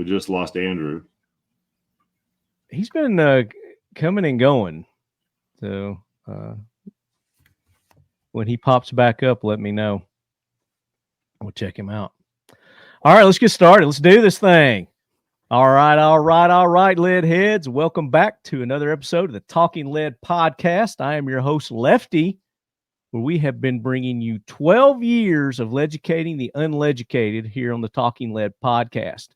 just lost Andrew. He's been coming and going. So when he pops back up, let me know. We'll check him out. All right, let's get started. Let's do this thing. All right, lead heads. Welcome back to another episode of the Talking Lead podcast. I am your host, Lefty, where we have been bringing you 12 years of leducating the unleducated here on the Talking Lead podcast.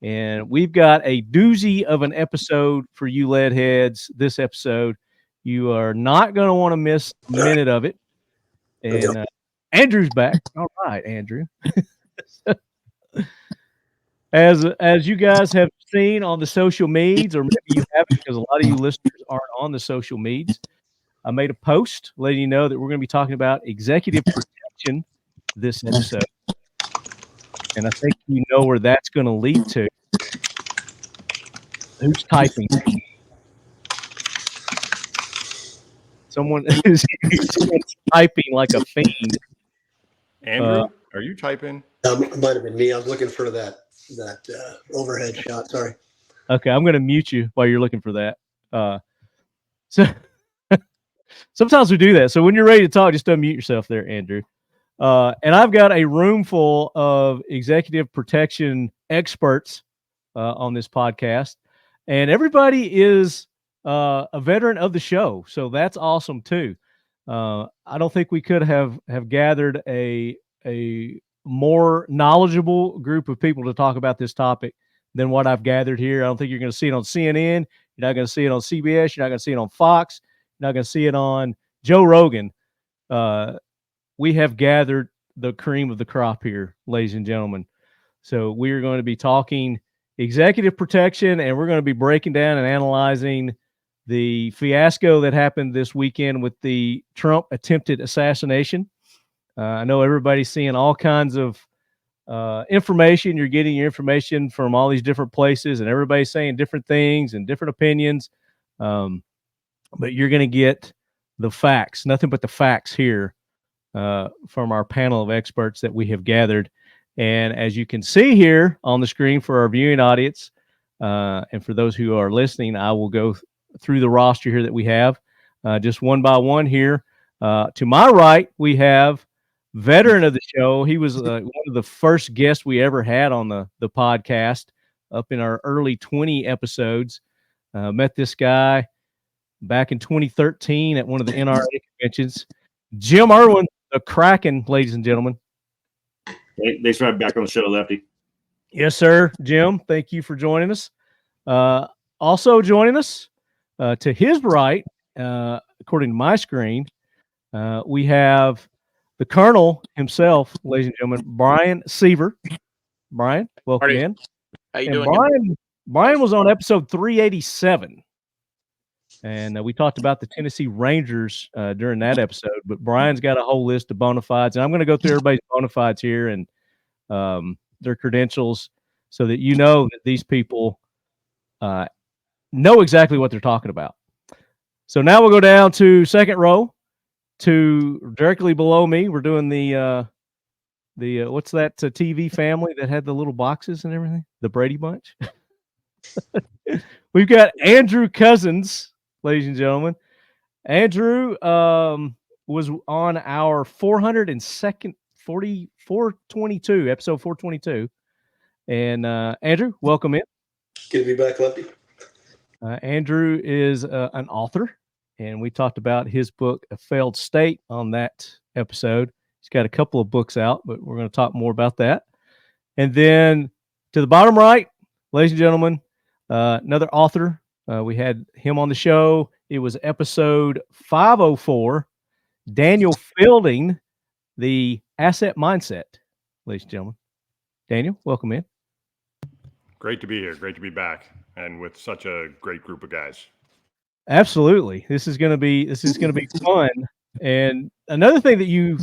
And we've got a doozy of an episode for you lead heads this episode. You are not going to want to miss a minute of it. And Andrew's back. All right, Andrew. As you guys have seen on the social medias, or maybe you haven't because a lot of you listeners aren't on the social medias, I made a post letting you know that we're going to be talking about executive protection this episode. And I think you know where that's going to lead to. Who's typing? Someone is typing like a fiend. Andrew, are you typing? It might have been me. I was looking for that overhead shot. Sorry. Okay, I'm going to mute you while you're looking for that. So sometimes we do that. So when you're ready to talk, just unmute yourself there, Andrew. And I've got a room full of executive protection experts on this podcast, and everybody is a veteran of the show. So that's awesome too. I don't think we could have gathered a more knowledgeable group of people to talk about this topic than what I've gathered here. I don't think you're going to see it on CNN. You're not going to see it on CBS. You're not going to see it on Fox. You're not going to see it on Joe Rogan. We have gathered the cream of the crop here, ladies and gentlemen. So we are going to be talking executive protection, and we're going to be breaking down and analyzing the fiasco that happened this weekend with the Trump attempted assassination. I know everybody's seeing all kinds of information. You're getting your information from all these different places, and everybody's saying different things and different opinions. But you're going to get the facts, nothing but the facts here from our panel of experts that we have gathered. And as you can see here on the screen for our viewing audience, and for those who are listening, I will go through the roster here that we have, just one by one here. To my right, we have veteran of the show. He was one of the first guests we ever had on the podcast up in our early 20 episodes. Met this guy back in 2013 at one of the NRA conventions. Jim Irwin, the Kraken, ladies and gentlemen. Hey, thanks for having me back on the show, Lefty. Yes, sir. Jim, thank you for joining us. Also joining us to his right, according to my screen, we have the Colonel himself, ladies and gentlemen, Brian Seaver. Brian, welcome in. How you And doing? Brian was on episode 387. And we talked about the Tennessee Rangers during that episode. But Brian's got a whole list of bona fides. And I'm going to go through everybody's bona fides here and their credentials so that you know that these people know exactly what they're talking about. So now we'll go down to second row. To directly below me, we're doing the what's that TV family that had the little boxes and everything? The Brady Bunch. We've got Andrew Cousins, ladies and gentlemen. Andrew was on our 422 episode 422, and Andrew, welcome in. Good to be back, Lefty. Andrew is an author. And we talked about his book, A Failed State, on that episode. He's got a couple of books out, but we're going to talk more about that. And then to the bottom right, ladies and gentlemen, another author. We had him on the show. It was episode 504, Daniel Fielding, The Asset Mindset, ladies and gentlemen. Daniel, welcome in. Great to be here. Great to be back, and with such a great group of guys. Absolutely. This is going to be fun. And another thing that you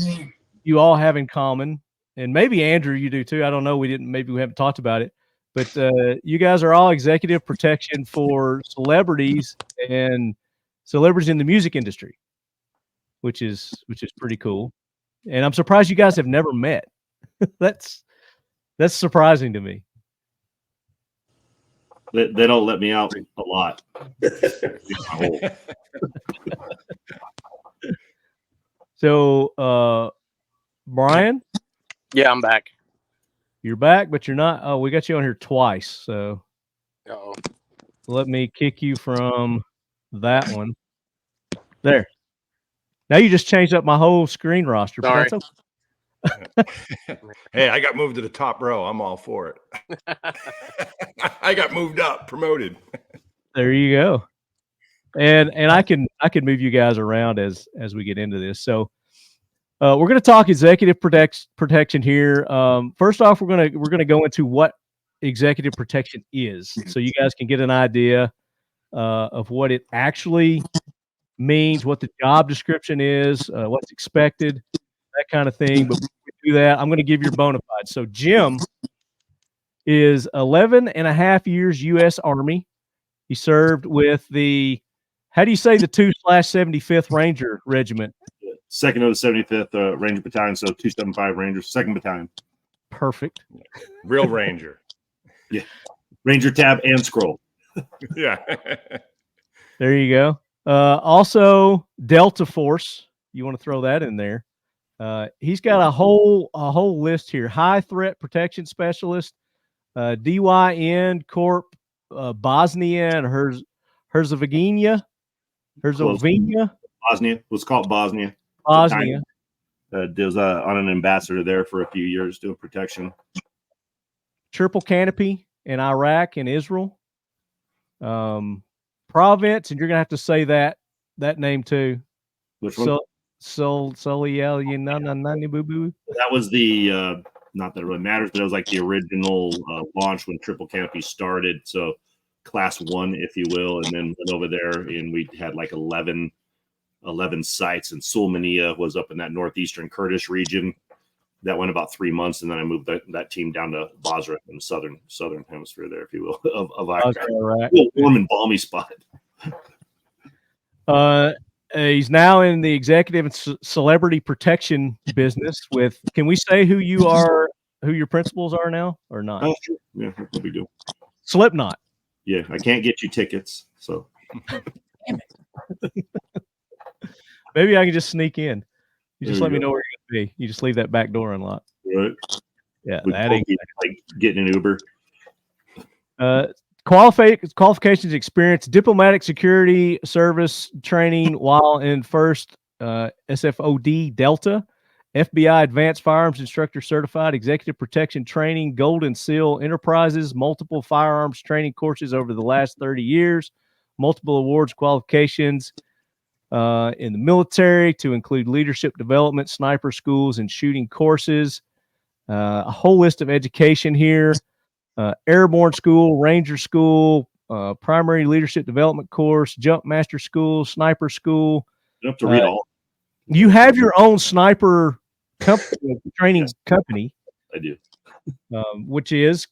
all have in common, and maybe Andrew, you do too. I don't know. Maybe we haven't talked about it, but you guys are all executive protection for celebrities and celebrities in the music industry, which is pretty cool. And I'm surprised you guys have never met. That's surprising to me. They don't let me out a lot. So, Brian, Yeah, I'm back. you're back, but you're not. Oh, we got you on here twice. So Uh-oh. let me kick you from that one. There. Now you just changed up my whole screen roster. But Sorry. that's okay. Hey, I got moved to the top row. I'm all for it. I got moved up, promoted. There you go. And I can move you guys around as we get into this. So we're going to talk executive protection here. First off, we're going to go into what executive protection is, so you guys can get an idea of what it actually means, what the job description is, what's expected, that kind of thing. But before we do that, I'm going to give your bona fides. So Jim is 11 and a half years U.S. Army. He served with the, how do you say, the 2/75th Ranger Regiment? 2nd of the 75th Ranger Battalion, so 275 Rangers, 2nd Battalion. Perfect. Real Ranger. Yeah. Ranger tab and scroll. Yeah. There you go. Also, Delta Force. You want to throw that in there. He's got a whole list here. High Threat Protection Specialist, DYN Corp, Bosnia and Herzegovina. Bosnia. Was called Bosnia. Bosnia. Was on an ambassador there for a few years doing protection. Triple Canopy in Iraq and Israel. Province, and you're gonna have to say that name too. Which one? That was the not that it really matters, but it was like the original launch when Triple Canopy started. So class 1, if you will, and then went over there and we had like 11 sites, and Sulmania was up in that northeastern Kurdish region. That went about 3 months, and then I moved that team down to Basra in the southern hemisphere there, if you will, of Iraq. Right. Warm and balmy spot. He's now in the executive and celebrity protection business with, can we say who your principals are now or not? Oh, sure. Yeah, that's what we do. Slipknot. Yeah, I can't get you tickets, so. Damn it. Maybe I can just sneak in. You just let me know where you're going to be. You just leave that back door unlocked. Right. Yeah, that ain't like getting an Uber. Qualifications, experience, diplomatic security service training while in 1st SFOD Delta, FBI Advanced Firearms Instructor Certified, Executive Protection Training, Golden Seal Enterprises, multiple firearms training courses over the last 30 years, multiple awards, qualifications in the military to include leadership development, sniper schools, and shooting courses. A whole list of education here. Airborne School, Ranger School, Primary Leadership Development Course, Jump Master School, Sniper School. You don't have to read all. You have your own sniper training company. I do. Which is?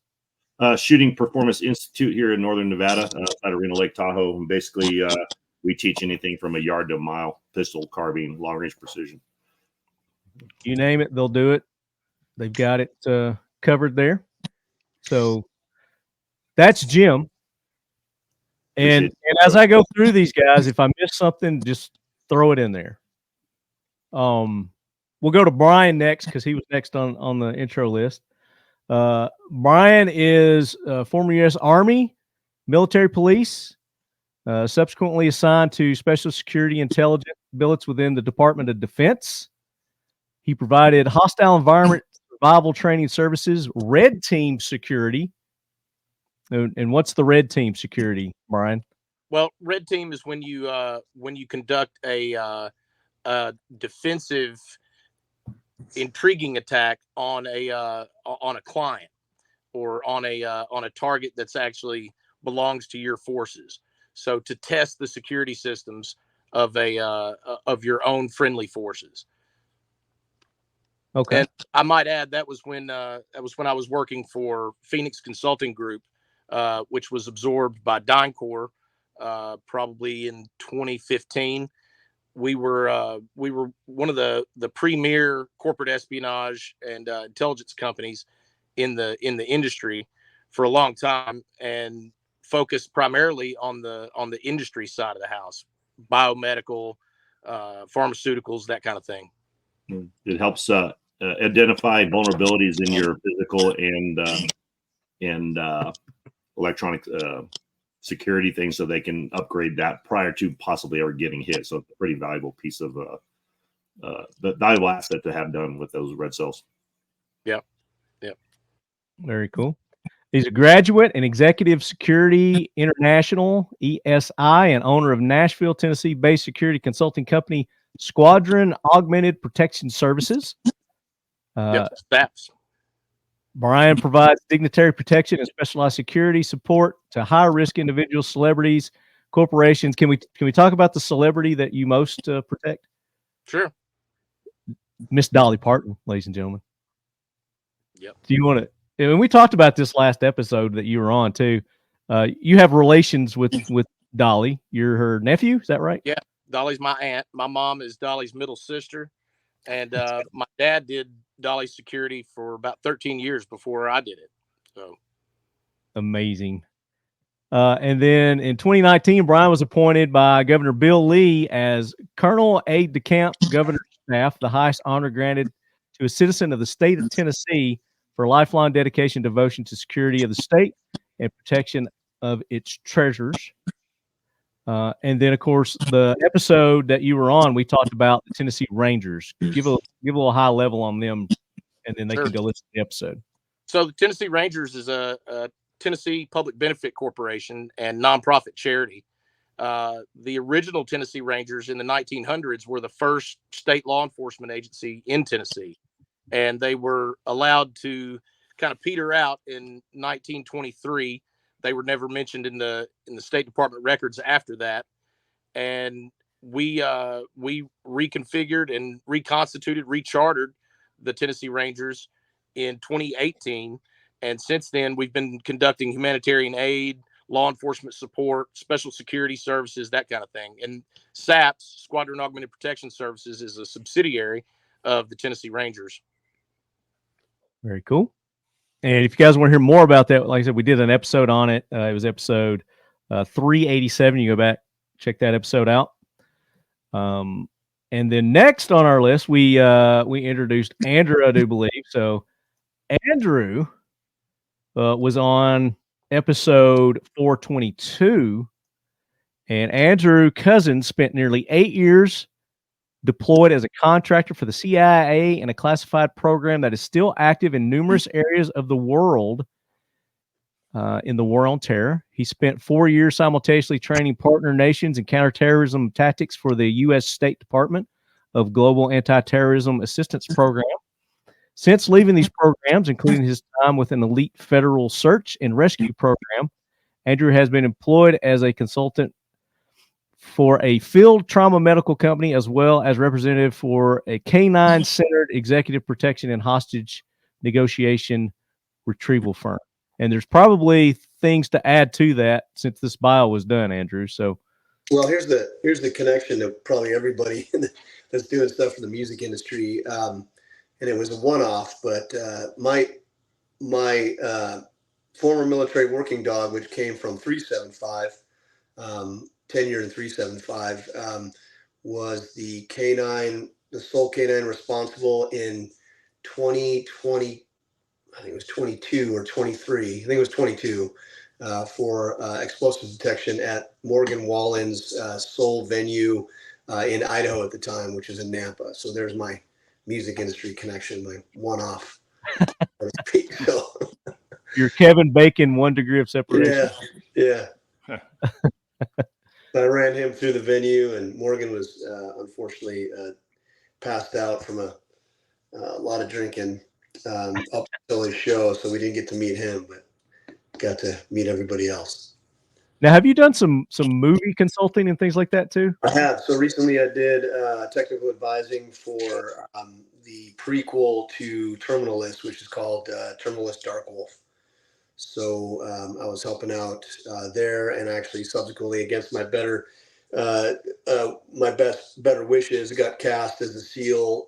Shooting Performance Institute here in Northern Nevada, outside of Reno Lake Tahoe. And basically, we teach anything from a yard to a mile, pistol, carbine, long-range precision. You name it, they'll do it. They've got it covered there. So that's Jim. And as I go through these guys, if I miss something, just throw it in there. We'll go to Brian next because he was next on the intro list. Brian is former U.S. Army, military police, subsequently assigned to Special Security Intelligence billets within the Department of Defense. He provided hostile environment survival training services, Red Team security. And what's the Red Team security, Brian? Well, Red Team is when you conduct a defensive, intriguing attack on a client or on a target that's actually belongs to your forces. So to test the security systems of your own friendly forces. Okay. And I might add that was when I was working for Phoenix Consulting Group, which was absorbed by DynCorp probably in 2015. We were one of the premier corporate espionage and intelligence companies in the industry for a long time. And focus primarily on the industry side of the house, biomedical, pharmaceuticals, that kind of thing. It helps identify vulnerabilities in your physical and electronic security things, so they can upgrade that prior to possibly ever getting hit. So it's a pretty valuable piece of the valuable asset to have done with those red cells. Yep. Very cool. He's a graduate in Executive Security International, ESI, and owner of Nashville, Tennessee-based security consulting company Squadron Augmented Protection Services. SAPS. Brian provides dignitary protection and specialized security support to high-risk individuals, celebrities, corporations. Can we talk about the celebrity that you most protect? Sure. Miss Dolly Parton, ladies and gentlemen. Yep. Do you want to? And we talked about this last episode that you were on too. You have relations with Dolly. You're her nephew, is that right? Yeah, Dolly's my aunt. My mom is Dolly's middle sister, and my dad did Dolly's security for about 13 years before I did it. So amazing. And then in 2019, Brian was appointed by Governor Bill Lee as Colonel Aide de Camp Governor's Staff, the highest honor granted to a citizen of the state of Tennessee for lifelong dedication and devotion to security of the state and protection of its treasures. And then, of course, the episode that you were on, we talked about the Tennessee Rangers. Give a little high level on them, and then they can go listen to the episode. So the Tennessee Rangers is a Tennessee Public Benefit Corporation and nonprofit charity. The original Tennessee Rangers in the 1900s were the first state law enforcement agency in Tennessee, and they were allowed to kind of peter out in 1923. They were never mentioned in the State Department records after that, and we reconfigured and reconstituted, rechartered the Tennessee Rangers in 2018. And since then, we've been conducting humanitarian aid, law enforcement support, special security services, that kind of thing. And SAPS, Squadron Augmented Protection Services, is a subsidiary of the Tennessee Rangers. Very cool. And if you guys want to hear more about that, like I said, we did an episode on it. It was episode 387. You go back, check that episode out. And then next on our list, we introduced Andrew, I do believe. So Andrew was on episode 422, and Andrew Cousins spent nearly 8 years deployed as a contractor for the CIA in a classified program that is still active in numerous areas of the world in the war on terror. He spent 4 years simultaneously training partner nations in counterterrorism tactics for the U.S. State Department of Global Anti-Terrorism Assistance Program. Since leaving these programs, including his time with an elite federal search and rescue program, Andrew has been employed as a consultant for a field trauma medical company, as well as representative for a canine-centered executive protection and hostage negotiation retrieval firm. And there's probably things to add to that since this bio was done, Andrew. So, well, here's the connection to probably everybody that's doing stuff for the music industry. And it was a one-off, but my former military working dog, which came from 375, 10 years in 375, was the sole canine responsible in 2020. I think it was 22 or 23. I think it was 22 for explosive detection at Morgan Wallen's sole venue in Idaho at the time, which is in Nampa. So there's my music industry connection, my one-off. So you're Kevin Bacon, 1 degree of separation. Yeah. I ran him through the venue, and Morgan was unfortunately passed out from a lot of drinking up until his show, so we didn't get to meet him, but got to meet everybody else. Now, have you done some movie consulting and things like that too? I have. So recently I did technical advising for the prequel to Terminal List, which is called Terminal List Dark Wolf. So I was helping out there, and actually subsequently, against my better wishes, got cast as a SEAL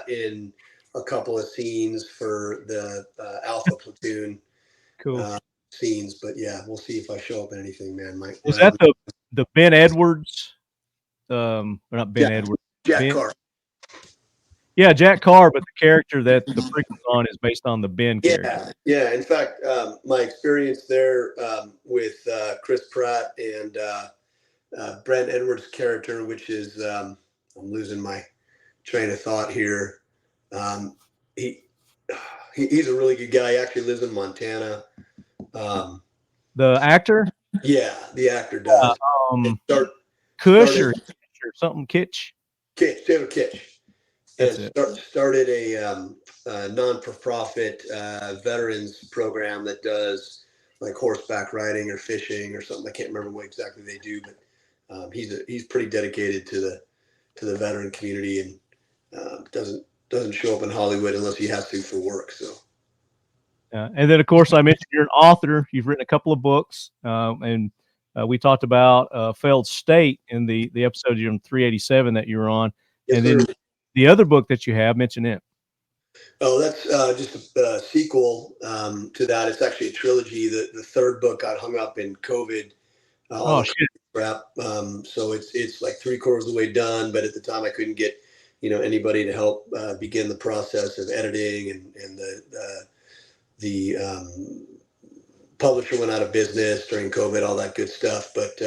in a couple of scenes for the Alpha Platoon. Cool. scenes. But yeah, we'll see if I show up in anything, man. Is that the Ben Edwards? Or not Ben Edwards. Jack Carr. Yeah, Jack Carr, but the character that the prequel's on is based on the Ben character. Yeah. In fact, my experience there with Chris Pratt and Brent Edwards' character, which is I'm losing my train of thought here. He's a really good guy. He actually lives in Montana. The actor? Yeah, the actor does. Kush or something Kitsch? David Kitsch. That's and it. Started a non-for-profit veterans program that does like horseback riding or fishing or something. I can't remember what exactly they do, but he's pretty dedicated to the veteran community and doesn't show up in Hollywood unless he has to for work. So. And then, of course, I mentioned you're an author. You've written a couple of books, and we talked about Failed State in the episode on 387 that you were on. Yes, and then the other book that you have, mention it. Oh, that's just a sequel to that. It's actually a trilogy. The third book got hung up in COVID. Shit. Crap. So it's like 3/4 of the way done, but at the time I couldn't get anybody to help begin the process of editing, and the publisher went out of business during COVID, all that good stuff. But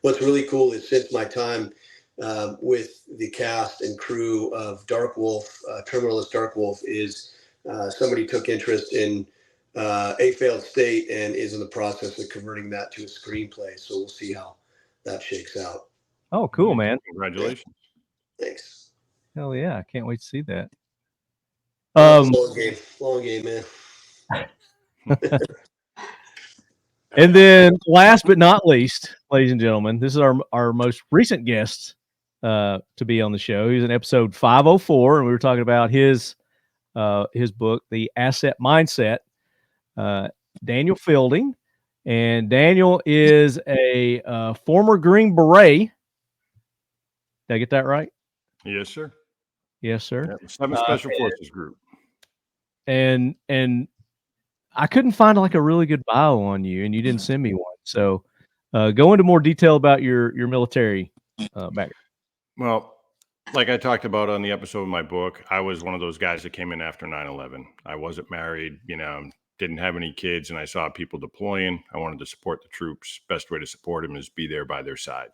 what's really cool is since my time with the cast and crew of Dark Wolf, Terminalist Dark Wolf, is somebody took interest in A Failed State and is in the process of converting that to a screenplay. So we'll see how that shakes out. Oh, cool, man. Congratulations. Thanks. Hell yeah. I can't wait to see that. Long game, man. And then last but not least, ladies and gentlemen, this is our most recent guest to be on the show. He's in episode 504, and we were talking about his book, The Asset Mindset. Daniel Fielding, and Daniel is a former Green Beret. Did I get that right? Yes, sir. Yes, sir. Yeah, 7th Special Forces Group. And I couldn't find like a really good bio on you, and you didn't send me one. So go into more detail about your military background. Well, like I talked about on the episode of my book, I was one of those guys that came in after 9/11. I wasn't married, didn't have any kids, and I saw people deploying. I wanted to support the troops. Best way to support them is be there by their side.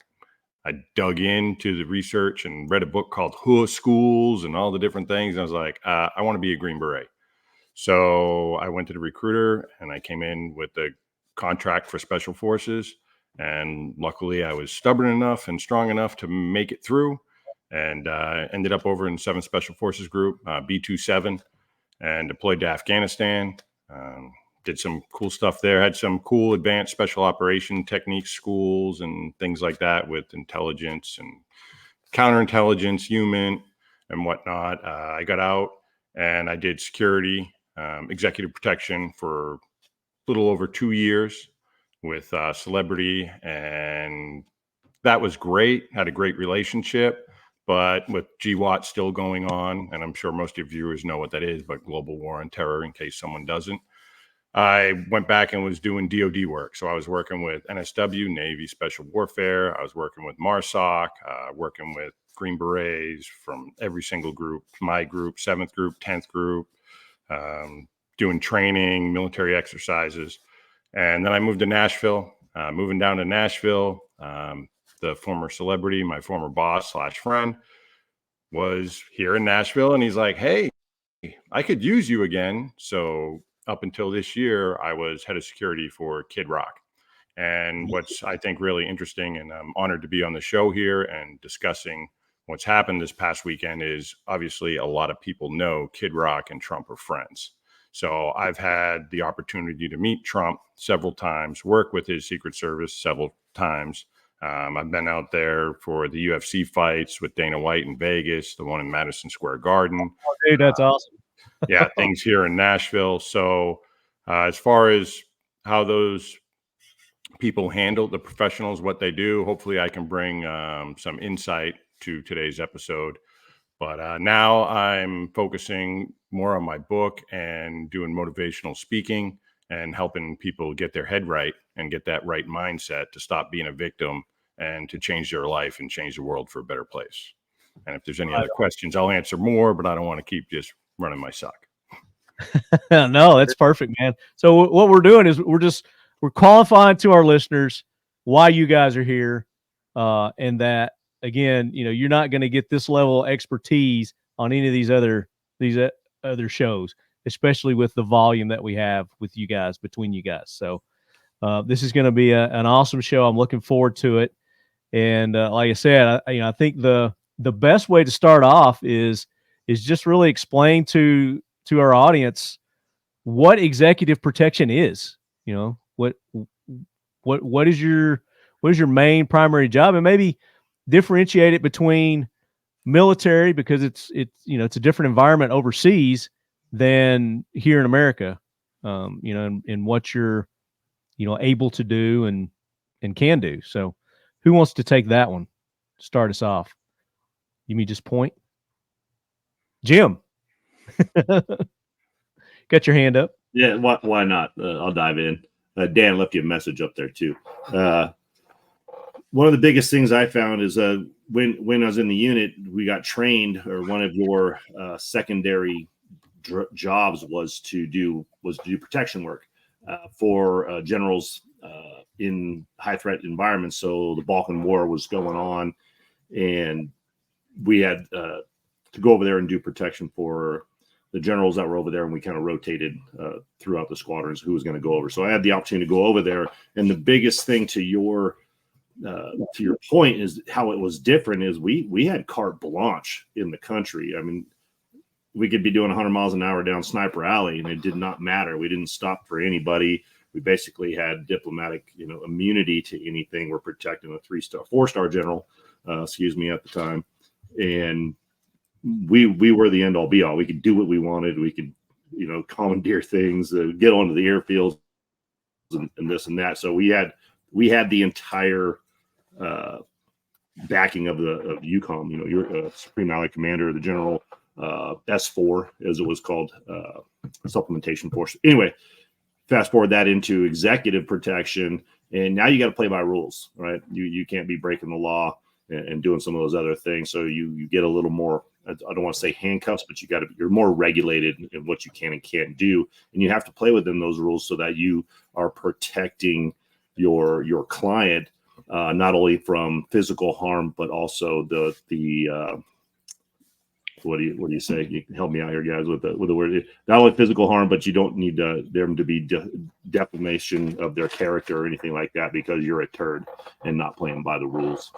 I dug into the research and read a book called Who Schools and all the different things. And I was like, I want to be a Green Beret. So I went to the recruiter and I came in with the contract for Special Forces. And luckily I was stubborn enough and strong enough to make it through, and ended up over in 7th Special Forces Group, B-27, and deployed to Afghanistan. Did some cool stuff there, had some cool advanced special operation techniques schools and things like that with intelligence and counterintelligence, human and whatnot. I got out and I did security, executive protection for a little over 2 years with Celebrity, and that was great. Had a great relationship, but with GWOT still going on, and I'm sure most of your viewers know what that is, but Global War on Terror, in case someone doesn't. I went back and was doing DOD work. So I was working with NSW, Navy Special Warfare. I was working with MARSOC, working with Green Berets from every single group, my group, 7th group, 10th group, doing training, military exercises. And then I moved to Nashville. Moving down to Nashville, the former Celebrity, my former boss / friend, was here in Nashville. And he's like, hey, I could use you again. So up until this year, I was head of security for Kid Rock. And what's, I think, really interesting, and I'm honored to be on the show here and discussing what's happened this past weekend, is obviously a lot of people know Kid Rock and Trump are friends. So I've had the opportunity to meet Trump several times, work with his Secret Service several times. I've been out there for the UFC fights with Dana White in Vegas, the one in Madison Square Garden. Oh, dude, that's awesome. Yeah, things here in Nashville. So as far as how those people handle, the professionals, what they do, hopefully I can bring some insight to today's episode. But now I'm focusing more on my book and doing motivational speaking and helping people get their head right and get that right mindset to stop being a victim and to change their life and change the world for a better place. And if there's any other questions, I'll answer more, but I don't want to keep just running my sock. No, that's perfect, man. So what we're doing is we're qualifying to our listeners why you guys are here, and that again, you're not going to get this level of expertise on any of these other shows, especially with the volume that we have with you guys, between you guys. So this is going to be an awesome show. I'm looking forward to it. And like I said, I think the best way to start off is just really explain to our audience what executive protection is. What is your main primary job, and maybe differentiate it between military, because it's a different environment overseas than here in America, and what you're able to do and can do. So who wants to take that one? Start us off. You mean just point? Jim. Got your hand up. Yeah, why not? I'll dive in. Dan left you a message up there too. One of the biggest things I found is when I was in the unit, we got trained, or one of your secondary jobs was to do protection work for generals in high threat environments. So the Balkan War was going on, and we had to go over there and do protection for the generals that were over there, and we kind of rotated throughout the squadrons who was going to go over. So I had the opportunity to go over there, and the biggest thing to your point is how it was different is we had carte blanche in the country. I mean, we could be doing 100 miles an hour down Sniper Alley, and it did not matter. We didn't stop for anybody. We basically had diplomatic, immunity to anything. We're protecting a 4-star general, at the time, and we were the end all be all. We could do what we wanted. We could, commandeer things, get onto the airfields, and this and that. So we had the entire backing of UCOM. Your Supreme Allied Commander, the General S4, as it was called, supplementation force. Anyway, fast forward that into executive protection, and now you got to play by rules, right? You can't be breaking the law and doing some of those other things. So you get a little more, I don't want to say handcuffs, but you're more regulated in what you can and can't do. And you have to play within those rules so that you are protecting your client, not only from physical harm, but also the what do you say? You can help me out here, guys, with the word. Not only physical harm, but you don't need them to be defamation of their character or anything like that, because you're a turd and not playing by the rules.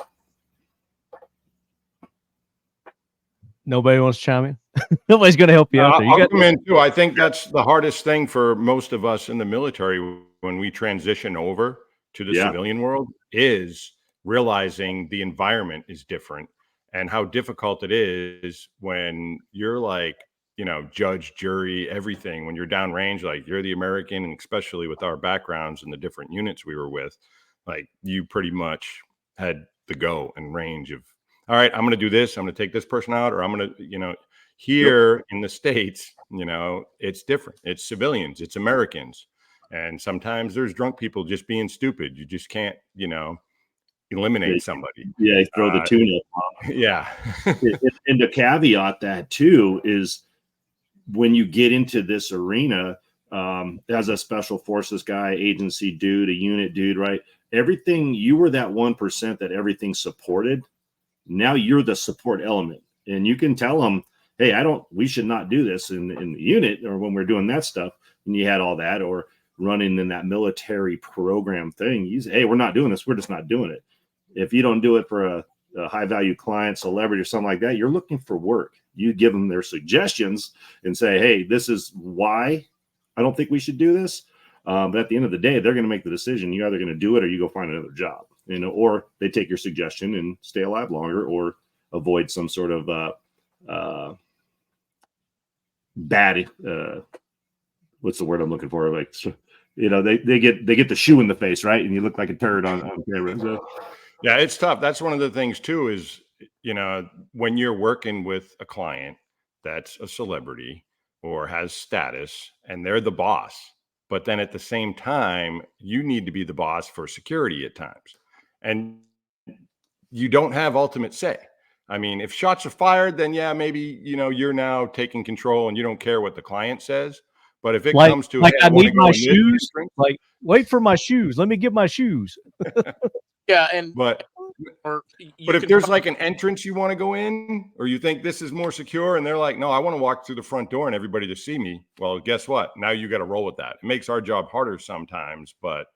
Nobody wants to chime in. Nobody's going to help you out there. I'll come in too. I think that's the hardest thing for most of us in the military when we transition over to the civilian world, is realizing the environment is different and how difficult it is when you're like, judge, jury, everything. When you're downrange, like you're the American, and especially with our backgrounds and the different units we were with, like you pretty much had the go and range of, all right, I'm going to do this. I'm going to take this person out, or I'm going to, here in the States, it's different. It's civilians, it's Americans. And sometimes there's drunk people just being stupid. You just can't, eliminate somebody. Yeah, throw the tuna. Yeah. And to caveat that too is when you get into this arena, as a special forces guy, agency dude, a unit dude, right? Everything, you were that 1% that everything supported. Now you're the support element, and you can tell them, hey, we should not do this in the unit, or when we're doing that stuff. And you had all that, or running in that military program thing. You say, hey, we're not doing this. We're just not doing it. If you don't do it for a high value client, celebrity, or something like that, you're looking for work. You give them their suggestions and say, hey, this is why I don't think we should do this. But at the end of the day, they're going to make the decision. You're either going to do it or you go find another job, or they take your suggestion and stay alive longer, or avoid some sort of bad, what's the word I'm looking for? Like, they get the shoe in the face, right? And you look like a turd on camera. So. Yeah, it's tough. That's one of the things too, is, when you're working with a client that's a celebrity or has status and they're the boss, but then at the same time, you need to be the boss for security at times. And you don't have ultimate say. I mean, if shots are fired, then yeah, maybe, you're now taking control and you don't care what the client says. But if it comes to, like hey, I wanna need go my in this shoes, entrance, like wait for my shoes. Let me get my shoes. Yeah, and but or if there's like an entrance you want to go in, or you think this is more secure, and they're like, no, I want to walk through the front door and everybody to see me. Well, guess what? Now you got to roll with that. It makes our job harder sometimes, but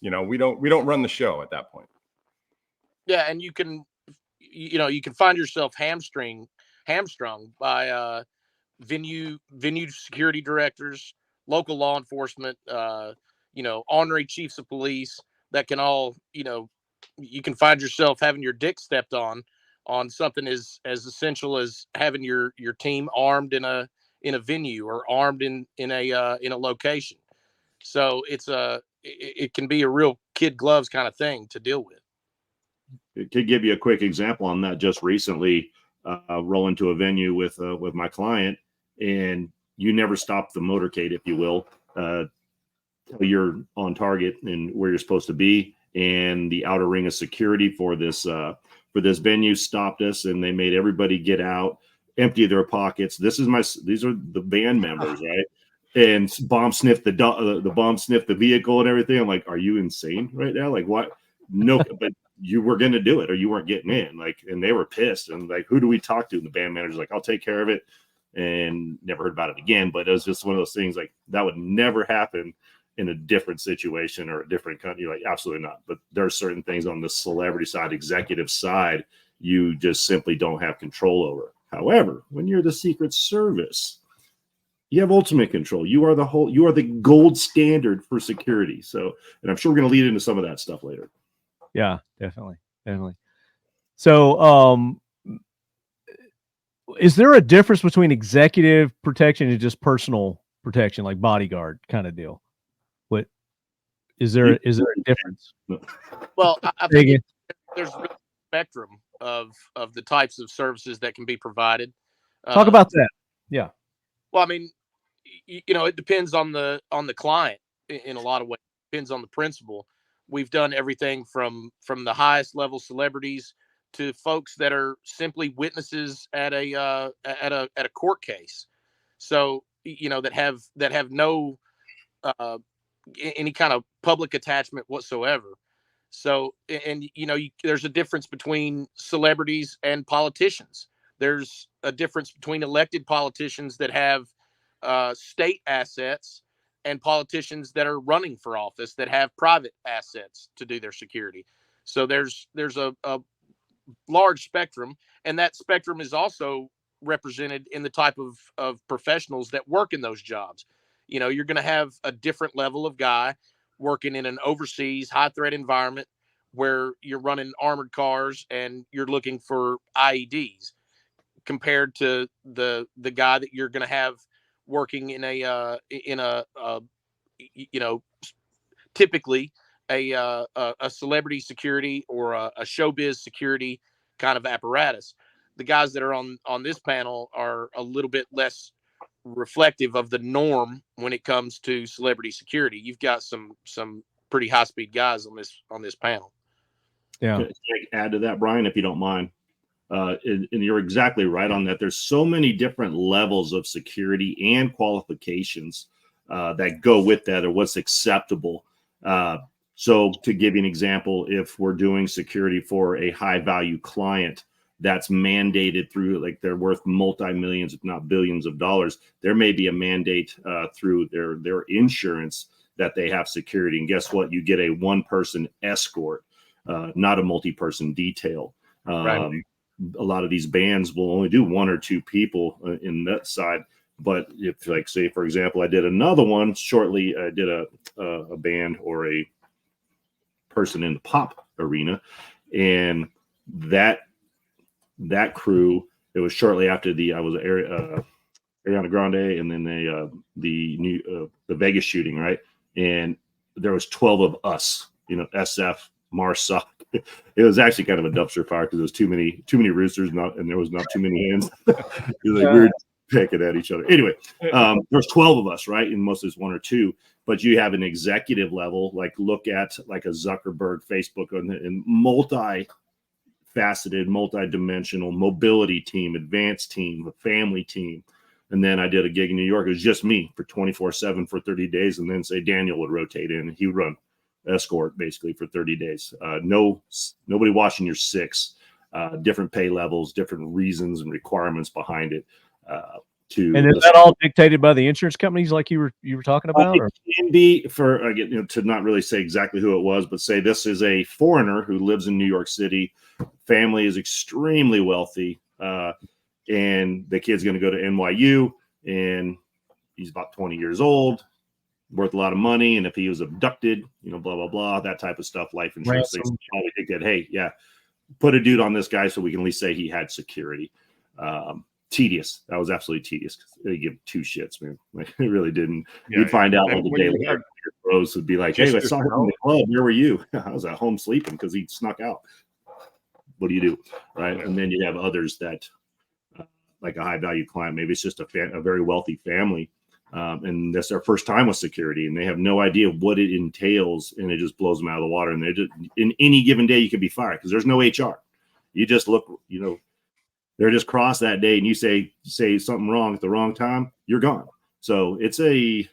we don't run the show at that point. yeah, and you can find yourself hamstrung by venue security directors, local law enforcement, honorary chiefs of police that can all, you can find yourself having your dick stepped on something as essential as having your team armed in a venue or armed in a location. So it can be a real kid gloves kind of thing to deal with. To give you a quick example on that, just recently, rolling to a venue with my client, and you never stop the motorcade, if you will, you're on target and where you're supposed to be. And the outer ring of security for this venue stopped us, and they made everybody get out, empty their pockets. These are the band members, right? And bomb sniffed the bomb sniffed the vehicle and everything. I'm like, are you insane right now? Like, what? No, but you were going to do it or you weren't getting in. Like, and they were pissed. And like, who do we talk to? And the band manager's like, I'll take care of it. And never heard about it again. But it was just one of those things like that would never happen in a different situation or a different country. Like, absolutely not. But there are certain things on the celebrity side, executive side, you just simply don't have control over. However, when you're the Secret Service, you have ultimate control. You are the gold standard for security. So, and I'm sure we're going to lead into some of that stuff later. Yeah, definitely. So, is there a difference between executive protection and just personal protection, like bodyguard kind of deal? What is there a difference? Well, I think there's a spectrum of the types of services that can be provided. Talk about that. Yeah. Well, I mean, it depends on the client in a lot of ways. It depends on the principal. We've done everything from the highest level celebrities to folks that are simply witnesses at a court case. So, that have no any kind of public attachment whatsoever. So, and there's a difference between celebrities and politicians. There's a difference between elected politicians that have state assets and politicians that are running for office that have private assets to do their security. So there's a large spectrum, and that spectrum is also represented in the type of professionals that work in those jobs. You're going to have a different level of guy working in an overseas high threat environment where you're running armored cars and you're looking for IEDs compared to the guy that you're going to have working in a typically a celebrity security or a showbiz security kind of apparatus. The guys that are on this panel are a little bit less reflective of the norm when it comes to celebrity security. You've got some pretty high speed guys on this panel. Yeah. Can I add to that, Brian, if you don't mind? And you're exactly right on that. There's so many different levels of security and qualifications that go with that, or what's acceptable. So to give you an example, if we're doing security for a high value client that's mandated through, like, they're worth multi-millions, if not billions of dollars, there may be a mandate through their insurance that they have security. And guess what? You get a one-person escort, not a multi-person detail. Right. A lot of these bands will only do one or two people in that side. But if, like, say, for example, I did another one shortly, I did a band or a person in the pop arena, and that crew, it was shortly after I was Ariana Grande, and then the Vegas shooting, right? And there was 12 of us, SF, MARSOC. It was actually kind of a dumpster fire because there was too many roosters, and there was not too many hands. It was like we were picking at each other. Anyway, there's 12 of us, right? And most of it's 1 or 2, but you have an executive level, like look at like a Zuckerberg, Facebook, and multi-faceted, multi-dimensional mobility team, advanced team, a family team. And then I did a gig in New York. It was just me for 24/7 for 30 days. And then say Daniel would rotate in. He would run escort basically for 30 days. Nobody watching your 6. Different pay levels, different reasons and requirements behind it. And is that all dictated by the insurance companies, like you were talking about? It can be for to not really say exactly who it was, but say this is a foreigner who lives in New York City. Family is extremely wealthy, and the kid's going to go to NYU, and he's about 20 years old, worth a lot of money. And if he was abducted, blah blah blah, that type of stuff, life insurance. They probably think that, hey, yeah, put a dude on this guy so we can at least say he had security. Tedious. That was absolutely tedious. They give 2 shits, man. Like, they really didn't. Yeah, you'd find out like the day later. Your bros would be like, "Hey, I saw him in the club. Where were you?" I was at home sleeping because he snuck out. What do you do, right? And then you have others that, like a high value client, maybe it's just a very wealthy family, and that's their first time with security, and they have no idea what it entails, and it just blows them out of the water. And they're just, in any given day, you could be fired because there's no HR. You just look, they're just crossed that day, and you say something wrong at the wrong time, you're gone. So there's a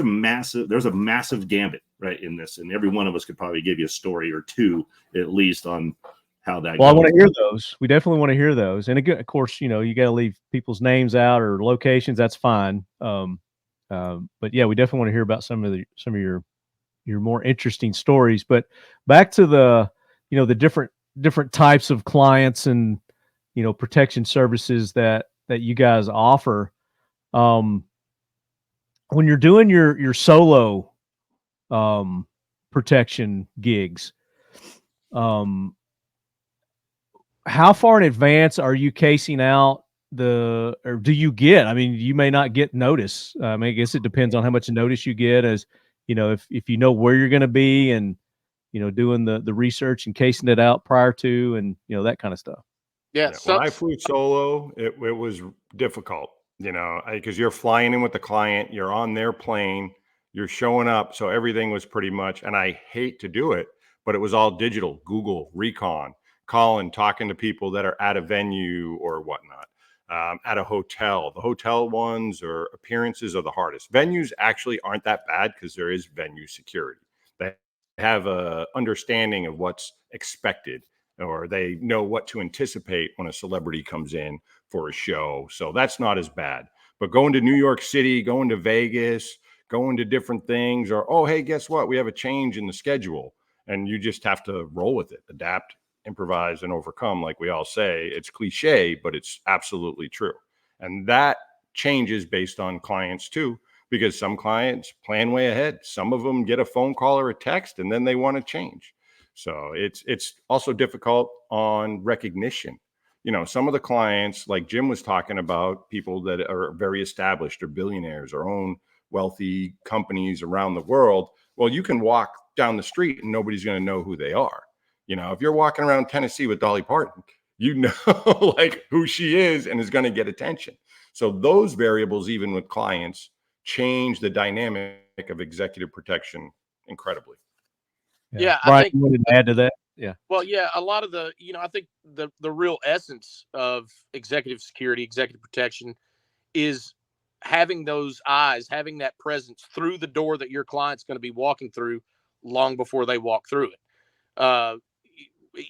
massive gambit right in this, and every one of us could probably give you a story or 2 at least on how that goes. I want to hear those. We definitely want to hear those. And again, of course, you got to leave people's names out or locations. That's fine. But yeah, we definitely want to hear about some of your more interesting stories. But back to the different types of clients and protection services that you guys offer. When you're doing your solo protection gigs, how far in advance are you casing out or do you get? I mean, you may not get notice. I guess it depends on how much notice you get, as if you know where you're going to be and doing the research and casing it out prior to, and that kind of stuff. Yeah. When I flew solo, it was difficult, because you're flying in with the client, you're on their plane, you're showing up. So everything was pretty much, and I hate to do it, but it was all digital, Google, Recon, calling, talking to people that are at a venue or whatnot, at a hotel. The hotel ones or appearances are the hardest. Venues actually aren't that bad because there is venue security. They have a understanding of what's expected, or they know what to anticipate when a celebrity comes in for a show. So that's not as bad. But going to New York City, going to Vegas, going to different things, or, oh, hey, guess what? We have a change in the schedule. And you just have to roll with it, adapt, improvise, and overcome. Like we all say, it's cliche, but it's absolutely true. And that changes based on clients too, because some clients plan way ahead. Some of them get a phone call or a text and then they want to change. So it's also difficult on recognition. Some of the clients, like Jim was talking about, people that are very established or billionaires or own wealthy companies around the world. Well, you can walk down the street and nobody's going to know who they are. If you're walking around Tennessee with Dolly Parton, like who she is and is going to get attention. So those variables, even with clients, change the dynamic of executive protection incredibly. Yeah, Brian, I think you wanted to add to that. Yeah. Well, yeah, a lot of the, I think the real essence of executive security, executive protection is having those eyes, having that presence through the door that your client's going to be walking through long before they walk through it.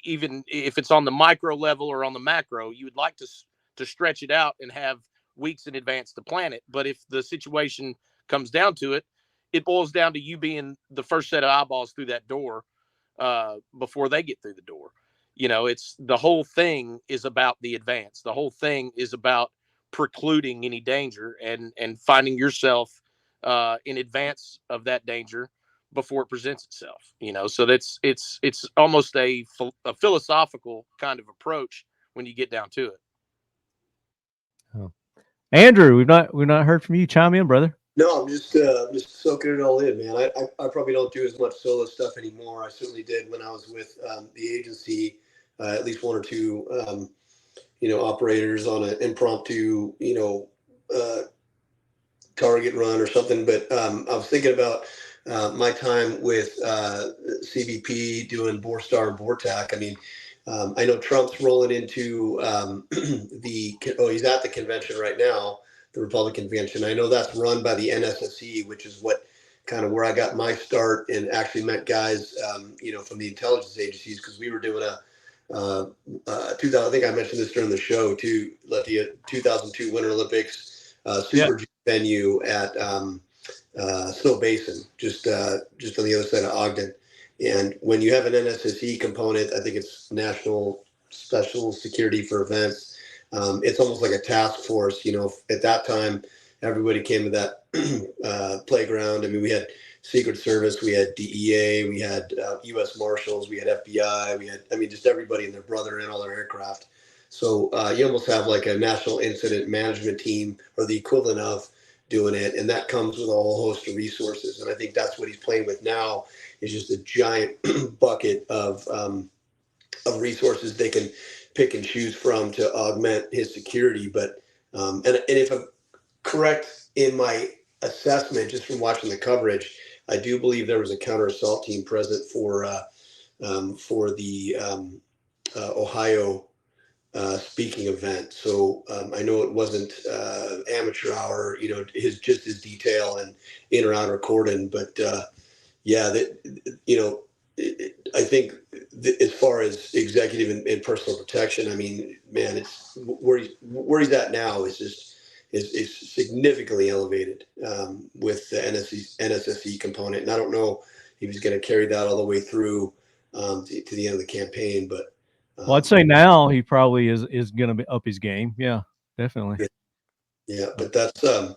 Even if it's on the micro level or on the macro, you would like to stretch it out and have weeks in advance to plan it. But if the situation comes down to it, it boils down to you being the first set of eyeballs through that door before they get through the door. It's the whole thing is about the advance. The whole thing is about precluding any danger and finding yourself in advance of that danger before it presents itself. So it's almost a philosophical kind of approach when you get down to it. Oh. Andrew, we've not heard from you. Chime in, brother. No, I'm just soaking it all in, man. I probably don't do as much solo stuff anymore. I certainly did when I was with the agency, at least 1 or 2 operators on an impromptu, target run or something. But I was thinking about my time with CBP doing Borstar and Bortac. I mean, I know Trump's rolling into he's at the convention right now, the Republican convention. I know that's run by the NSSE, which is what kind of where I got my start and actually met guys, from the intelligence agencies, because we were doing a 2000. I think I mentioned this during the show too. Lefty, 2002 Winter Olympics Super G venue at Snow Basin, just on the other side of Ogden. And when you have an NSSE component, I think it's National Special Security for Events. It's almost like a task force. At that time, everybody came to that playground. I mean, we had Secret Service, we had DEA, we had U.S. Marshals, we had FBI, just everybody and their brother in all their aircraft. So you almost have like a national incident management team, or the equivalent of, doing it, and that comes with a whole host of resources. And I think that's what he's playing with now, is just a giant bucket of resources they can pick and choose from to augment his security. But and if I'm correct in my assessment, just from watching the coverage, I do believe there was a counter assault team present for the Ohio speaking event. So I know it wasn't amateur hour, his detail and in or out recording, but I think as far as executive and personal protection, I mean, man, it's where he's at now is just is significantly elevated with the NSSE component. And I don't know if he's going to carry that all the way through to the end of the campaign, but well, I'd say now he probably is going to be up his game. Yeah, definitely. Yeah, but that's it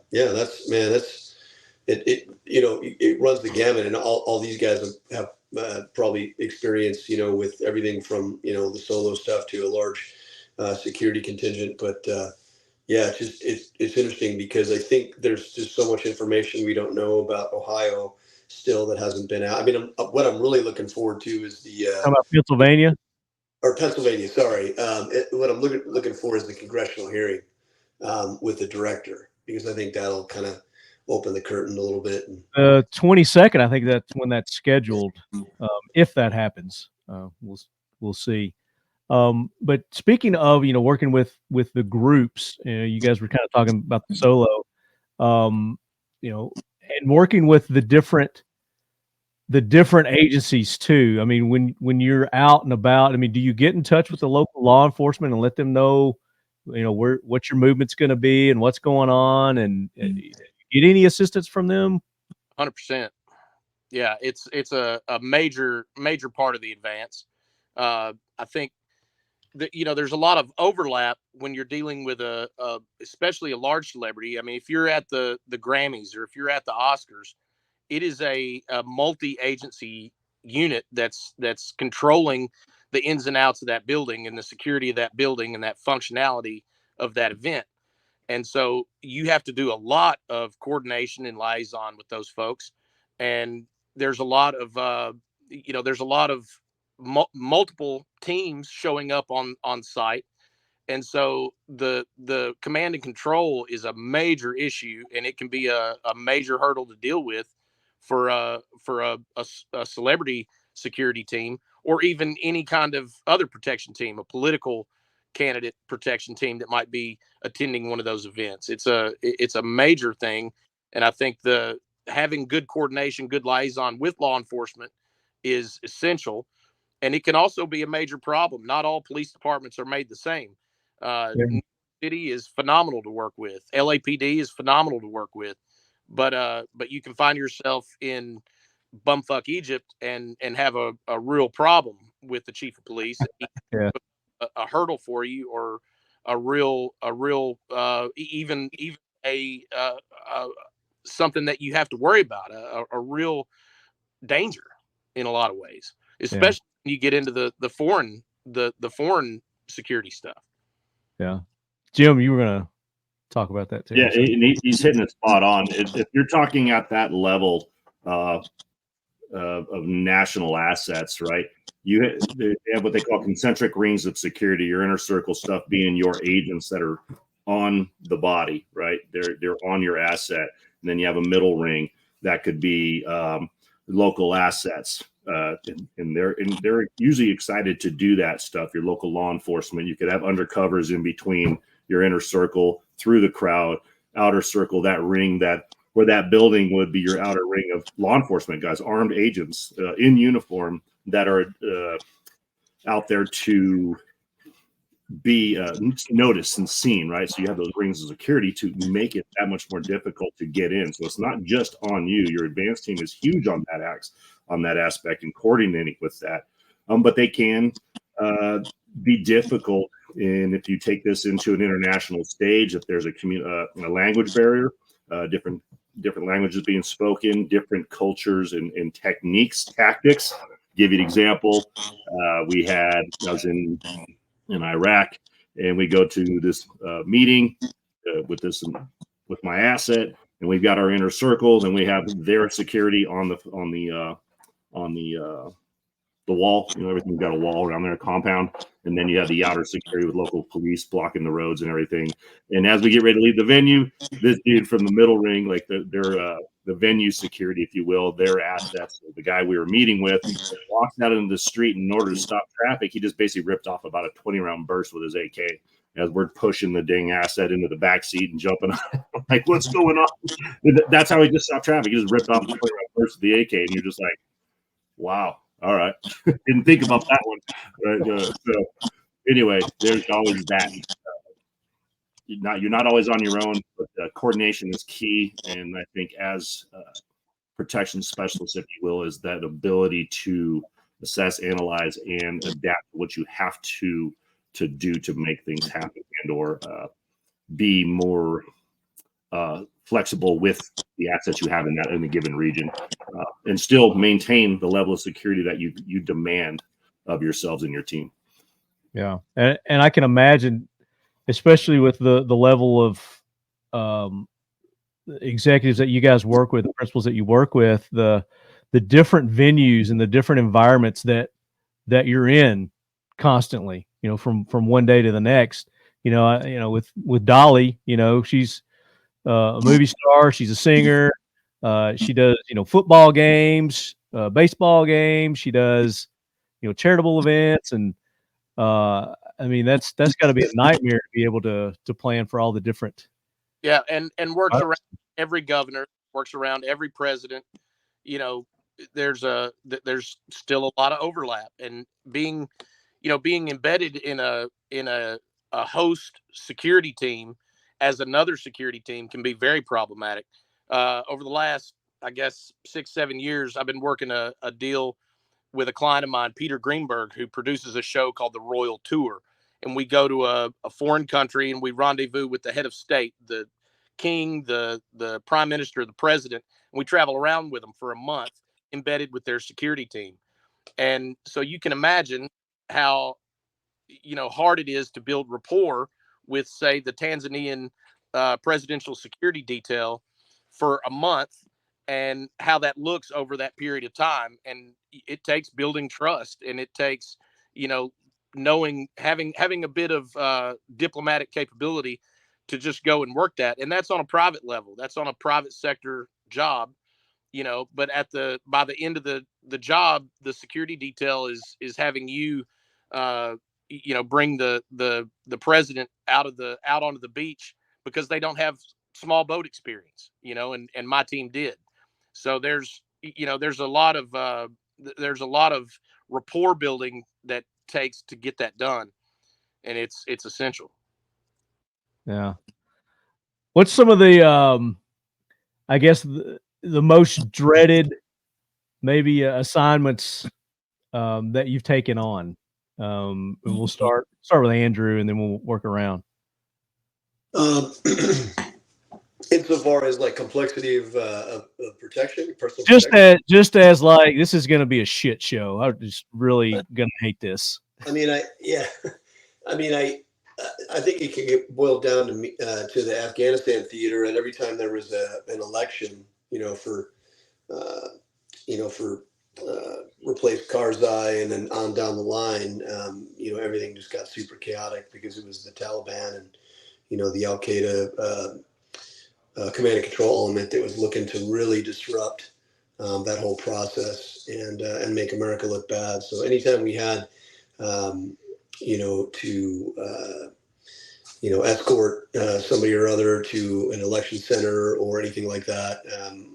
runs the gamut, and all these guys have probably experience, with everything from the solo stuff to a large security contingent. But it's interesting, because I think there's just so much information we don't know about Ohio still that hasn't been out. I mean, what I'm really looking forward to is How about Pennsylvania? Or Pennsylvania, sorry. What I'm looking for is the congressional hearing with the director, because I think that'll kind of open the curtain a little bit. 22nd, I think that's when that's scheduled. If that happens, we'll see. But speaking of, working with the groups, you guys were kind of talking about the solo, and working with the different agencies too. I mean, when you're out and about, I mean, do you get in touch with the local law enforcement and let them know, what your movement's going to be and what's going on, and get any assistance from them? 100%. Yeah, it's a major part of the advance. I think that, there's a lot of overlap when you're dealing with especially a large celebrity. I mean, if you're at the Grammys, or if you're at the Oscars, it is a multi-agency unit that's controlling the ins and outs of that building and the security of that building and that functionality of that event. And so you have to do a lot of coordination and liaison with those folks. And there's a lot of, multiple teams showing up on site. And so the command and control is a major issue, and it can be a major hurdle to deal with for a celebrity security team, or even any kind of other protection team, a political candidate protection team that might be attending one of those events. It's a major thing. And I think having good coordination, good liaison with law enforcement is essential. And it can also be a major problem. Not all police departments are made the same. New York City is phenomenal to work with. LAPD is phenomenal to work with. But you can find yourself in bumfuck Egypt and have a real problem with the chief of police. Yeah. A hurdle for you, or a real even something that you have to worry about, a real danger in a lot of ways, especially when you get into the foreign security stuff. Yeah. Jim, you were going to talk about that too. Yeah, and he's hitting it spot on. If you're talking at that level, of national assets, right? They have what they call concentric rings of security. Your inner circle stuff being your agents that are on the body, right? They're on your asset, and then you have a middle ring that could be local assets, and they're usually excited to do that stuff. Your local law enforcement. You could have undercovers in between your inner circle, through the crowd, outer circle, that ring where that building would be your outer ring of law enforcement guys, armed agents in uniform that are out there to be noticed and seen, right? So you have those rings of security to make it that much more difficult to get in. So it's not just on you. Your advanced team is huge on that aspect and coordinating with that. But they can be difficult. And if you take this into an international stage, if there's a language barrier, different languages being spoken, different cultures and techniques, tactics. Give you an example. I was in Iraq, and we go to this meeting with my asset, and we've got our inner circle, and we have their security on the wall. Everything's got a wall around there, a compound, and then you have the outer security with local police blocking the roads and everything. And as we get ready to leave the venue, this dude from the middle ring, like the venue security, if you will, their assets, the guy we were meeting with, walks out into the street, and in order to stop traffic, he just basically ripped off about a 20-round burst with his AK as we're pushing the dang asset into the back seat and jumping on. Like, what's going on? That's how he just stopped traffic. He just ripped off a 20-round burst with the AK, and you're just like, wow. All right. Didn't think about that one. Right? So anyway, there's always that. You're not always on your own, but coordination is key. And I think as protection specialists, if you will, is that ability to assess, analyze, and adapt what you have to do to make things happen and or be more flexible with the assets you have in a given region, and still maintain the level of security that you demand of yourselves and your team. Yeah, and I can imagine, especially with the level of executives that you guys work with, the principals that you work with, the different venues and the different environments that you're in constantly. From one day to the next. With Dolly, she's a movie star. She's a singer. She does, football games, baseball games. She does, charitable events. And that's got to be a nightmare to be able to plan for all the different. Yeah. And works around every governor, works around every president. There's still a lot of overlap, and being embedded in a host security team as another security team can be very problematic. Over the last, I guess, 6-7 years, I've been working a deal with a client of mine, Peter Greenberg, who produces a show called The Royal Tour. And we go to a foreign country and we rendezvous with the head of state, the king, the prime minister, the president. And we travel around with them for a month, embedded with their security team. And so you can imagine how, hard it is to build rapport with, say, the Tanzanian presidential security detail for a month, and how that looks over that period of time. And it takes building trust, and it takes, having a bit of diplomatic capability to just go and work that. And that's on a private level. That's on a private sector job, but by the end of the job, the security detail is having you, bring the president out onto the beach, because they don't have small boat experience, and my team did. So there's a lot of rapport building that takes to get that done, and it's essential. Yeah. What's some of the I guess the most dreaded maybe assignments that you've taken on? And we'll start with Andrew, and then we'll work around. Insofar as like complexity of protection, personal protection? Just as like, this is going to be a shit show. I'm just really going to hate this. I think it can get boiled down to the Afghanistan theater, and every time there was an election, for replaced Karzai, and then on down the line, everything just got super chaotic because it was the Taliban and, the Al Qaeda command and control element that was looking to really disrupt that whole process and make America look bad. So anytime we had, to escort somebody or other to an election center or anything like that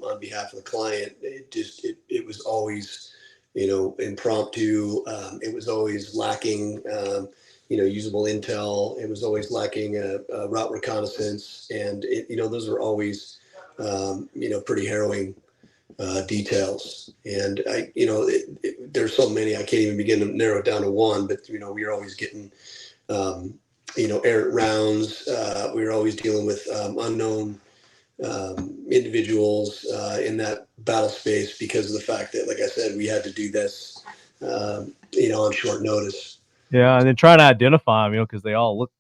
on behalf of the client, it was always, impromptu. It was always lacking, usable intel. It was always lacking route reconnaissance, and those are always, pretty harrowing details. And there's so many I can't even begin to narrow it down to one. But we are always getting errant rounds. We were always dealing with unknown individuals in that battle space because of the fact that, like I said, we had to do this, on short notice. Yeah, and then trying to identify them, because they all look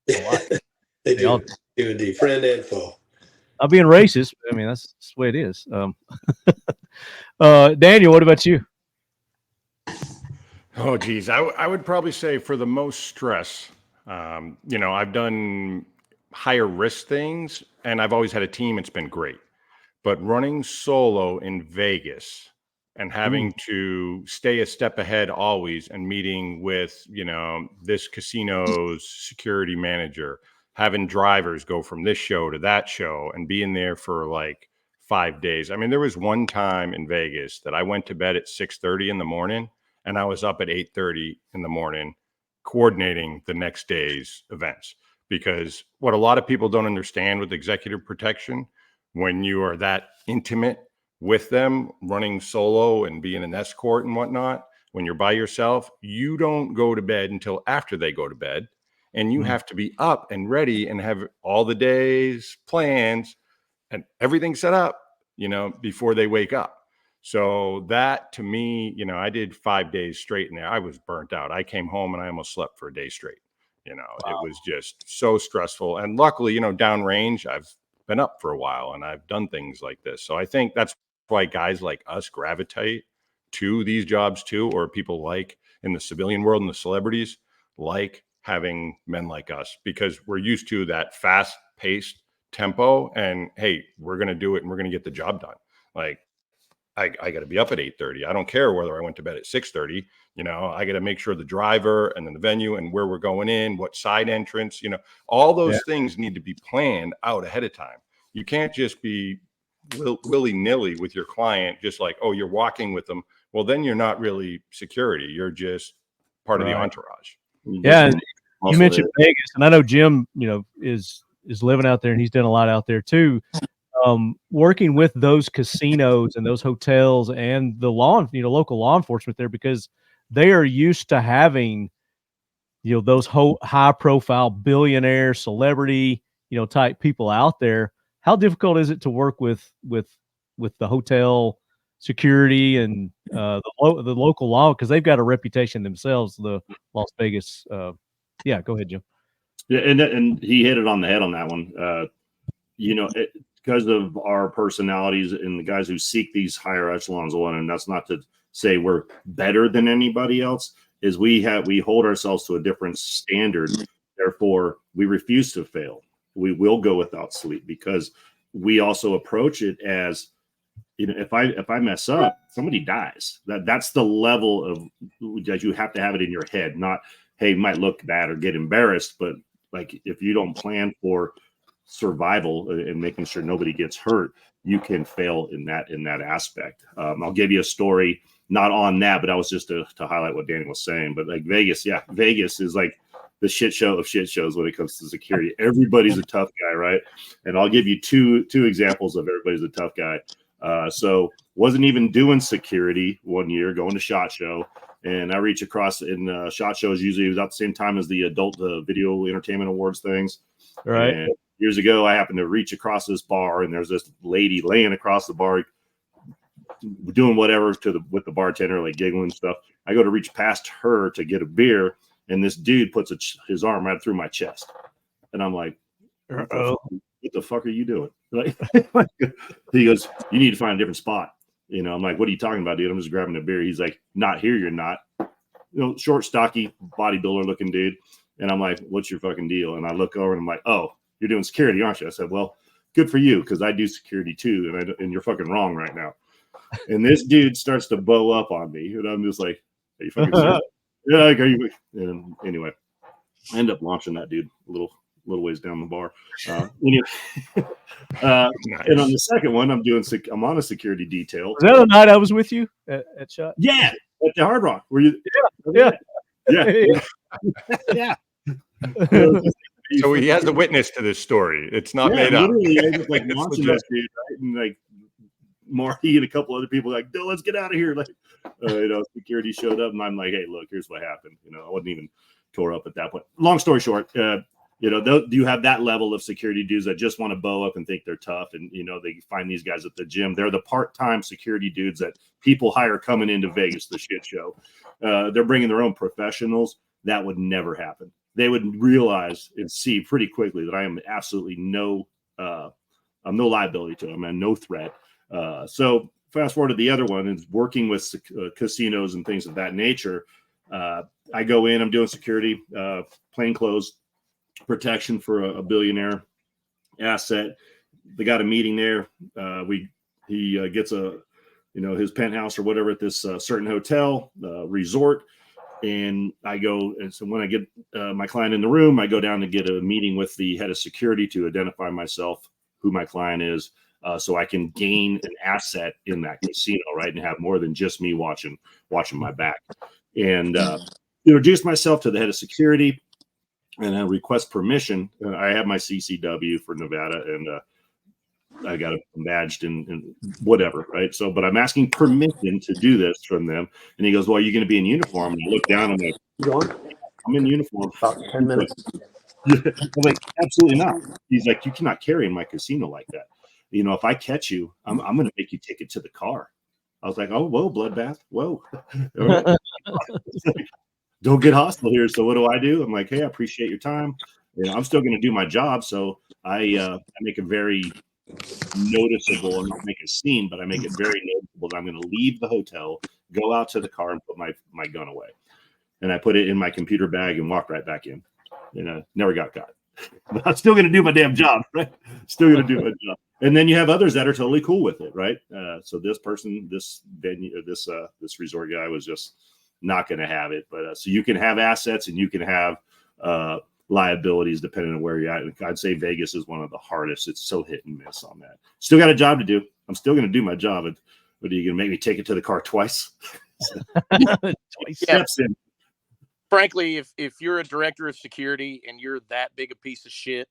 alike. They do indeed, friend and foe. I'm being racist. I mean, that's the way it is. Daniel, what about you? Oh, geez. I would probably say for the most stress, I've done higher risk things and I've always had a team. It's been great. But running solo in Vegas and having to stay a step ahead always and meeting with, this casino's security manager, having drivers go from this show to that show and being there for like 5 days. I mean, there was one time in Vegas that I went to bed at 6:30 in the morning and I was up at 8:30 in the morning coordinating the next day's events. Because what a lot of people don't understand with executive protection, when you are that intimate with them, running solo and being an escort and whatnot, when you're by yourself, you don't go to bed until after they go to bed. And you have to be up and ready and have all the day's plans and everything set up, before they wake up. So that to me, I did 5 days straight in there. I was burnt out. I came home and I almost slept for a day straight. It was just so stressful. And luckily, downrange, I've been up for a while and I've done things like this. So I think that's why guys like us gravitate to these jobs too, or people like in the civilian world and the celebrities like having men like us, because we're used to that fast paced tempo and hey, we're going to do it and we're going to get the job done. Like I got to be up at 8:30. I don't care whether I went to bed at 6:30. I got to make sure the driver and then the venue and where we're going in, what side entrance, all those things need to be planned out ahead of time. You can't just be willy-nilly with your client, just like, oh, you're walking with them. Well, then you're not really security. You're just part of the entourage. Yeah, and you mentioned Vegas, and I know Jim, is living out there, and he's done a lot out there too. Working with those casinos and those hotels and the local law enforcement there, because they are used to having, those high profile billionaire celebrity, type people out there. How difficult is it to work with the hotel security and the local law, because they've got a reputation themselves, the Las Vegas. Yeah, go ahead, Jim. Yeah, and he hit it on the head on that one. Because of our personalities and the guys who seek these higher echelons one, and that's not to say we're better than anybody else, is we hold ourselves to a different standard. Therefore, we refuse to fail. We will go without sleep because we also approach it as, if I mess up, somebody dies. That's the level of that you have to have it in your head. Not, hey, might look bad or get embarrassed, but like if you don't plan for survival and making sure nobody gets hurt, you can fail in that aspect. I'll give you a story, not on that, but I was just to highlight what Danny was saying. But like Vegas is like the shit show of shit shows when it comes to security. Everybody's a tough guy, right? And I'll give you two examples of everybody's a tough guy. So wasn't even doing security one year, going to SHOT Show, and I reach across in SHOT Shows. Usually it was at the same time as the adult video entertainment awards things. Right. And years ago, I happened to reach across this bar, and there's this lady laying across the bar, doing whatever with the bartender, like giggling and stuff. I go to reach past her to get a beer, and this dude puts his arm right through my chest, and I'm like, "What the fuck are you doing?" Like, he goes, "You need to find a different spot." You know, I'm like, what are you talking about, dude? I'm just grabbing a beer. He's like, not here, you're not. You know, short, stocky, bodybuilder looking dude. And I'm like, what's your fucking deal? And I look over and I'm like, oh, you're doing security, aren't you? I said, well, good for you, because I do security too, and you're fucking wrong right now. And this dude starts to bow up on me, and I'm just like, are you fucking serious? Yeah, like, are you? And anyway, I end up launching that dude a little ways down the bar. Anyway, Nice. and on the second one, I'm on a security detail. Was that the night I was with you at Shot? Yeah, at the Hard Rock. Were you? Yeah. Yeah. So he has a witness to this story. It's not made up. Literally, I was like It's launching legit. that dude, right? And like Marty and a couple other people like, no, let's get out of here. Like, you know, security showed up, and I'm like, hey, look, here's what happened. You know, I wasn't even tore up at that point. Long story short, you know, you have that level of security dudes that just want to bow up and think they're tough, and you know, they find these guys at the gym. They're the part-time security dudes that people hire coming into Vegas, the shit show. They're bringing their own professionals. That would never happen. They would realize and see pretty quickly that I am absolutely I'm no liability to them and no threat. So fast forward to the other one, is working with casinos and things of that nature. I go in, I'm doing security, plainclothes protection for a billionaire asset. They got a meeting there. He gets his penthouse or whatever at this certain hotel resort. And I go, and so when I get my client in the room, I go down to get a meeting with the head of security to identify myself, who my client is, so I can gain an asset in that casino, right, and have more than just me watching my back. And introduce myself to the head of security, and I request permission. I have my CCW for Nevada, and I got it badged and whatever, right? So, but I'm asking permission to do this from them. And he goes, well, are you going to be in uniform? And I look down, I'm like, I'm in uniform. About 10 minutes. I'm like, absolutely not. He's like, you cannot carry in my casino like that. You know, if I catch you, I'm going to make you take it to the car. I was like, oh, whoa, bloodbath. Whoa. Don't get hostile here. So what do? I'm like, hey, I appreciate your time. You know, I'm still going to do my job. So I make it very noticeable, and not make a scene, but I make it very noticeable that I'm going to leave the hotel, go out to the car, and put my gun away. And I put it in my computer bag and walked right back in. And never got caught. But I'm still going to do my damn job, right? Still going to do my job. And then you have others that are totally cool with it, right? So this person, this venue, this resort guy was just not going to have it. But so you can have assets and you can have liabilities depending on where you're at. And I'd say Vegas is one of the hardest. It's so hit and miss on that. Still got a job to do. I'm still going to do my job. But are you going to make me take it to the car twice? Steps in. Frankly, if you're a director of security and you're that big a piece of shit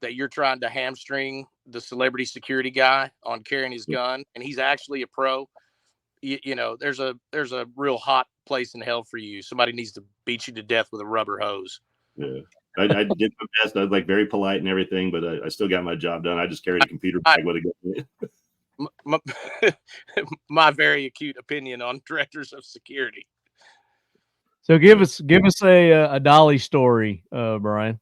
that you're trying to hamstring the celebrity security guy on carrying his gun, and he's actually a pro, you know, there's a real hot place in hell for you. Somebody needs to beat you to death with a rubber hose. Yeah. I did my best. I was like very polite and everything, but I still got my job done. I just carried a computer bag with a gun. My very acute opinion on directors of security. So give us a Dolly story, Brian.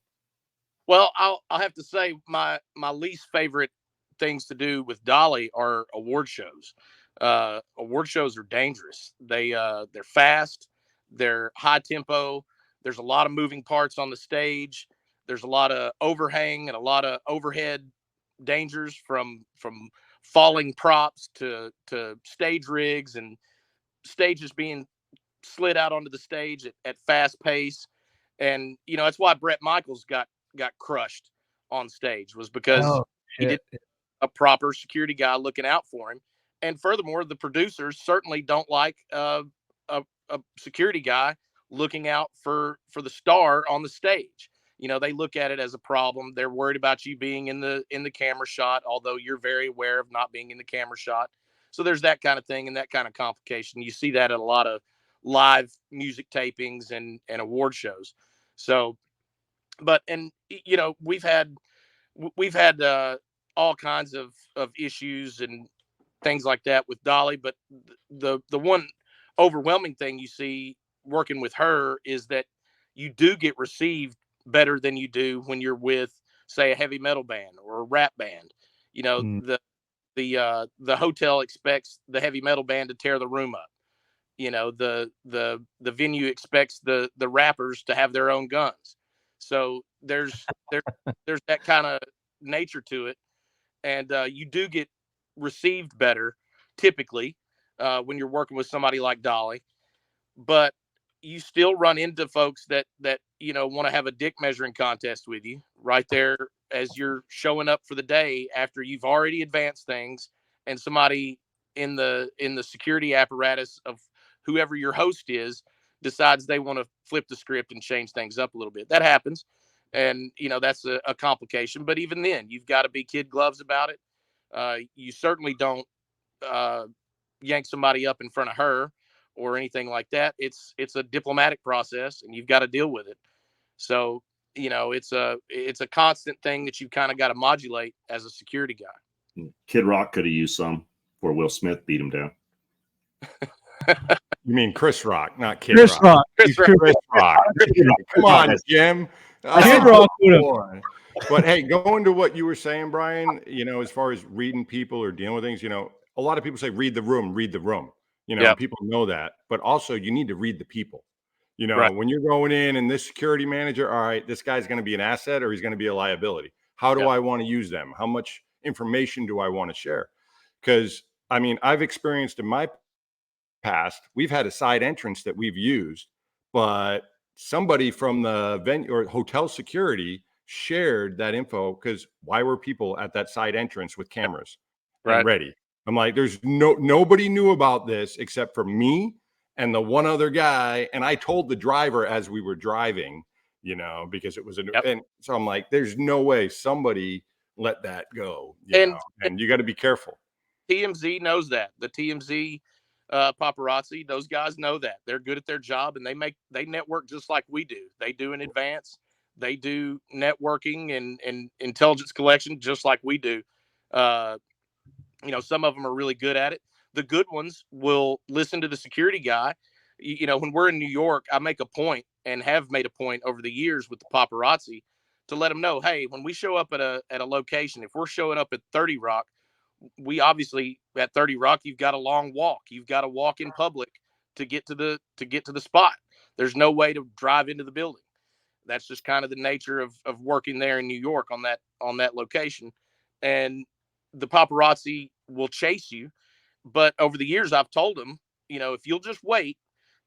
Well, I'll have to say my least favorite things to do with Dolly are award shows. Award shows are dangerous. They're fast, they're high tempo. There's a lot of moving parts on the stage. There's a lot of overhang and a lot of overhead dangers from falling props to stage rigs and stages being slid out onto the stage at fast pace. And you know, that's why Bret Michaels got crushed on stage, was because he didn't have a proper security guy looking out for him. And furthermore, the producers certainly don't like a security guy looking out for the star on the stage. You know, they look at it as a problem. They're worried about you being in the camera shot, although you're very aware of not being in the camera shot. So there's that kind of thing and that kind of complication. You see that at a lot of live music tapings and award shows. So, but, and, you know, we've had all kinds of issues and things like that with Dolly. But the one overwhelming thing you see working with her is that you do get received better than you do when you're with, say, a heavy metal band or a rap band. You know, the hotel expects the heavy metal band to tear the room up. The venue expects the rappers to have their own guns. So there's that kind of nature to it, and you do get received better typically when you're working with somebody like Dolly, but you still run into folks that want to have a dick measuring contest with you right there as you're showing up for the day after you've already advanced things, and somebody in the security apparatus of whoever your host is decides they want to flip the script and change things up a little bit. That happens. And, that's a complication. But even then, you've got to be kid gloves about it. You certainly don't yank somebody up in front of her or anything like that. It's a diplomatic process, and you've got to deal with it. So, it's a constant thing that you've kind of got to modulate as a security guy. Kid Rock could have used some before Will Smith beat him down. You mean Chris Rock, not Kid Chris Rock. Rock. Chris Rock. Come on, Jim. Kid Rock would have. But hey, going to what you were saying, Brian, as far as reading people or dealing with things, a lot of people say, read the room. Yep. People know that, but also you need to read the people. Right. When you're going in and this security manager, all right, this guy's going to be an asset or he's going to be a liability. How do I want to use them? How much information do I want to share? Because, I've experienced in my past, we've had a side entrance that we've used, but somebody from the venue or hotel security shared that info because why were people at that side entrance with cameras and ready? I'm like, there's nobody knew about this except for me and the one other guy. And I told the driver as we were driving, because it was and so I'm like, there's no way somebody let that go, and you got to be careful. TMZ knows that. The TMZ paparazzi, those guys know that. They're good at their job, and they network just like we do. They do in advance. They do networking and intelligence collection just like we do. Some of them are really good at it. The good ones will listen to the security guy. When we're in New York, I make a point and have made a point over the years with the paparazzi to let them know, hey, when we show up at a location, if we're showing up at 30 Rock, we obviously at 30 Rock, you've got a long walk. You've got to walk in public to get to the spot. There's no way to drive into the building. That's just kind of the nature of working there in New York on that location. And the paparazzi will chase you. But over the years, I've told them, if you'll just wait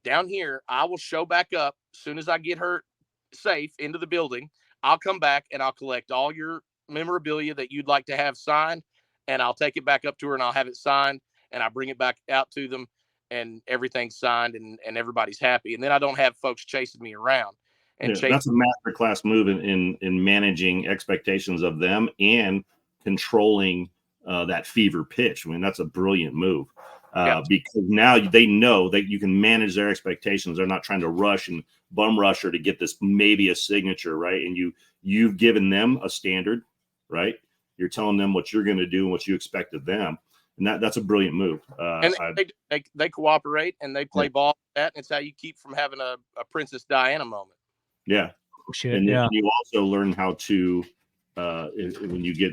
down here, I will show back up as soon as I get her safe into the building. I'll come back and I'll collect all your memorabilia that you'd like to have signed, and I'll take it back up to her and I'll have it signed, and I bring it back out to them, and everything's signed and everybody's happy. And then I don't have folks chasing me around. And that's a masterclass move in managing expectations of them and controlling that fever pitch. That's a brilliant move because now they know that you can manage their expectations. They're not trying to rush and bum rush her to get this maybe a signature, right? And you've given them a standard, right? You're telling them what you're going to do and what you expect of them, and that's a brilliant move. And they cooperate and they play ball with that, and it's how you keep from having a Princess Diana moment. Yeah, and you also learn how to when you get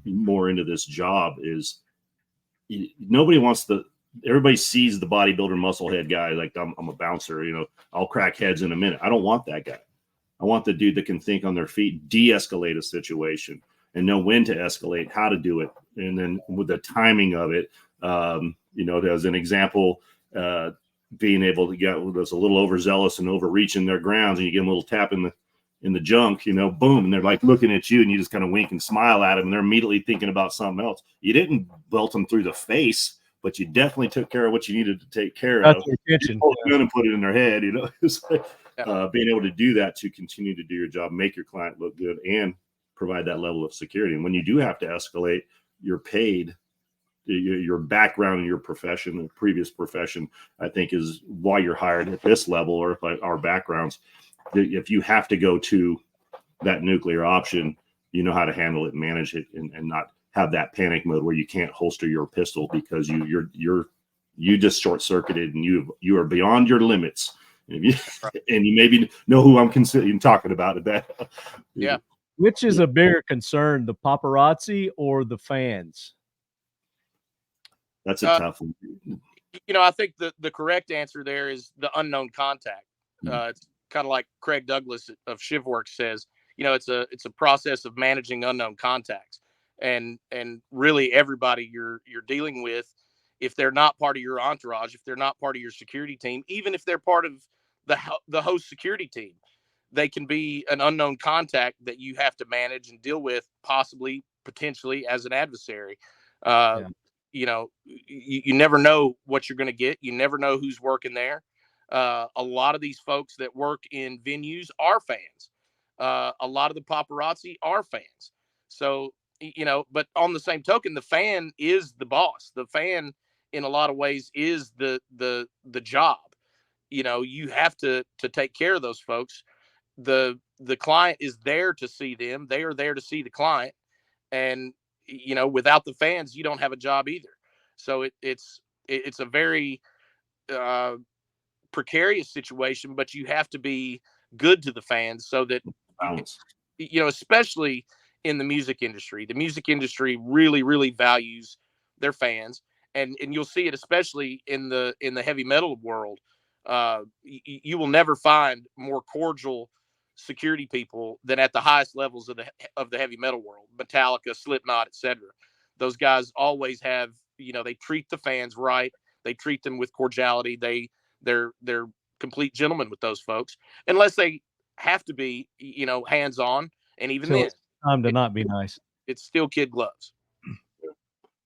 more into this job is nobody wants everybody sees the bodybuilder musclehead guy like I'm a bouncer, I'll crack heads in a minute. I don't want that guy. I want the dude that can think on their feet, de-escalate a situation and know when to escalate, how to do it, and then with the timing of it. As an example, being able to get that's a little overzealous and overreaching their grounds, and you get them a little tap in the junk, boom, and they're like looking at you, and you just kind of wink and smile at them, and they're immediately thinking about something else. You didn't belt them through the face, but you definitely took care of what you needed to take care of. You pulled the gun and put it in their head. It's like being able to do that to continue to do your job, make your client look good, and provide that level of security. And when you do have to escalate, you're paid. Your background in your profession, the previous profession, I think is why you're hired at this level, or our backgrounds. If you have to go to that nuclear option, you know how to handle it and manage it, and not have that panic mode where you can't holster your pistol because you just short circuited and you are beyond your limits. And you maybe know who I'm considering talking about at that. Yeah. Which is a bigger concern, the paparazzi or the fans? That's a tough one. I think the correct answer there is the unknown contact. It's kind of like Craig Douglas of ShivWorks says, it's a process of managing unknown contacts, and really everybody you're dealing with, if they're not part of your entourage, if they're not part of your security team, even if they're part of the host security team, they can be an unknown contact that you have to manage and deal with, possibly, potentially as an adversary. You never know what you're going to get. You never know who's working there. A lot of these folks that work in venues are fans. A lot of the paparazzi are fans. So, but on the same token, the fan is the boss. The fan, in a lot of ways, is the job. You have to take care of those folks. The client is there to see them. They are there to see the client. And, without the fans, you don't have a job either. So it's a very precarious situation, but you have to be good to the fans so that, especially in the music industry really, really values their fans. And you'll see it, especially in the heavy metal world. You will never find more cordial security people than at the highest levels of the heavy metal world. Metallica, Slipknot, etc. Those guys always have, they treat the fans right. They treat them with cordiality. They're complete gentlemen with those folks, unless they have to be, hands on. And even then, it's time to not be nice. It's still kid gloves.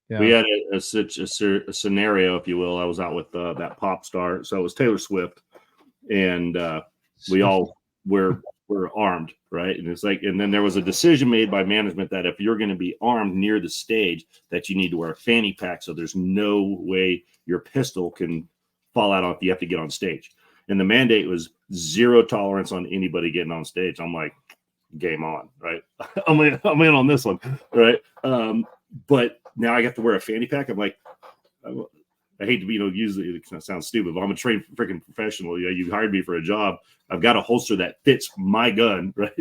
Yeah. We had a scenario, if you will. I was out with that pop star, so it was Taylor Swift, and we all were armed, right? And it's like, and then there was a decision made by management that if you're going to be armed near the stage, that you need to wear a fanny pack, so there's no way your pistol can fall out if you have to get on stage. And the mandate was 0 tolerance on anybody getting on stage. I'm like, game on, right? I'm in on this one, right? But now I have to wear a fanny pack. I'm like, I hate to be, usually it sounds stupid, but I'm a trained freaking professional. You hired me for a job. I've got a holster that fits my gun, right?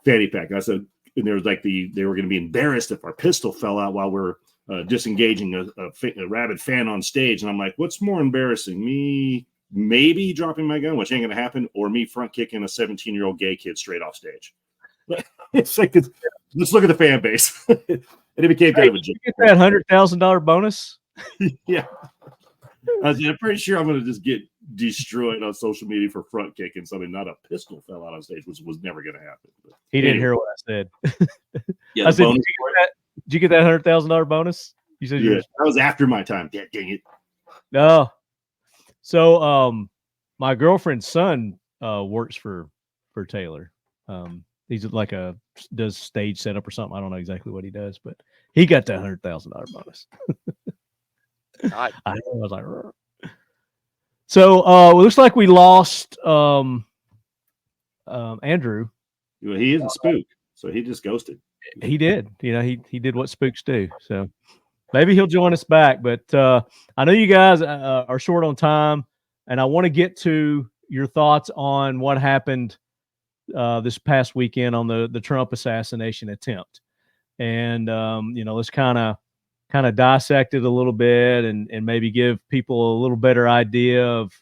Fanny pack. And I said, and there was like they were going to be embarrassed if our pistol fell out while we're disengaging a rabid fan on stage. And I'm like, what's more embarrassing, me maybe dropping my gun, which ain't going to happen, or me front kicking a 17-year-old gay kid straight off stage? It's like, let's look at the fan base. And it became kind of a joke. You get that $100,000 bonus? Yeah. I'm pretty sure I'm going to just get destroyed on social media for front kicking something. Not a pistol fell out on stage, which was never going to happen. But he didn't hear what I said. Yeah, I said, did you get that $100,000 bonus? You said, yeah, that was after my time. Dang it. No. So, my girlfriend's son works for Taylor. He's like does stage setup or something. I don't know exactly what he does, but he got that $100,000 bonus. I was like, rrr. So it looks like we lost Andrew. Well, he is a spook, so he just ghosted. He did. He did what spooks do. So maybe he'll join us back. But I know you guys are short on time, and I want to get to your thoughts on what happened this past weekend on the Trump assassination attempt. And let's kind of dissect it a little bit and maybe give people a little better idea of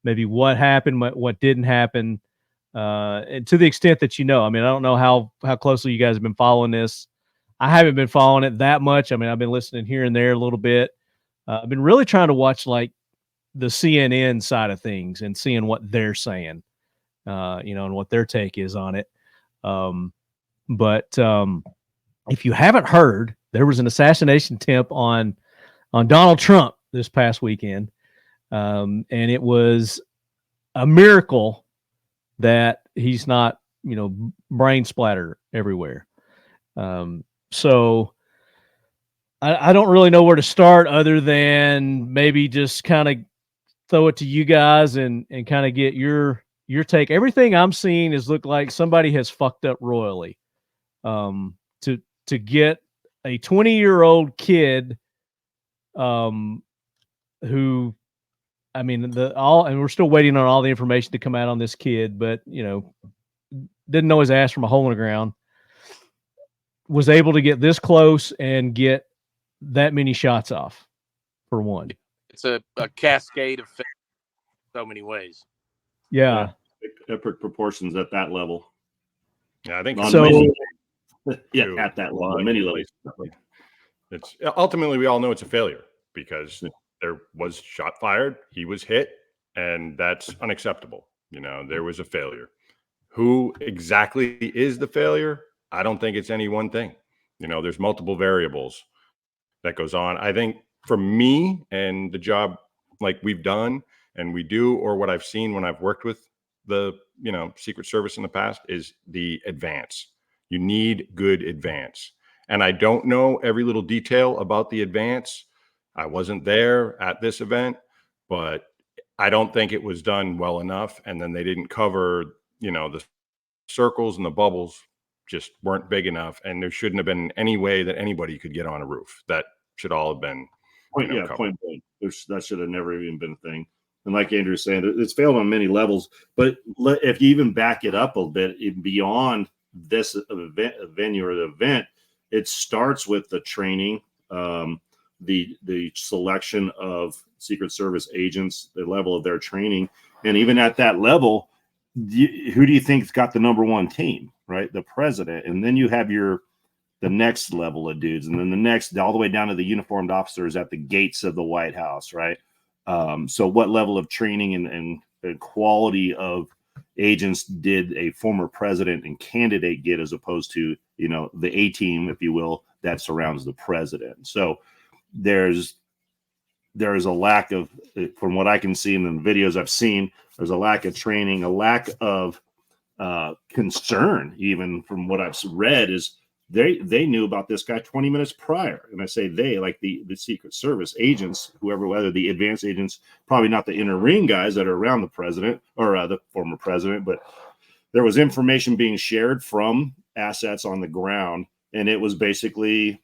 maybe what happened, what didn't happen, and to the extent that I don't know how closely you guys have been following this. I haven't been following it that much. I mean, I've been listening here and there a little bit. I've been really trying to watch like the CNN side of things and seeing what they're saying, and what their take is on it. But if you haven't heard, there was an assassination attempt on Donald Trump this past weekend. And it was a miracle that he's not, brain splatter everywhere. So I don't really know where to start other than maybe just kind of throw it to you guys and kind of get your take. Everything I'm seeing is look like somebody has fucked up royally. To get a 20-year-old kid, who, I mean, and we're still waiting on all the information to come out on this kid, but didn't know his ass from a hole in the ground, was able to get this close and get that many shots off. for one. It's a cascade of so many ways. Yeah. Epic proportions at that level. Yeah, I think On So- many- yeah, too, at that level, like, many levels. it's ultimately we all know it's a failure because there was shot fired, he was hit, and that's unacceptable. You know, there was a failure. Who exactly is the failure? I don't think it's any one thing. You know, there's multiple variables that goes on. I think for me and the job like we've done and we do, or what I've seen when I've worked with the, you know, Secret Service in the past, is the advance. You need good advance. And I don't know every little detail about the advance. I wasn't there at this event, but I don't think it was done well enough. And then they didn't cover, you know, the circles and the bubbles just weren't big enough. And there shouldn't have been any way that anybody could get on a roof. That should all have been, Point covered. blank. That should have never even been a thing. And like Andrew's saying, it's failed on many levels. But if you even back it up a bit beyond this venue or the event, it starts with the training, the selection of Secret Service agents, the level of their training, and even at that level, who do you think's got the number one team? Right, the president, and then you have the next level of dudes, and then the next, all the way down to the uniformed officers at the gates of the White House, right? So what level of training and quality of agents did a former president and candidate get, as opposed to, you know, the A team, if you will, that surrounds the president? So there is a lack of, from what I can see in the videos I've seen, there's a lack of training, a lack of concern. Even from what I've read, is they knew about this guy 20 minutes prior. And I say they, like the Secret Service agents, whoever, whether the advanced agents, probably not the inner ring guys that are around the president or the former president, but there was information being shared from assets on the ground, and it was basically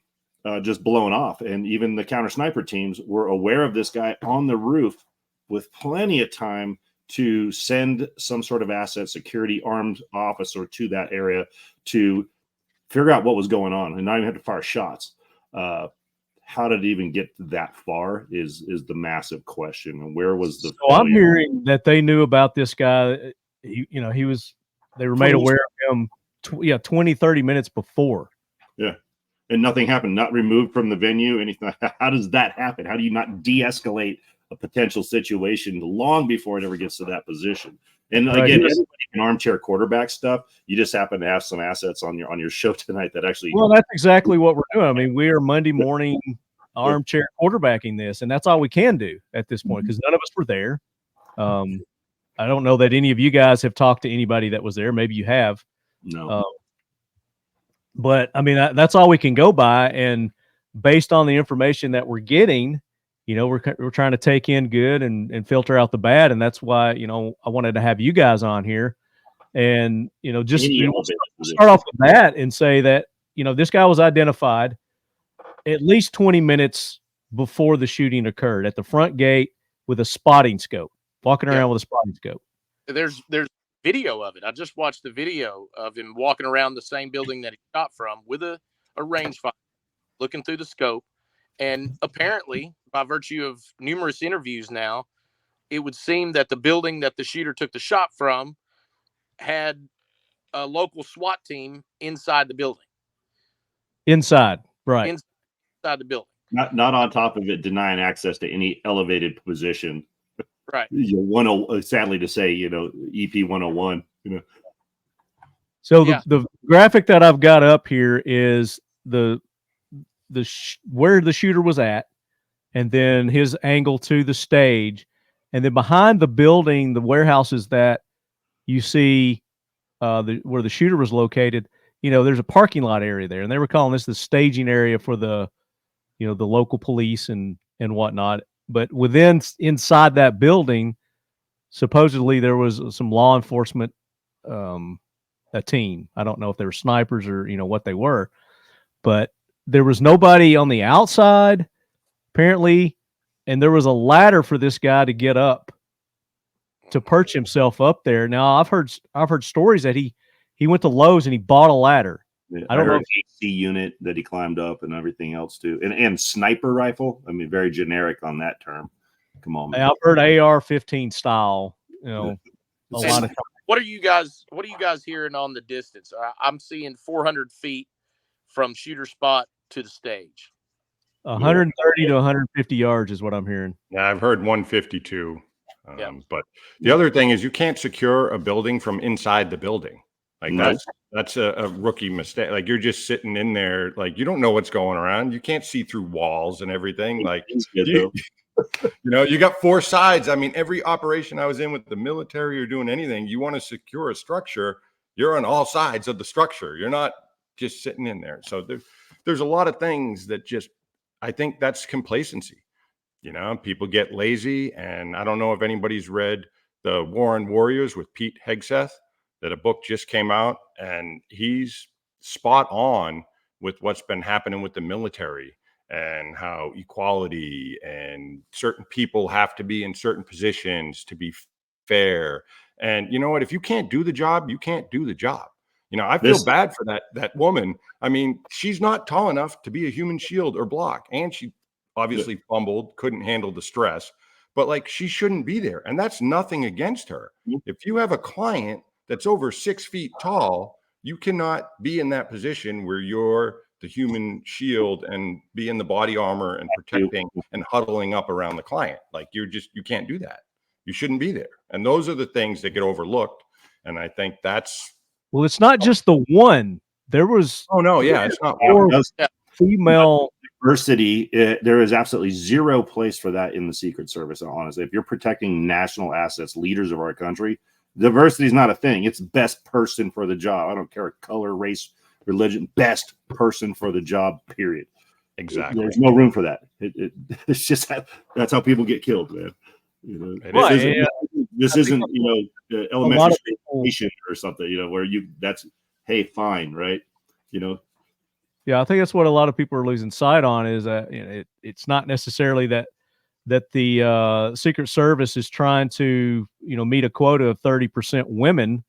just blown off. And even the counter sniper teams were aware of this guy on the roof with plenty of time to send some sort of asset security armed officer to that area to figure out what was going on and not even have to fire shots. How did it even get that far is the massive question. And where was the So I'm hearing that they knew about this guy. They were made aware of him 20, 30 minutes before. Yeah. And nothing happened, not removed from the venue, anything. How does that happen? How do you not de-escalate a potential situation long before it ever gets to that position? And again, an armchair quarterback stuff, you just happen to have some assets on your show tonight that actually. Well, that's exactly what we're doing. I mean, we are Monday morning armchair quarterbacking this, and that's all we can do at this point because none of us were there. I don't know that any of you guys have talked to anybody that was there. Maybe you have. No. But I mean, that's all we can go by. And based on the information that we're getting, you know, we're trying to take in good and filter out the bad. And that's why, you know, I wanted to have you guys on here and, you know, just start off with that and say that, you know, this guy was identified at least 20 minutes before the shooting occurred at the front gate with a spotting scope, walking around with a spotting scope. There's video of it. I just watched the video of him walking around the same building that he shot from with a rangefinder, looking through the scope. And apparently, by virtue of numerous interviews now, it would seem that the building that the shooter took the shot from had a local SWAT team inside the building. Inside, right. Inside the building. Not on top of it, denying access to any elevated position. Right. Sadly to say, you know, EP 101, you know. So the graphic that I've got up here is where the shooter was at, and then his angle to the stage, and then behind the building, the warehouses that you see, where the shooter was located. You know, there's a parking lot area there, and they were calling this the staging area for the, you know, the local police and whatnot. But inside that building, supposedly there was some law enforcement, a team. I don't know if they were snipers or, you know, what they were, but there was nobody on the outside, apparently, and there was a ladder for this guy to get up to perch himself up there. Now, I've heard stories that he went to Lowe's and he bought a ladder Yeah, I don't know heard AC unit that he climbed up and everything else too, and sniper rifle. I mean, very generic on that term. Come on, man. I've heard AR-15 style. You know, a And lot of. What are you guys hearing on the distance? I'm seeing 400 feet from shooter spot to the stage. 130 to 150 yards is what I'm hearing. Yeah, I've heard 152. Yeah. But the other thing is you can't secure a building from inside the building. Like No. that's a rookie mistake. Like you're just sitting in there, like you don't know what's going around. You can't see through walls and everything. Like you know, you got four sides. I mean, every operation I was in with the military or doing anything, you want to secure a structure, you're on all sides of the structure. You're not just sitting in there. So there's a lot of things that just, I think that's complacency. You know, people get lazy, and I don't know if anybody's read The War on Warriors with Pete Hegseth, that a book just came out, and he's spot on with what's been happening with the military and how equality and certain people have to be in certain positions to be fair. And you know what? If you can't do the job, you can't do the job. You know, I feel bad for that woman. I mean, she's not tall enough to be a human shield or block, and she obviously fumbled, couldn't handle the stress, but like she shouldn't be there. And that's nothing against her. If you have a client that's over 6 feet tall, you cannot be in that position where you're the human shield and be in the body armor and protecting and huddling up around the client. Like you can't do that. You shouldn't be there. And those are the things that get overlooked. And I think that's. Well, it's not just the one. There was. Oh no, yeah, it's not. Female diversity. There is absolutely zero place for that in the Secret Service. Honestly, if you're protecting national assets, leaders of our country, diversity is not a thing. It's best person for the job. I don't care color, race, religion. Best person for the job. Period. Exactly. There's no room for that. It's just that's how people get killed, man. You know, this isn't elementary education or something. You know, where hey, fine, right? You know. Yeah, I think that's what a lot of people are losing sight on is that it's not necessarily that the Secret Service is trying to meet a quota of 30% women.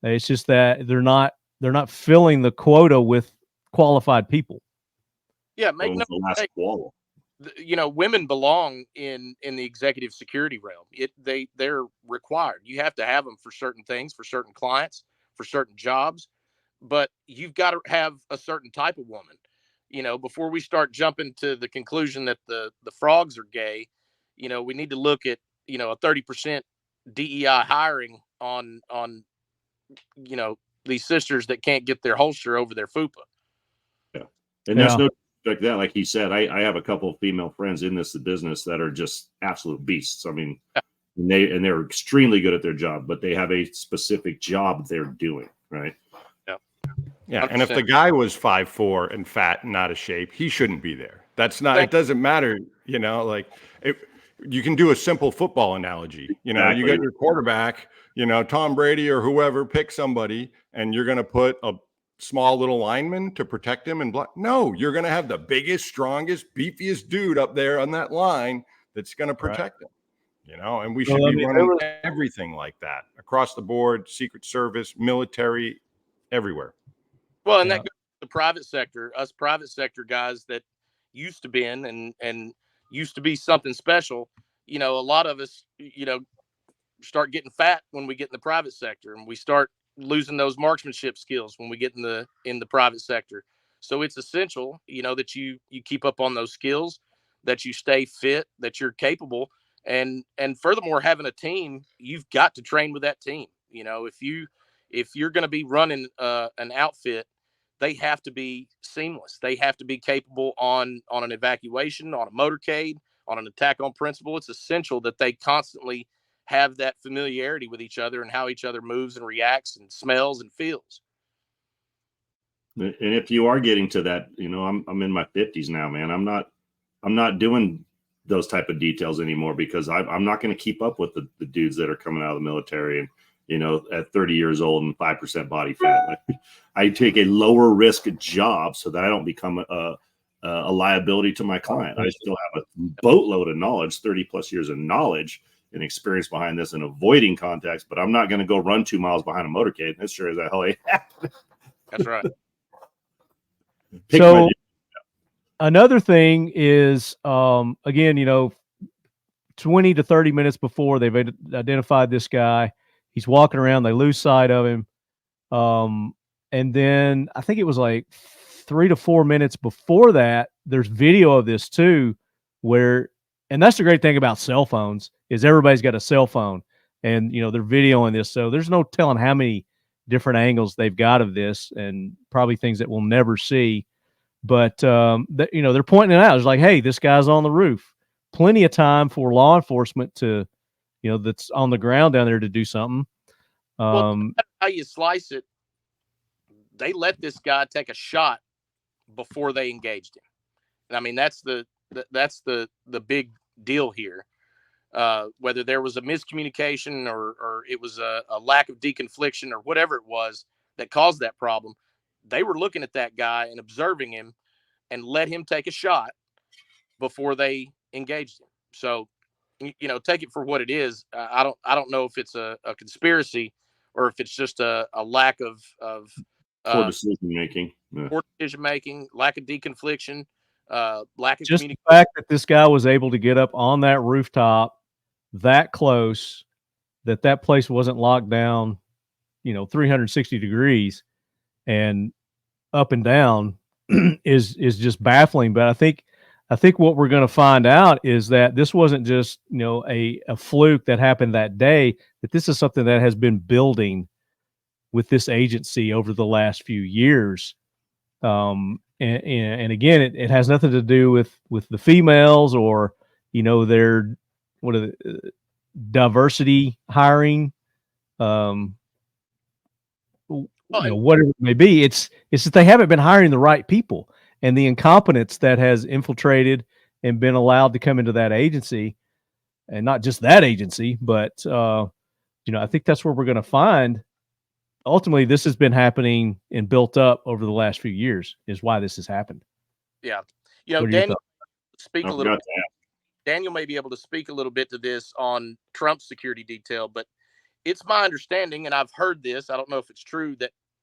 It's just that they're not filling the quota with qualified people. Yeah, make no mistake. Women belong in the executive security realm. They're required. You have to have them for certain things, for certain clients, for certain jobs. But you've got to have a certain type of woman, before we start jumping to the conclusion that the frogs are gay. We need to look at, a 30% DEI hiring on these sisters that can't get their holster over their fupa. Yeah. And there's no like that. Like he said, I have a couple of female friends in this business that are just absolute beasts. I mean, they're extremely good at their job, but they have a specific job they're doing, right? Yeah, and if the guy was 5'4" and fat and out of shape, he shouldn't be there. That's not. It doesn't matter, Like you can do a simple football analogy. You got your quarterback, Tom Brady or whoever, pick somebody, and you're going to put a small little lineman to protect him and block. No, you're going to have the biggest, strongest, beefiest dude up there on that line that's going to protect him. And we should be running everything like that across the board: Secret Service, military, everywhere. Well, and that goes to the private sector, us private sector guys that used to be in and used to be something special. A lot of us, start getting fat when we get in the private sector, and we start losing those marksmanship skills when we get in the private sector. So it's essential, that you keep up on those skills, that you stay fit, that you're capable, and furthermore, having a team, you've got to train with that team. If you're going to be running an outfit, they have to be seamless. They have to be capable on an evacuation, on a motorcade, on an attack on principle. It's essential that they constantly have that familiarity with each other and how each other moves and reacts and smells and feels. And if you are getting to that, I'm in my 50s now, man. I'm not doing those type of details anymore because I'm not going to keep up with the dudes that are coming out of the military and at 30 years old and 5% body fat. I take a lower risk job so that I don't become a liability to my client. I still have a boatload of knowledge, 30 plus years of knowledge and experience behind this and avoiding contacts, but I'm not going to go run 2 miles behind a motorcade. That sure as the hell ain't happening. That's right. So another thing is, again, 20 to 30 minutes before they've identified this guy, he's walking around, they lose sight of him. And then I think it was like 3 to 4 minutes before that, there's video of this too, and that's the great thing about cell phones is everybody's got a cell phone and, they're videoing this. So there's no telling how many different angles they've got of this and probably things that we'll never see. But, they're pointing it out. It's like, hey, this guy's on the roof. Plenty of time for law enforcement to, that's on the ground down there to do something. Well, how you slice it, they let this guy take a shot before they engaged him. And I mean, that's the big deal here. Whether there was a miscommunication or it was a lack of deconfliction or whatever it was that caused that problem, they were looking at that guy and observing him and let him take a shot before they engaged him. So, take it for what it is. I don't know if it's a conspiracy or if it's just a lack of poor decision making. Poor decision making, lack of deconfliction, lack of just the fact that this guy was able to get up on that rooftop that close, that place wasn't locked down, 360 degrees and up and down is just baffling. But I think what we're going to find out is that this wasn't just, a fluke that happened that day, that this is something that has been building with this agency over the last few years. And again, it has nothing to do with the females or, their diversity hiring, whatever it may be. It's that they haven't been hiring the right people, and the incompetence that has infiltrated and been allowed to come into that agency, and not just that agency, but I think that's where we're going to find. Ultimately, this has been happening and built up over the last few years is why this has happened. Yeah. Daniel, Daniel may be able to speak a little bit to this on Trump's security detail, but it's my understanding, and I've heard this, I don't know if it's true,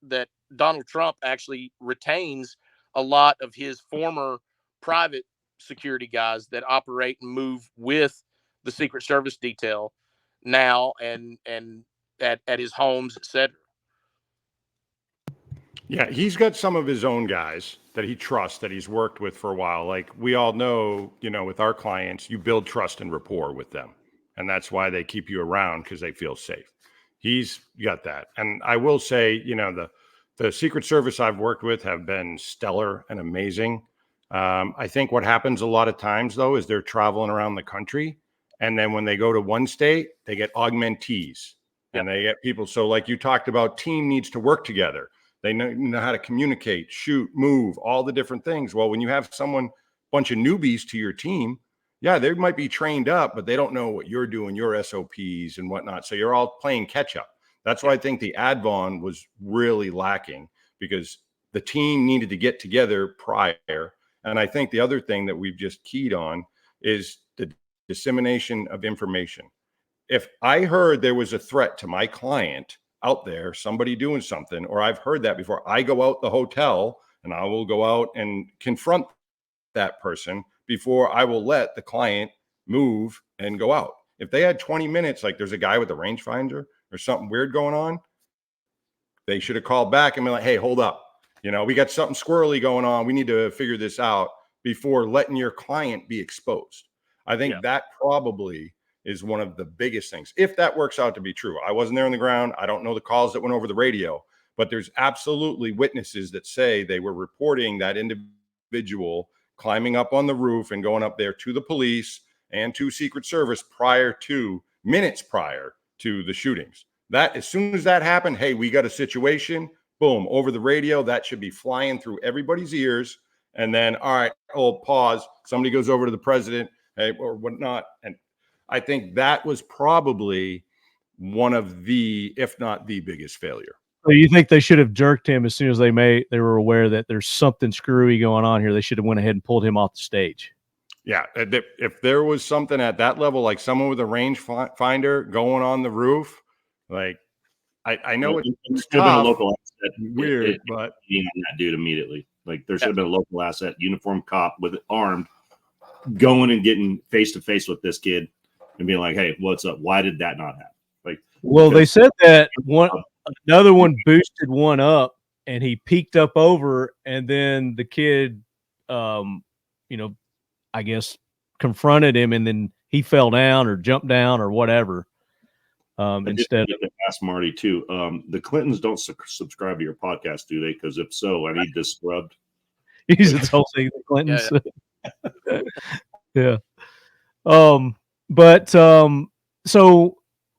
that Donald Trump actually retains a lot of his former private security guys that operate and move with the Secret Service detail now and at his homes, etc. Yeah, he's got some of his own guys that he trusts, that he's worked with for a while. Like we all know, with our clients, you build trust and rapport with them. And that's why they keep you around, because they feel safe. He's got that. And I will say, the Secret Service I've worked with have been stellar and amazing. I think what happens a lot of times, though, is they're traveling around the country. And then when they go to one state, they get augmentees and they get people. So like you talked about, team needs to work together. They know how to communicate, shoot, move, all the different things. Well, when you have bunch of newbies to your team, yeah, they might be trained up, but they don't know what you're doing, your SOPs and whatnot. So you're all playing catch up. That's why I think the Advon was really lacking, because the team needed to get together prior. And I think the other thing that we've just keyed on is the dissemination of information. If I heard there was a threat to my client out there, somebody doing something, or I've heard that before, I go out the hotel and I will go out and confront that person before I will let the client move and go out. If they had 20 minutes, like there's a guy with a rangefinder or something weird going on, they should have called back and been like, hey, hold up. We got something squirrely going on. We need to figure this out before letting your client be exposed. I think that probably is one of the biggest things, if that works out to be true. I wasn't there on the ground. I don't know the calls that went over the radio, but there's absolutely witnesses that say they were reporting that individual climbing up on the roof and going up there to the police and to Secret Service minutes prior to the shootings. That as soon as that happened, hey, we got a situation, boom, over the radio, that should be flying through everybody's ears. And then, all right, pause. Somebody goes over to the president, hey, or whatnot. And I think that was probably one of the, if not the biggest failure. So you think they should have jerked him as soon as they were aware that there's something screwy going on here? They should have went ahead and pulled him off the stage. Yeah, if there was something at that level, like someone with a range finder going on the roof, like I know it's been a local asset. Weird, but being on that dude immediately. Like there should have been a local asset, uniform cop with it armed, going and getting face to face with this kid and being like, "Hey, what's up? Why did that not happen?" Like, well, they said that another one boosted one up, and he peeked up over, and then the kid, I guess confronted him, and then he fell down or jumped down or whatever. Instead of ask Marty too. The Clintons don't subscribe to your podcast, do they? Because if so, I need this scrubbed. he's insulting the Clintons. Yeah.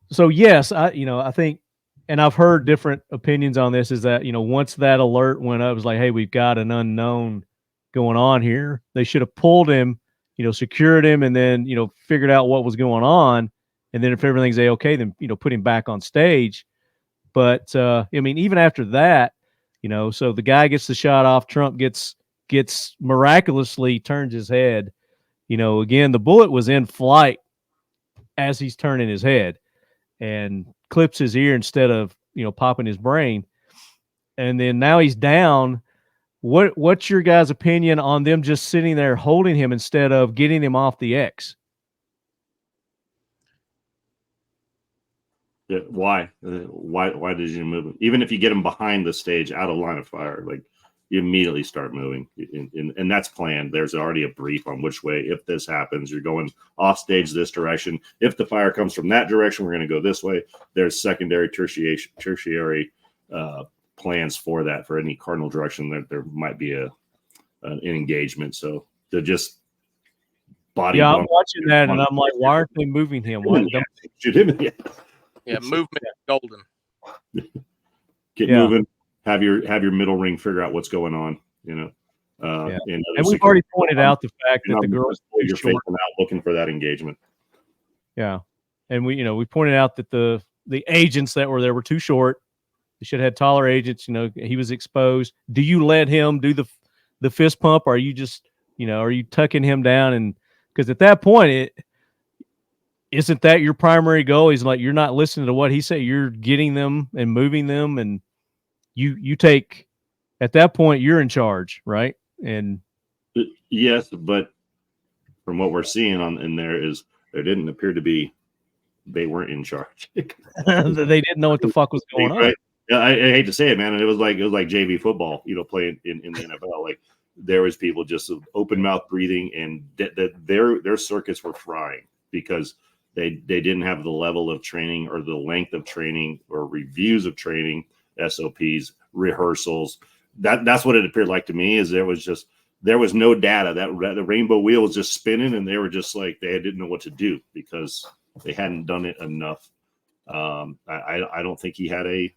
So yes, I think, and I've heard different opinions on this, is that, once that alert went up, it was like, hey, we've got an unknown going on here. They should have pulled him, secured him, and then, figured out what was going on. And then if everything's okay, then, put him back on stage. But, even after that, so the guy gets the shot off, Trump gets miraculously turns his head. Again, the bullet was in flight as he's turning his head and clips his ear instead of, popping his brain. And then now he's down. What's your guys' opinion on them just sitting there holding him instead of getting him off the X? Yeah, why? Why did you move him? Even if you get him behind the stage, out of line of fire, like you immediately start moving, and that's planned. There's already a brief on which way. If this happens, you're going off stage this direction. If the fire comes from that direction, we're going to go this way. There's secondary, tertiary plans for that. For any cardinal direction, that there might be an engagement. So they're just body. Yeah, I'm watching that, and I'm like, why aren't they moving him? Why shoot him? Yeah, movement is golden. Get moving. Have your middle ring figure out what's going on. And we've already pointed out the fact that the girls you're facing out looking for that engagement. Yeah, and we pointed out that the agents that were there were too short. They should have had taller agents. He was exposed. Do you let him do the fist pump? Or are you just are you tucking him down? And because at that point isn't that your primary goal? He's like, you're not listening to what he said. You're getting them and moving them, and you take, at that point, you're in charge, right? And yes, but from what we're seeing in there is there didn't appear to be, they weren't in charge. They didn't know what the fuck was going on. Yeah, I hate to say it, man. And it was like JV football, playing in the NFL. Like there was people just open mouth breathing, and their circuits were frying because they didn't have the level of training or the length of training or reviews of training, SOPs, rehearsals. That's what it appeared like to me. Is there was no data. That the rainbow wheel was just spinning, and they were just like they didn't know what to do because they hadn't done it enough. I don't think he had I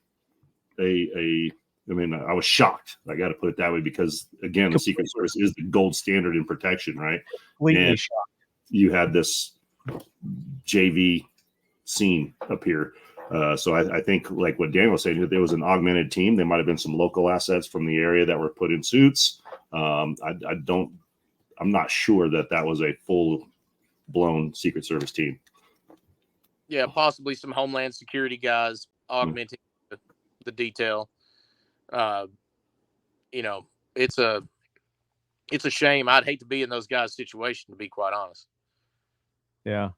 was shocked. I got to put it that way because again, the Secret Service is the gold standard in protection, right? Completely shocked. You had this JV scene appear. So I think like what Daniel was saying, there was an augmented team. There might have been some local assets from the area that were put in suits. I'm not sure that was a full blown Secret Service team. Yeah, possibly some Homeland Security guys augmenting the detail. It's a shame. I'd hate to be in those guys' situation, to be quite honest. Yeah.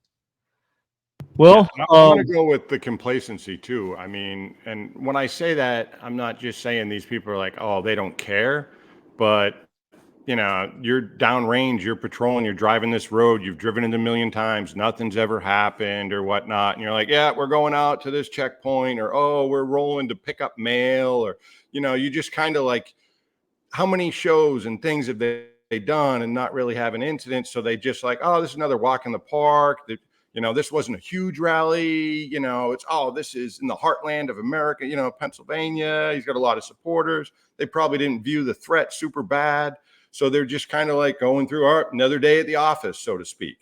Well, I want to go with the complacency too. I mean, and when I say that, I'm not just saying these people are like, oh, they don't care, but you're downrange, you're patrolling, you're driving this road, you've driven it a million times, nothing's ever happened or whatnot. And you're like, yeah, we're going out to this checkpoint, or, oh, we're rolling to pick up mail, or, you just kind of like, how many shows and things have they done and not really have an incident? So they just like, oh, this is another walk in the park. This wasn't a huge rally. This is in the heartland of America, Pennsylvania. He's got a lot of supporters. They probably didn't view the threat super bad. So they're just kind of like going through another day at the office, so to speak.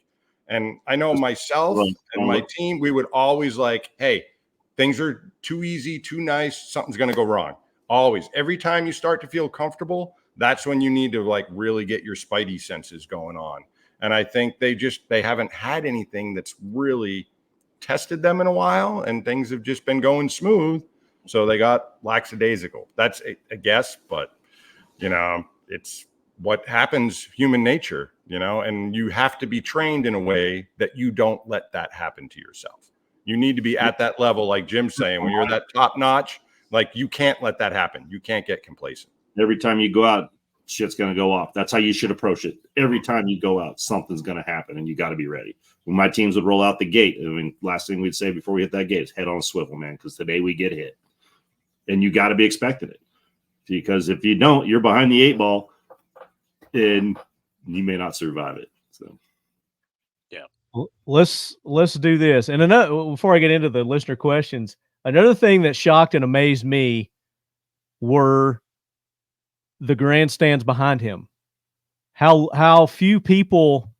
And I know myself and my team, we would always like, hey, things are too easy, too nice. Something's going to go wrong. Always. Every time you start to feel comfortable, that's when you need to like really get your spidey senses going on. And I think they haven't had anything that's really tested them in a while, and things have just been going smooth. So they got lackadaisical. That's a guess, but it's what happens, human nature, you know, and you have to be trained in a way that you don't let that happen to yourself. You need to be at that level, like Jim's saying, when you're that top notch, like you can't let that happen. You can't get complacent. Every time you go out, shit's going to go off. That's how you should approach it. Every time you go out, something's going to happen, and you got to be ready. When my teams would roll out the gate, I mean, last thing we'd say before we hit that gate is head on a swivel, man, because today we get hit. And you got to be expecting it. Because if you don't, you're behind the 8-ball, and you may not survive it. So, yeah. Let's do this. And another, before I get into the listener questions, another thing that shocked and amazed me were the grandstands behind him. How few people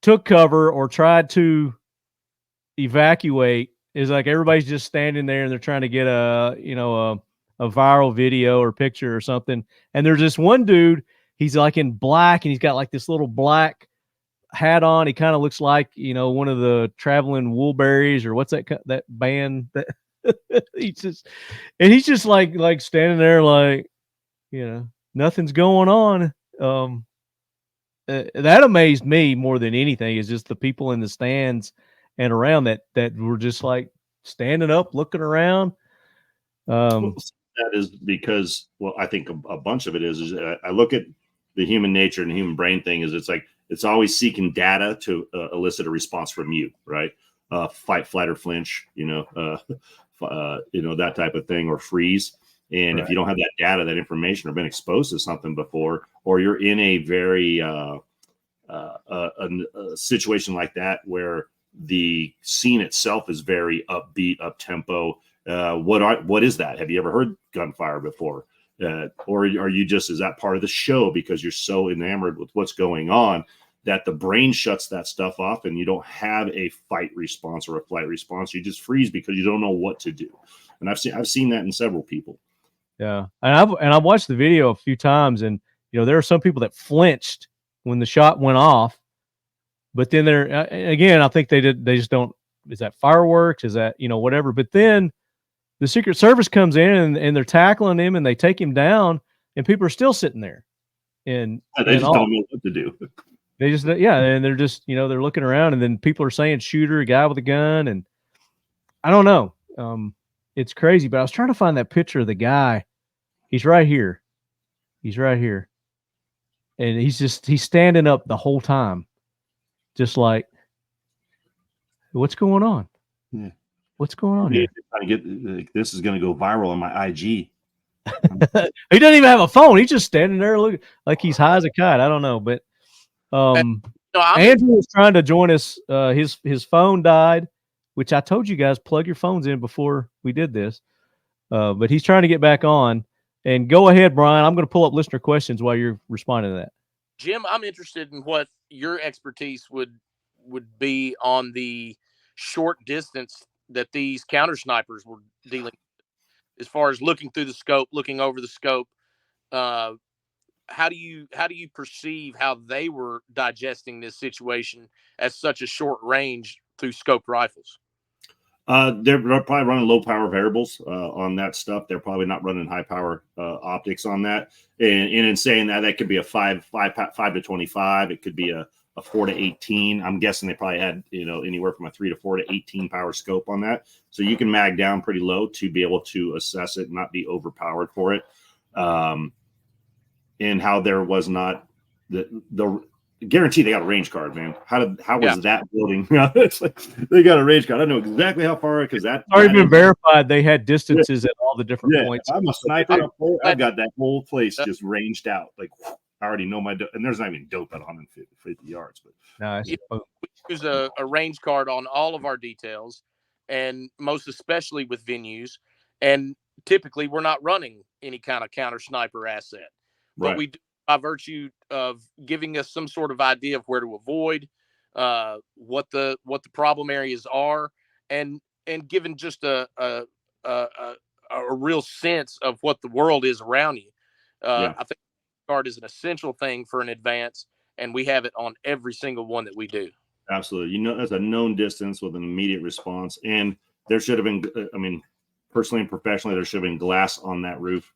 took cover or tried to evacuate. Is like everybody's just standing there and they're trying to get a viral video or picture or something. And there's this one dude, he's like in black and he's got like this little black hat on. He kind of looks like, one of the Traveling Woolberries or what's that band that he's just like standing there like, nothing's going on. That amazed me more than anything, is just the people in the stands and around that were just like standing up, looking around. That is because, well, I think a bunch of it is I look at the human nature and the human brain thing is it's like it's always seeking data to elicit a response from you, right? Fight, flight, or flinch, that type of thing, or freeze. And if you don't have that data, that information, or been exposed to something before, or you're in a very a situation like that where the scene itself is very upbeat, up tempo. What is that? Have you ever heard gunfire before? Or are you just, is that part of the show because you're so enamored with what's going on that the brain shuts that stuff off and you don't have a fight response or a flight response? You just freeze because you don't know what to do. And I've seen that in several people. Yeah, and I've watched the video a few times, and there are some people that flinched when the shot went off, but then again, I think they just don't. Is that fireworks? Is that whatever? But then the Secret Service comes in and they're tackling him and they take him down, and people are still sitting there, and they just don't know what to do. They just and they're just they're looking around, and then people are saying shooter, a guy with a gun, and I don't know. It's crazy, but I was trying to find that picture of the guy. He's right here. And he's standing up the whole time. Just like, what's going on? Yeah. What's going on here? This is going to go viral on my IG. He doesn't even have a phone. He's just standing there looking like he's high as a kite. I don't know, but Andrew was trying to join us. His phone died, which I told you guys, plug your phones in before we did this. But he's trying to get back on. And go ahead, Brian. I'm going to pull up listener questions while you're responding to that. Jim, I'm interested in what your expertise would be on the short distance that these counter snipers were dealing with, as far as looking through the scope, looking over the scope. How do you perceive how they were digesting this situation at such a short range through scoped rifles? They're probably running low power variables on that stuff. They're probably not running high power optics on that. And in saying that could be a 5 to 25. It could be a 4 to 18. I'm guessing they probably had anywhere from a 3 to 4 to 18 power scope on that. So you can mag down pretty low to be able to assess it, and not be overpowered for it. And how there was not the guarantee they got a range card, man. How was that building? It's like they got a range card. I know exactly how far, because that's already been verified. They had distances at all the different points. I'm a sniper up there. I've got that whole place just ranged out. Like, I already know my and there's not even dope at 150 yards. But nice. We use a range card on all of our details, and most especially with venues. And typically, we're not running any kind of counter sniper asset, but we do, by virtue of giving us some sort of idea of where to avoid, what the problem areas are, and given just a real sense of what the world is around you. I think card is an essential thing for an advance, and we have it on every single one that we do. Absolutely. That's a known distance with an immediate response. And there should have been, personally and professionally, there should have been glass on that roof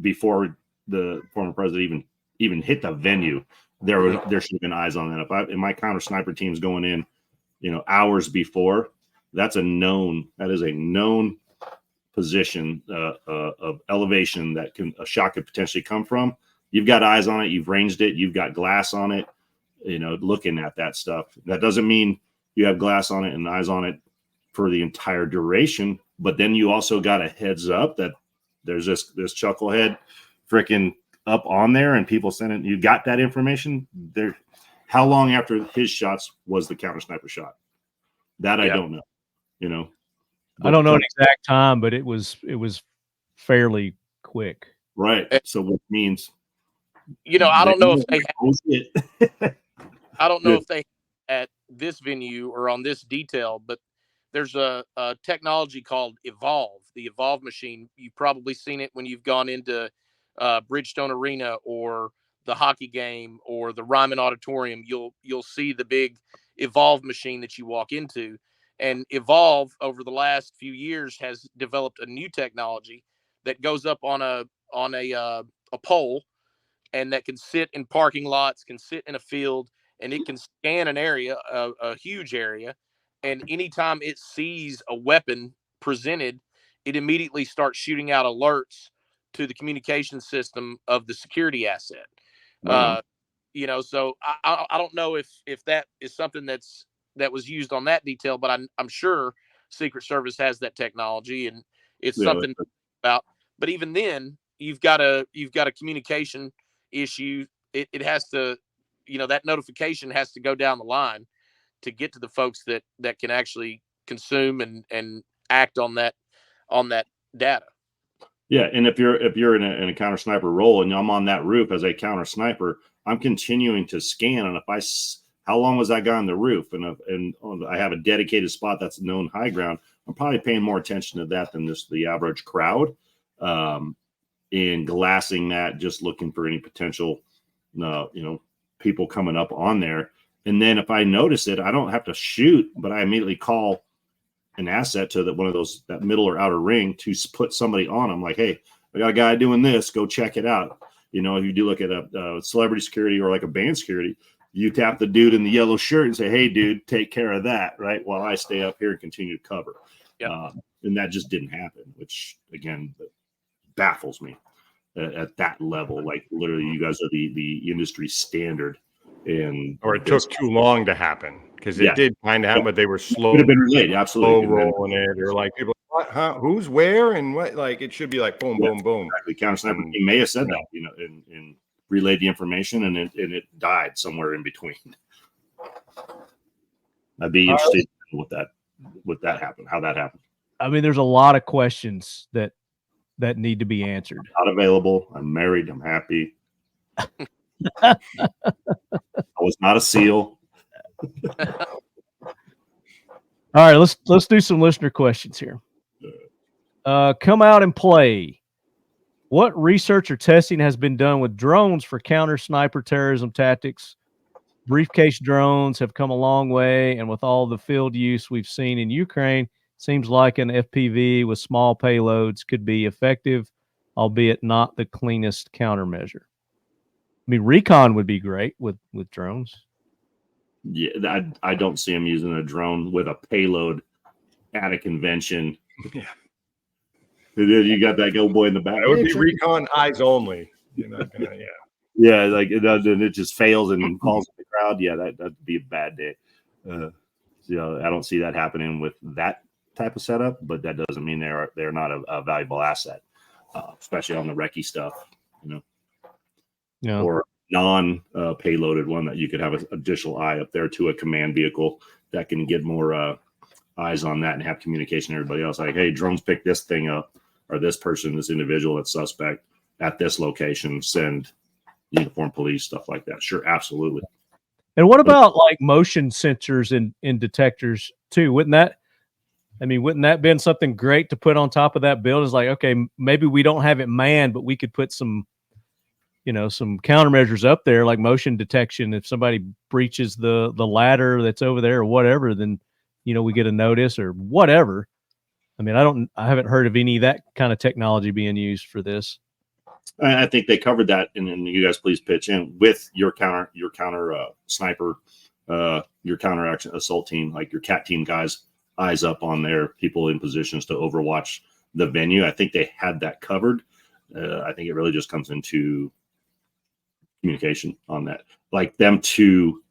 before the former president even hit the venue, there should have been eyes on that. If my counter sniper team's going in, hours before, that is a known position of elevation that a shot could potentially come from. You've got eyes on it. You've ranged it. You've got glass on it. Looking at that stuff. That doesn't mean you have glass on it and eyes on it for the entire duration, but then you also got a heads up that there's this chucklehead freaking up on there, and people sending. You got that information there. How long after his shots was the counter sniper shot? That I don't know. I don't know an exact time, but it was fairly quick. Right. So what means, I don't know if they. I don't know if they at this venue or on this detail, but there's a technology called Evolve, the Evolve machine. You've probably seen it when you've gone into Bridgestone Arena or the hockey game or the Ryman Auditorium. You'll see the big Evolve machine that you walk into. And Evolve over the last few years has developed a new technology that goes up on a pole, and that can sit in parking lots, can sit in a field, and it can scan an area, a huge area. And anytime it sees a weapon presented, it immediately starts shooting out alerts to the communication system of the security asset. Wow. So I don't know if that is something that was used on that detail, but I'm sure Secret Service has that technology, and it's something about. But even then, you've got a communication issue. It has to, that notification has to go down the line to get to the folks that can actually consume and act on that data. Yeah, and if you're in a counter sniper role and I'm on that roof as a counter sniper, I'm continuing to scan, and how long was that guy on the roof, and I have a dedicated spot that's known high ground, I'm probably paying more attention to that than just the average crowd. In glassing that, just looking for any potential, people coming up on there. And then if I notice it, I don't have to shoot, but I immediately call an asset to that middle or outer ring to put somebody on them. Like, hey, I got a guy doing this. Go check it out. If you do look at a celebrity security or like a band security, you tap the dude in the yellow shirt and say, hey, dude, take care of that, right? While I stay up here and continue to cover. Yep. And that just didn't happen, which, again, baffles me at that level. Like, literally, you guys are the industry standard. Or it took too long to happen, because it did kind of happen, but they were slow. Could have been related, absolutely. Slow rolling it, or like people, what, huh? Who's where and what? Like, it should be like boom, boom, boom. The counter sniper team may have said that, and relayed the information, and it died somewhere in between. I'd be interested in what that happened, how that happened. I mean, there's a lot of questions that need to be answered. Not available. I'm married. I'm happy. I was not a SEAL. All right, let's do some listener questions here. Come out and play. What research or testing has been done with drones for counter sniper terrorism tactics? Briefcase drones have come a long way, and with all the field use we've seen in Ukraine, seems like an FPV with small payloads could be effective, albeit not the cleanest countermeasure. I mean, recon would be great with drones. Yeah, I don't see them using a drone with a payload at a convention. Yeah. You got that go boy in the back. It would be recon eyes only. You're not gonna, Yeah, like it just fails and calls the crowd. Yeah, that'd be a bad day. I don't see that happening with that type of setup, but that doesn't mean they're not a valuable asset, especially on the recce stuff, or non-payloaded one that you could have an additional eye up there to a command vehicle that can get more eyes on that and have communication with everybody else. Like, hey, drones pick this thing up, or this person, this individual, that's suspect at this location, send uniformed police, stuff like that. Sure, absolutely. And what about like motion sensors in detectors too? Wouldn't that been something great to put on top of that build? Is like, okay, maybe we don't have it manned, but we could put some countermeasures up there, like motion detection. If somebody breaches the ladder that's over there or whatever, then we get a notice or whatever. I mean, I haven't heard of any of that kind of technology being used for this. I think they covered that, and you guys please pitch in with your counter sniper, your counter action assault team, like your CAT team guys, eyes up on their people in positions to overwatch the venue. I think they had that covered. I think it really just comes into communication on that, like them to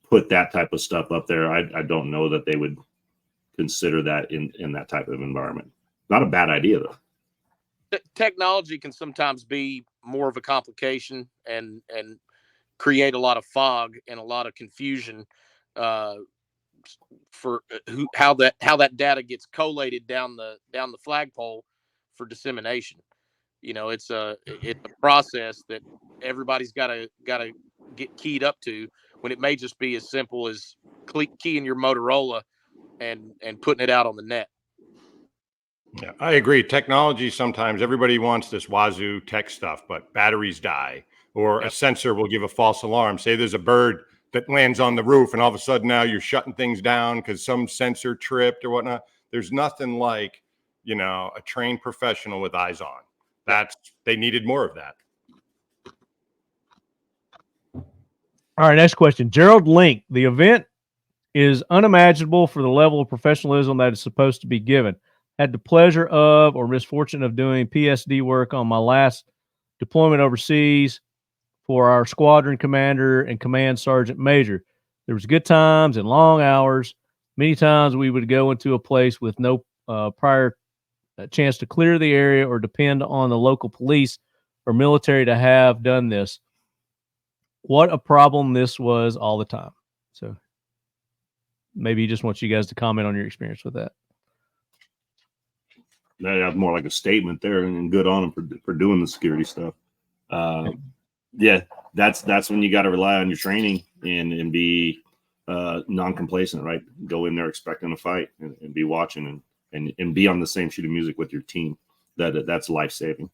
put that type of stuff up there. I don't know that they would consider that in that type of environment. Not a bad idea though. Technology can sometimes be more of a complication and create a lot of fog and a lot of confusion for how that data gets collated down the flagpole for dissemination. You know, it's a process that everybody's got to get keyed up to, when it may just be as simple as keying your Motorola and putting it out on the net. Yeah, I agree. Technology, sometimes everybody wants this wazoo tech stuff, but batteries die, or a sensor will give a false alarm. Say there's a bird that lands on the roof, and all of a sudden now you're shutting things down because some sensor tripped or whatnot. There's nothing like, a trained professional with eyes on. They needed more of that. All right, next question. Gerald Link, the event is unimaginable for the level of professionalism that is supposed to be given. Had the pleasure of or misfortune of doing PSD work on my last deployment overseas for our squadron commander and command sergeant major. There was good times and long hours. Many times we would go into a place with no prior chance to clear the area or depend on the local police or military to have done this. What a problem this was all the time. So maybe he just wants you guys to comment on your experience with that. That's more like a statement there, and good on them for doing the security stuff. Yeah, that's when you got to rely on your training and be non-complacent, right? Go in there expecting a fight and be watching and be on the same sheet of music with your team. That's life-saving.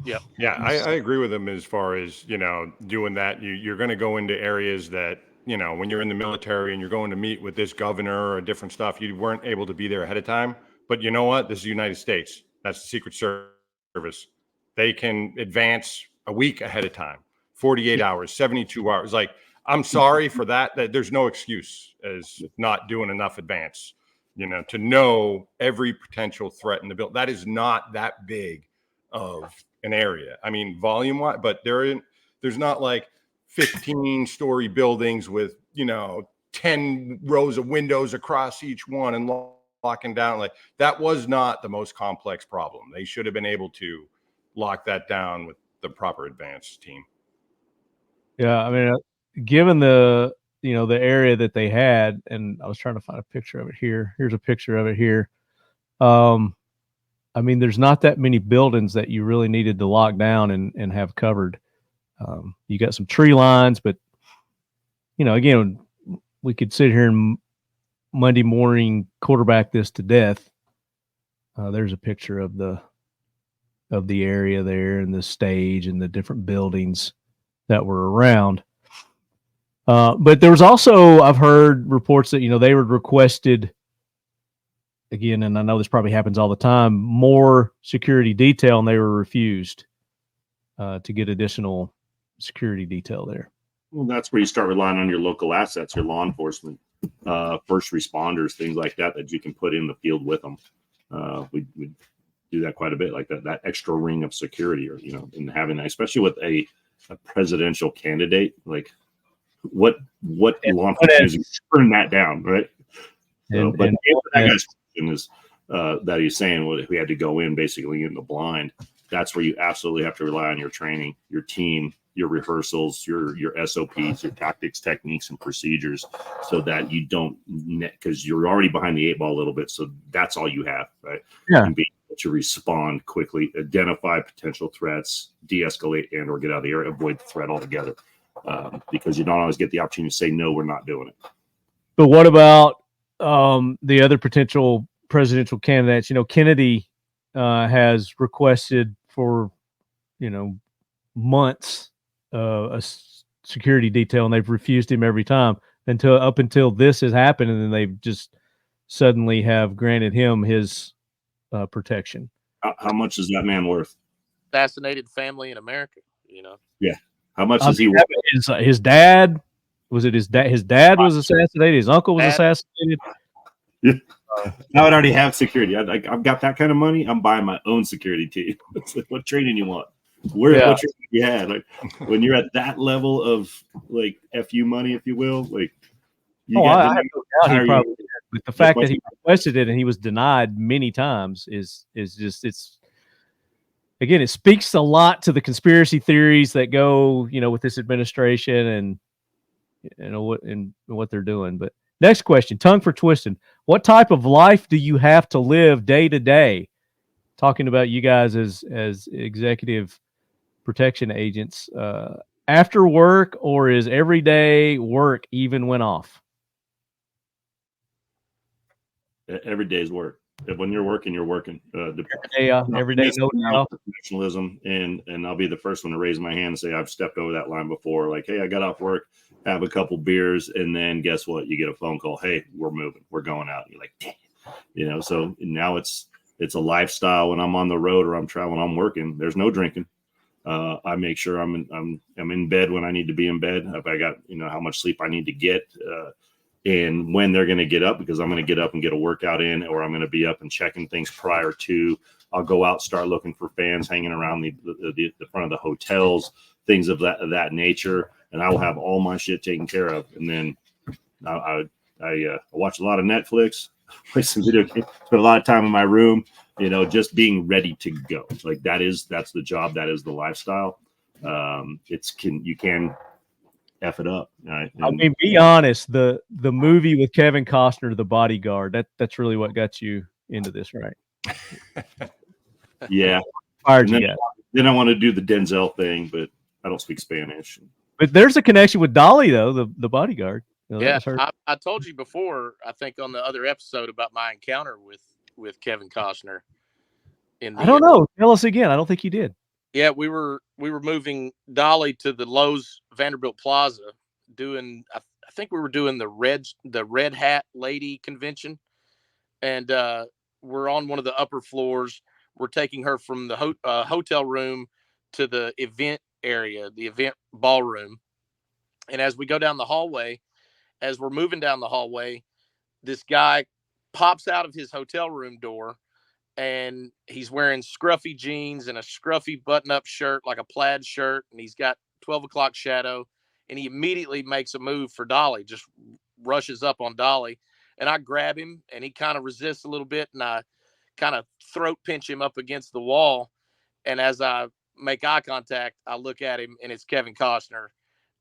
Yeah, I agree with him as far as, doing that. You're going to go into areas that, when you're in the military and you're going to meet with this governor or different stuff, you weren't able to be there ahead of time. But you know what? This is the United States. That's the Secret Service. They can advance a week ahead of time, 48 hours, 72 hours. Like, I'm sorry for that. There's no excuse as not doing enough advance, to know every potential threat in the build. That is not that big of an area. I mean, volume wise, but there's not like 15-story buildings with, 10 rows of windows across each one and locking down. Like, that was not the most complex problem. They should have been able to lock that down with the proper advance team. Yeah, I mean, given the the area that they had, and I was trying to find a picture of it here. Here's a picture of it here. I mean, there's not that many buildings that you really needed to lock down and have covered. You got some tree lines, but again, we could sit here and Monday morning quarterback this to death. There's a picture of the area there and the stage and the different buildings that were around. But there was also, I've heard reports that, they were requested again, and I know this probably happens all the time, more security detail, and they were refused to get additional security detail there. Well, that's where you start relying on your local assets, your law enforcement, first responders, things like that you can put in the field with them. We do that quite a bit, like that extra ring of security, or and having that, especially with a presidential candidate, like what law enforcement is turn that down, right? So, but that guy's question is that he's saying, well, if we had to go in basically in the blind, that's where you absolutely have to rely on your training, your team, your rehearsals, your SOPs, your tactics, techniques, and procedures, so that you don't, because you're already behind the 8 ball a little bit. So that's all you have, right? Yeah. And be able to respond quickly, identify potential threats, de-escalate, and or get out of the area, avoid the threat altogether, because you don't always get the opportunity to say, no, we're not doing it. But what about the other potential presidential candidates? Kennedy has requested for, months a security detail, and they've refused him every time until this has happened, and then they've just suddenly have granted him his protection. How much is that man worth? assassinated family in America. You know. Yeah. How much I does he mean, work? his dad, was it his dad? His dad was assassinated. His uncle was Dad. assassinated. I would already have security. I've got that kind of money. I'm buying my own security team. It's like, what training you want? What training you had? Like when you're at that level of like FU money, if you will, like you I have got no doubt he probably did. But the fact that he requested it and he was denied many times is just, it's, again, it speaks a lot to the conspiracy theories that go, with this administration and what they're doing. But next question, tongue for twisting. What type of life do you have to live day to day? Talking about you guys as executive protection agents, after work, or is everyday work even when off? every day's work. When you're working, you're working. Every day, no doubt. Professionalism, and I'll be the first one to raise my hand and say I've stepped over that line before. Like, hey, I got off work, have a couple beers, and then guess what? You get a phone call. Hey, we're moving. We're going out. You're like, damn. So now it's a lifestyle. When I'm on the road or I'm traveling, I'm working. There's no drinking. I make sure I'm in bed when I need to be in bed. If I got how much sleep I need to get. And when they're going to get up, because I'm going to get up and get a workout in, or I'm going to be up and checking things prior to. I'll go out, start looking for fans hanging around the front of the hotels, things of that nature, and I will have all my shit taken care of. And then I watch a lot of Netflix, play some video games, spend a lot of time in my room, just being ready to go. Like that's the job, that is the lifestyle. You can F it up. Right? I mean, be honest. The movie with Kevin Costner, The Bodyguard, that's really what got you into this, right? Yeah. Then I want to do the Denzel thing, but I don't speak Spanish. But there's a connection with Dolly, though, the Bodyguard. I told you before, I think on the other episode, about my encounter with Kevin Costner. I don't know. Tell us again. I don't think you did. Yeah, we were moving Dolly to the Lowe's Vanderbilt Plaza, doing. I think we were doing the Red Hat Lady convention, and we're on one of the upper floors. We're taking her from the hotel room to the event area, the event ballroom, and as we go down the hallway, as we're moving down the hallway, this guy pops out of his hotel room door. And he's wearing scruffy jeans and a scruffy button-up shirt, like a plaid shirt, and he's got 12 o'clock shadow, and he immediately makes a move for Dolly, just rushes up on Dolly, and I grab him, and he kind of resists a little bit, and I kind of throat pinch him up against the wall, and as I make eye contact, I look at him, and it's Kevin Costner,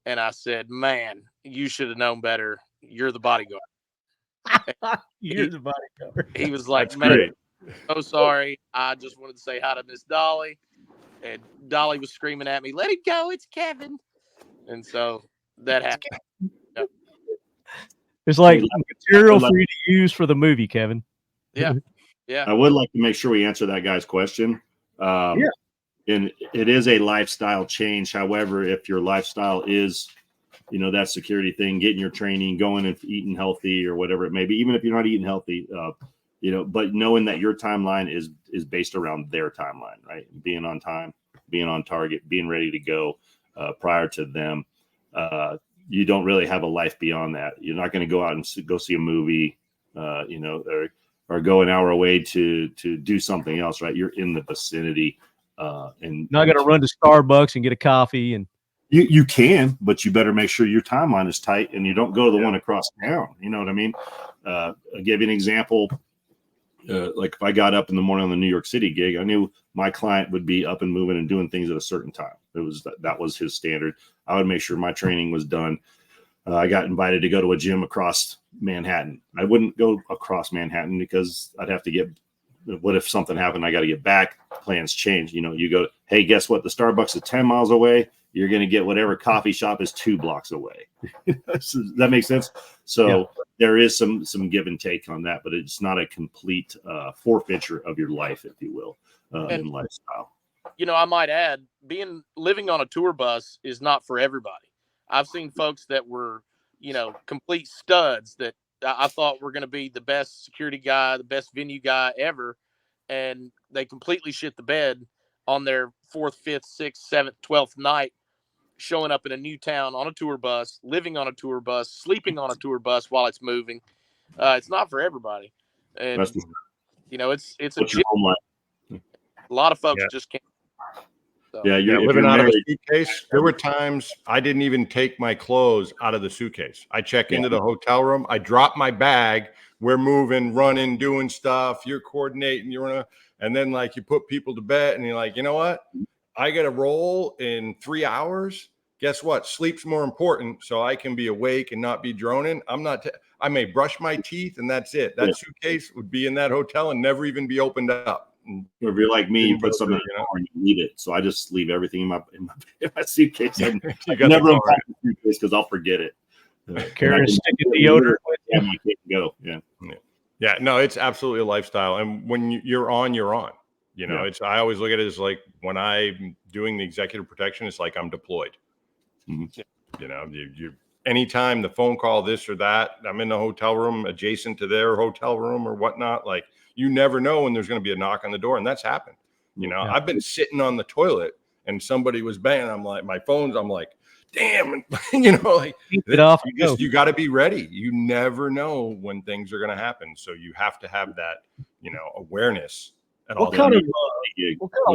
and I said, "Man, you should have known better. You're the bodyguard." You're the bodyguard. He was like, That's "Man, great. so sorry. I just wanted to say hi to Miss Dolly." And Dolly was screaming at me, "Let it go. It's Kevin." And so that happened. Yep. It's like material for you to use for the movie, Kevin. Yeah. Yeah. I would like to make sure we answer that guy's question. And it is a lifestyle change. However, if your lifestyle is, that security thing, getting your training, going and eating healthy or whatever it may be, even if you're not eating healthy, but knowing that your timeline is based around their timeline, right? Being on time, being on target, being ready to go prior to them. You don't really have a life beyond that. You're not going to go out and go see a movie, or go an hour away to do something else, right? You're in the vicinity. And not going to run to Starbucks and get a coffee. And you can, but you better make sure your timeline is tight and you don't go to the one across town. You know what I mean? I'll give you an example. Like if I got up in the morning on the New York City gig, I knew my client would be up and moving and doing things at a certain time. That was his standard. I would make sure my training was done. I got invited to go to a gym across Manhattan. I wouldn't go across Manhattan because I'd have to get. What if something happened? I got to get back. Plans change. You go. Hey, guess what? The Starbucks is 10 miles away. You're going to get whatever coffee shop is 2 blocks away. Does that make sense? So there is some give and take on that, but it's not a complete forfeiture of your life, if you will, in lifestyle. I might add, living on a tour bus is not for everybody. I've seen folks that were, complete studs that I thought were going to be the best security guy, the best venue guy ever, and they completely shit the bed on their 4th, 5th, 6th, 7th, 12th night, showing up in a new town on a tour bus, living on a tour bus, sleeping on a tour bus while it's moving. It's not for everybody. And, That's it's what's your home life. a lot of folks Yeah. just can't. So. Yeah, Yeah, if living you're out of a married, suitcase. There were times I didn't even take my clothes out of the suitcase. I check into the hotel room. I drop my bag. We're moving, running, doing stuff. You're coordinating. And then like you put people to bed, and you're like, you know what? I got to roll in 3 hours. Guess what? Sleep's more important, so I can be awake and not be droning. I may brush my teeth, and that's it. That suitcase would be in that hotel and never even be opened up. or if you're like me, you put something in the car and you need it. So I just leave everything in my suitcase. I never unpack the suitcase because I'll forget it. Carry a stick of deodorant with you. You can't go. Yeah, no, it's absolutely a lifestyle. And when you're on, you're on. I always look at it as like when I'm doing the executive protection, it's like I'm deployed. You anytime the phone call, this or that, I'm in the hotel room adjacent to their hotel room or whatnot. Like you never know when there's going to be a knock on the door, and that's happened. I've been sitting on the toilet and somebody was banging. I'm like, my phone's. I'm like, damn, like get off. You got to be ready. You never know when things are going to happen, so you have to have that, awareness. What kind of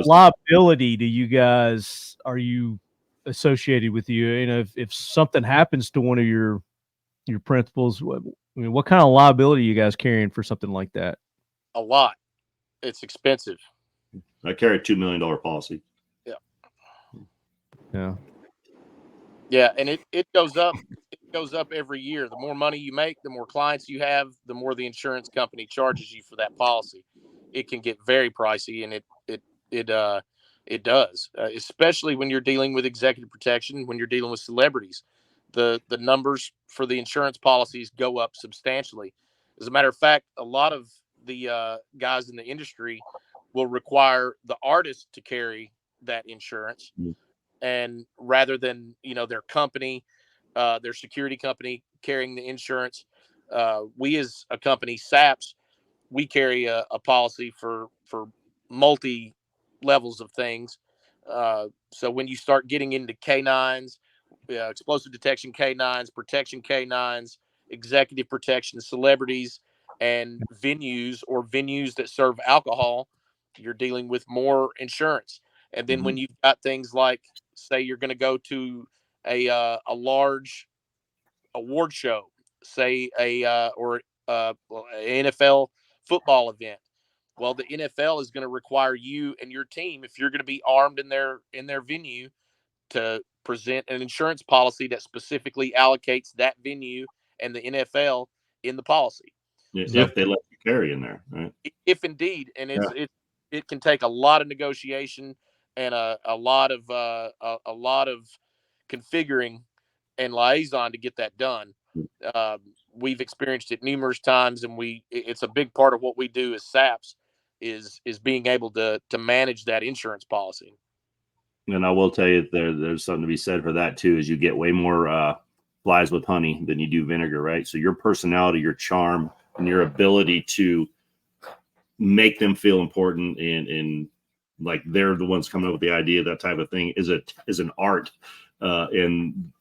liability do you guys are you associated with you? If something happens to one of your principals, what kind of liability are you guys carrying for something like that? A lot. It's expensive. I carry a $2 million policy. Yeah, and it goes up. It goes up every year. The more money you make, the more clients you have, the more the insurance company charges you for that policy. It can get very pricey, and it does, especially when you're dealing with executive protection, when you're dealing with celebrities. The numbers for the insurance policies go up substantially. As a matter of fact, a lot of the guys in the industry will require the artist to carry that insurance, and rather than their company, their security company carrying the insurance, we as a company, SAPS, we carry a policy for multi levels of things. So when you start getting into canines, explosive detection canines, protection canines, executive protection, celebrities, and venues that serve alcohol, you're dealing with more insurance. And then when you've got things like, say, you're going to go to a large award show, say or an NFL football event. Well, the NFL is going to require you and your team, if you're going to be armed in their venue, to present an insurance policy that specifically allocates that venue and the NFL in the policy. If they let you carry in there, right? If indeed, and it can take a lot of negotiation and a lot of configuring and liaison to get that done. We've experienced it numerous times, and it's a big part of what we do as SAPs is being able to manage that insurance policy. And I will tell you, there's something to be said for that too. Is you get way more flies with honey than you do vinegar, right? So your personality, your charm, and your ability to make them feel important and like they're the ones coming up with the idea, that type of thing is an art, and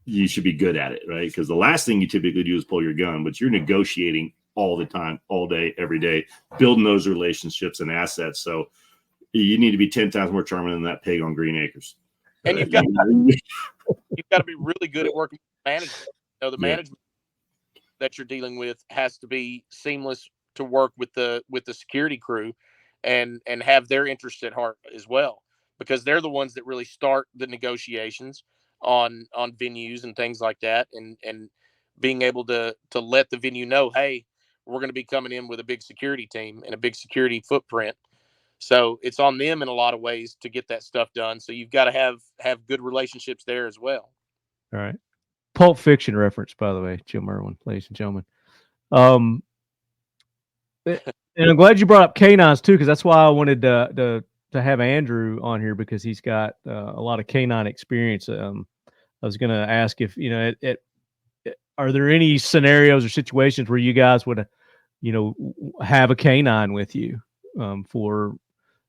you should be good at it, right? Because the last thing you typically do is pull your gun, but you're negotiating all the time, all day, every day, building those relationships and assets. So you need to be 10 times more charming than that pig on Green Acres. And you've got to be really good at working with management. The management that you're dealing with has to be seamless to work with the security crew and have their interests at heart as well, because they're the ones that really start the negotiations on venues and things like that, and being able to let the venue know, hey, we're going to be coming in with a big security team and a big security footprint. So it's on them in a lot of ways to get that stuff done. So you've got to have good relationships there as well. All right. Pulp Fiction reference, by the way, Jim Irwin, ladies and gentlemen. And I'm glad you brought up canines too, because that's why I wanted to have Andrew on here, because he's got a lot of canine experience. I was going to ask if are there any scenarios or situations where you guys would have a canine with you for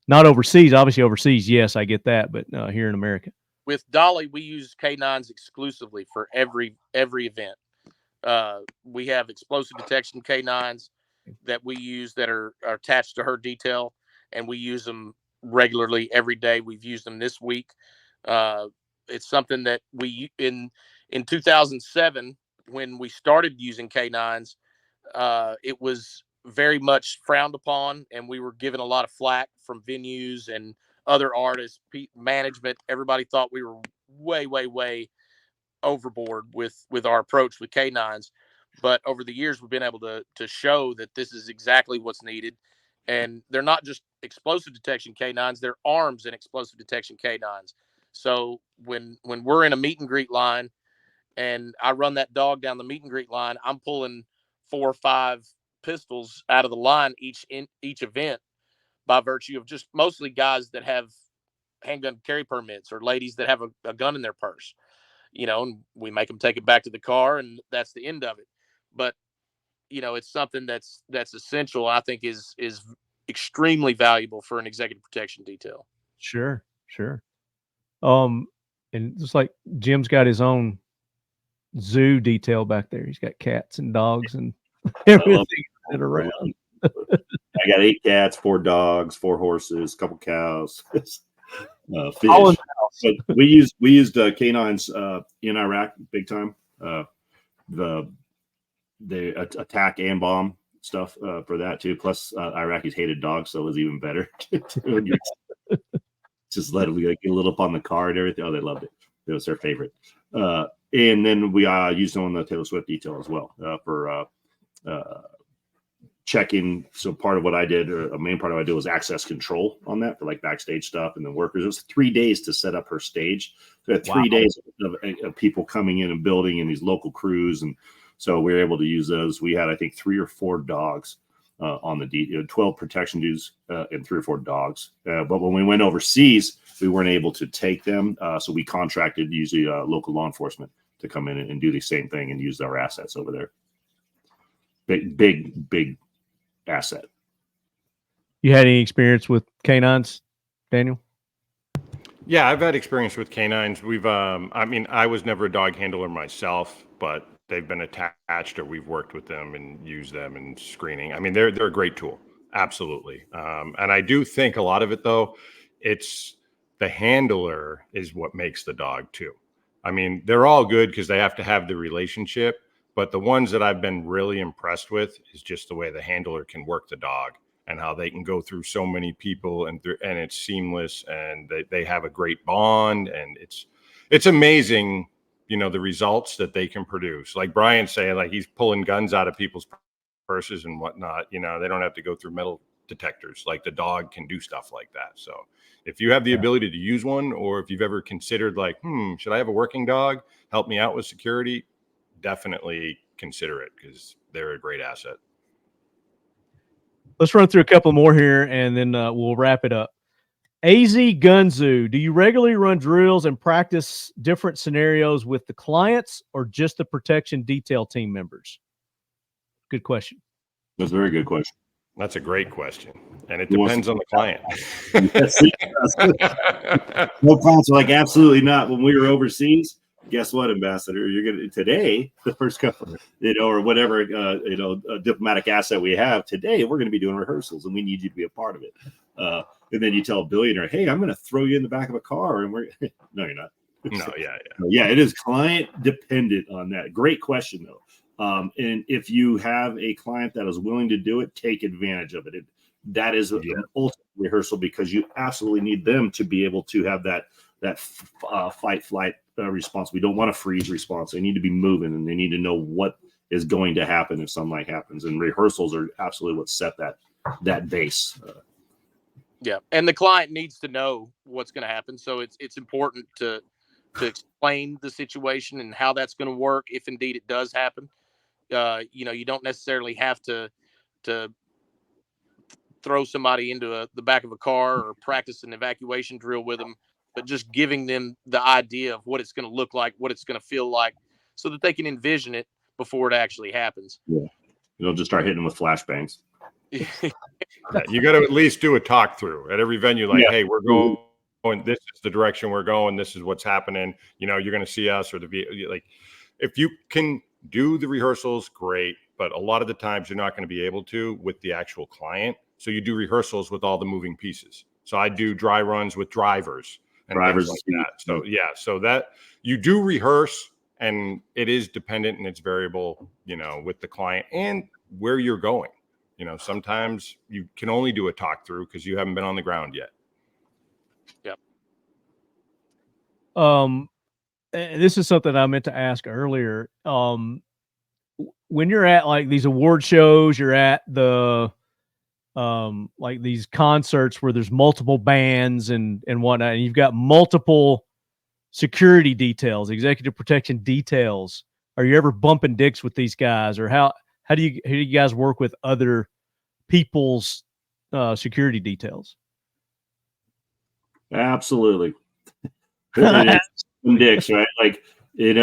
Not overseas, obviously overseas. Yes, I get that, but here in America. With Dolly, we use K9s exclusively for every event. We have explosive detection K9s that we use that are attached to her detail, and we use them regularly every day. We've used them this week. It's something that we in 2007 when we started using K9s, it was very much frowned upon, and we were given a lot of flack from venues and other artists, management. Everybody thought we were way overboard with our approach with K9s. But over the years, we've been able to show that this is exactly what's needed. And they're not just explosive detection K9s, they're arms and explosive detection K9s. So when we're in a meet and greet line and I run that dog down the meet and greet line, I'm pulling 4 or 5 pistols out of the line each event, by virtue of just mostly guys that have handgun carry permits or ladies that have a gun in their purse, and we make them take it back to the car, and that's the end of it. But it's something that's essential. I think is extremely valuable for an executive protection detail. Sure. And just like Jim's got his own zoo detail back there. He's got cats and dogs and everything around. I got 8 cats, 4 dogs, 4 horses, a couple cows, fish. All in So we used K9s in Iraq big time. The attack and bomb stuff for that too. Plus Iraqis hated dogs, so it was even better. Just let them get a little up on the car and everything. Oh, they loved it. It was their favorite. And then we used them on the Taylor Swift detail as well for checking. So part of what I did, or a main part of what I did, was access control on that for like backstage stuff and then workers. It was 3 days to set up her stage. So we had 3 days of people coming in and building in these local crews. And so we were able to use those. We had, I think, 3 or 4 dogs on the 12 protection dudes and 3 or 4 dogs. But when we went overseas, we weren't able to take them. So we contracted usually local law enforcement to come in and do the same thing and use our assets over there. Big asset. You had any experience with K9s, Daniel? Yeah, I've had experience with K9s. We've, I was never a dog handler myself, but they've been attached, or we've worked with them and used them in screening. I mean, they're a great tool. Absolutely. And I do think a lot of it, though, it's the handler is what makes the dog too. I mean, they're all good because they have to have the relationship, but the ones that I've been really impressed with is just the way the handler can work the dog and how they can go through so many people and it's seamless, and they have a great bond, and it's amazing, the results that they can produce. Like Brian's saying, like he's pulling guns out of people's purses and whatnot. They don't have to go through metal detectors. Like the dog can do stuff like that. So if you have the ability to use one, or if you've ever considered like, should I have a working dog help me out with security, definitely consider it because they're a great asset. Let's run through a couple more here, and then we'll wrap it up. AZ Gunzoo, do you regularly run drills and practice different scenarios with the clients or just the protection detail team members? Good question. That's a very good question. That's a great question. And it depends on the client. No clients are like, absolutely not. When we were overseas, guess what, Ambassador? You're going to today, the first couple, or whatever, a diplomatic asset we have today, we're going to be doing rehearsals and we need you to be a part of it. And then you tell a billionaire, hey, I'm going to throw you in the back of a car. And no, you're not. No, yeah, it is client dependent on that. Great question, though. And if you have a client that is willing to do it, take advantage of it. That is an ultimate rehearsal because you absolutely need them to be able to have that fight flight response. We don't want a freeze response. They need to be moving, and they need to know what is going to happen if something happens. And rehearsals are absolutely what set that base. Yeah, and the client needs to know what's going to happen. So it's important to explain the situation and how that's going to work if indeed it does happen. You don't necessarily have to throw somebody into the back of a car or practice an evacuation drill with them, but just giving them the idea of what it's going to look like, what it's going to feel like, so that they can envision it before it actually happens. Yeah, you don't just start hitting them with flashbangs. Yeah, you got to at least do a talk through at every venue. Like, hey, we're going. This is the direction we're going. This is what's happening. You're going to see us or like. If you can do the rehearsals, great. But a lot of the times you're not going to be able to with the actual client. So you do rehearsals with all the moving pieces. So I do dry runs with drivers and things like that. So yeah, so that you do rehearse, and it is dependent and it's variable, with the client and where you're going. Sometimes you can only do a talk through because you haven't been on the ground yet. Yep. This is something I meant to ask earlier. When you're at like these award shows, you're at the like these concerts where there's multiple bands and whatnot, and you've got multiple security details, executive protection details. Are you ever bumping dicks with these guys, or how do you guys work with other people's security details? Absolutely. It is dicks, right? Like, it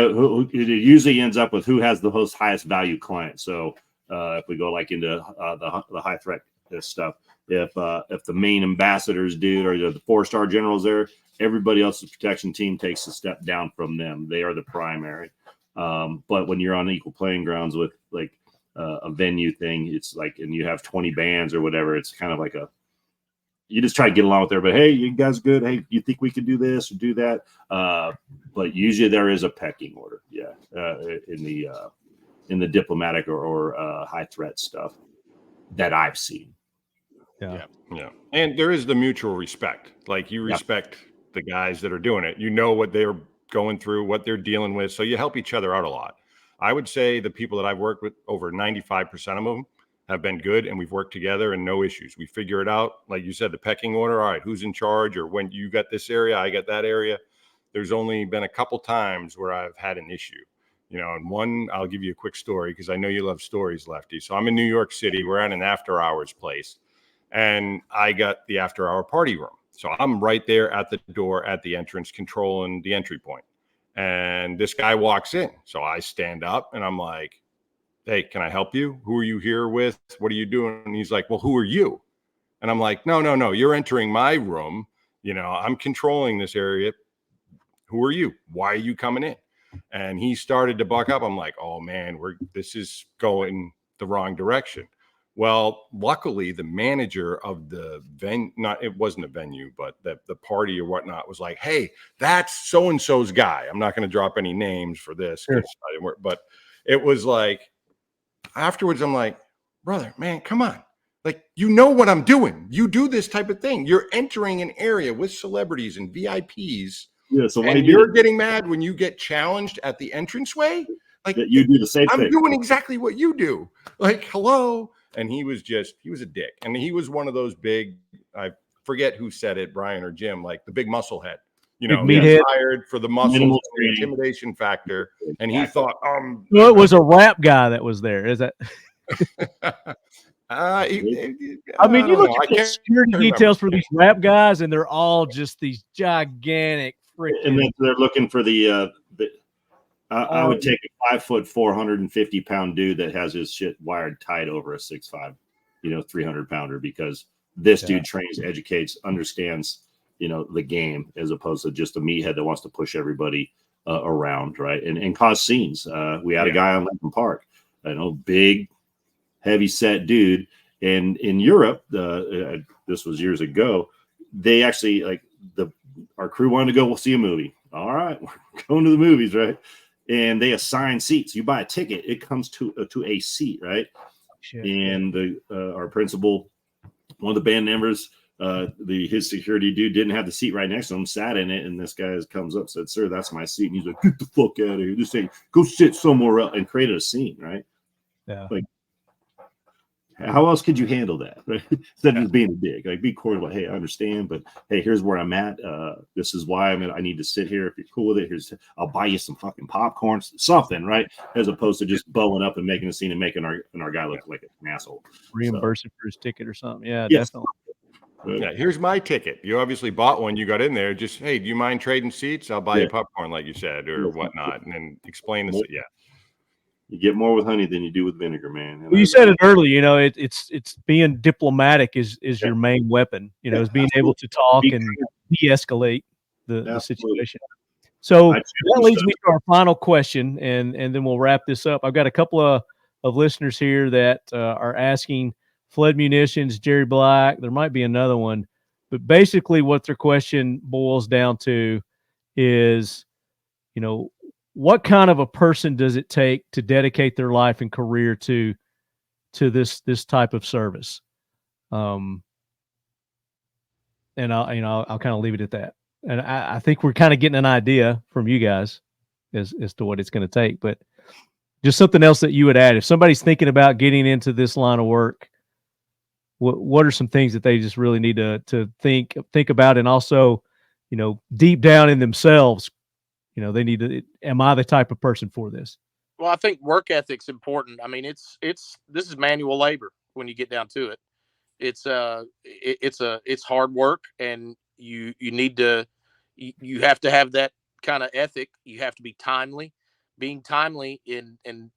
usually ends up with who has the highest value client. So if we go like into the high threat stuff, if the main ambassadors dude or the 4-star generals there, everybody else's protection team takes a step down from them. They are the primary. But when you're on equal playing grounds with like a venue thing, it's like, and you have 20 bands or whatever, it's kind of like you just try to get along with everybody. Hey, you guys good? Hey, you think we could do this or do that? But usually there is a pecking order. Yeah. In the diplomatic or high threat stuff that I've seen. Yeah. And there is the mutual respect. Like you respect the guys that are doing it. You know what they're going through, what they're dealing with. So you help each other out a lot. I would say the people that I've worked with, over 95% of them have been good, and we've worked together and no issues. We figure it out. Like you said, the pecking order. All right, who's in charge? Or when you got this area, I got that area. There's only been a couple times where I've had an issue. And one, I'll give you a quick story because I know you love stories, Lefty. So I'm in New York City. We're at an after hours place, and I got the after hour party room. So I'm right there at the door at the entrance, controlling the entry point. And this guy walks in. So I stand up and I'm like, hey, can I help you? Who are you here with? What are you doing? And he's like, well, who are you? And I'm like, no, you're entering my room. I'm controlling this area. Who are you? Why are you coming in? And he started to buck up. I'm like, oh man, this is going the wrong direction. Well, luckily the manager of the it wasn't a venue, but the party or whatnot was like, hey, that's so-and-so's guy. I'm not going to drop any names for this. Sure. But it was like, afterwards, I'm like, brother, man, come on. Like, what I'm doing. You do this type of thing. You're entering an area with celebrities and VIPs. Yeah, so and you're getting mad when you get challenged at the entranceway. Like, you do the same thing. I'm doing exactly what you do. Like, hello. And he was a dick. And he was one of those big, I forget who said it, Brian or Jim, like the big muscle head. He's hired for the muscle intimidation factor. And he thought, well, it was a rap guy that was there. Is that? I mean, you look at the security details for these rap guys, and they're all just these gigantic freaking. And then they're looking for I would take a 5 foot, 450-pound dude that has his shit wired tight over a 6'5", 300-pounder, because this dude trains, educates, understands, the game, as opposed to just a meathead that wants to push everybody around, right? And cause scenes. We had a guy on Lincoln Park, big, heavy set dude. And in Europe, this was years ago, they actually our crew wanted to go see a movie. All right, we're going to the movies, right? And they assign seats. You buy a ticket, it comes to a seat, right? Shit. And our principal, one of the band members, his security dude didn't have the seat right next to him, sat in it, and this guy comes up and said, sir, that's my seat. And he's like, get the fuck out of here. Just say, go sit somewhere else, and created a scene, right? Yeah. Like, how else could you handle that, right? Instead of just being a dick, like, be cordial. Hey, I understand, but hey, here's where I'm at. This is why I need to sit here. If you're cool with it, I'll buy you some fucking popcorn, something, right? As opposed to just bowing up and making a scene and making our guy look like an asshole. Reimburse him for his ticket or something. Yeah, yes. Definitely. Yeah, here's my ticket. You obviously bought one. You got in there. Just, hey, do you mind trading seats? I'll buy you popcorn, like you said, or whatnot, and then explain this. Yeah. You get more with honey than you do with vinegar, man. And Well, you said it earlier. You know, it's being diplomatic is your main weapon. You know, is being able to talk and de-escalate the situation. So that leads me to our final question, and then we'll wrap this up. I've got a couple of listeners here that are asking Flood Munitions, Jerry Black. There might be another one, but basically, what their question boils down to is, you know, what kind of a person does it take to dedicate their life and career to this type of service? And I'll kind of leave it at that. And I think we're kind of getting an idea from you guys as to what it's going to take, but just something else that you would add. If somebody's thinking about getting into this line of work, what are some things that they just really need to think about? And also, you know, deep down in themselves, you know, they need to, am I the type of person for this? Well, I think work ethic's important. I mean, this is manual labor when you get down to it. It's hard work, and you need to, you have to have that kind of ethic. You have to be timely. Being timely and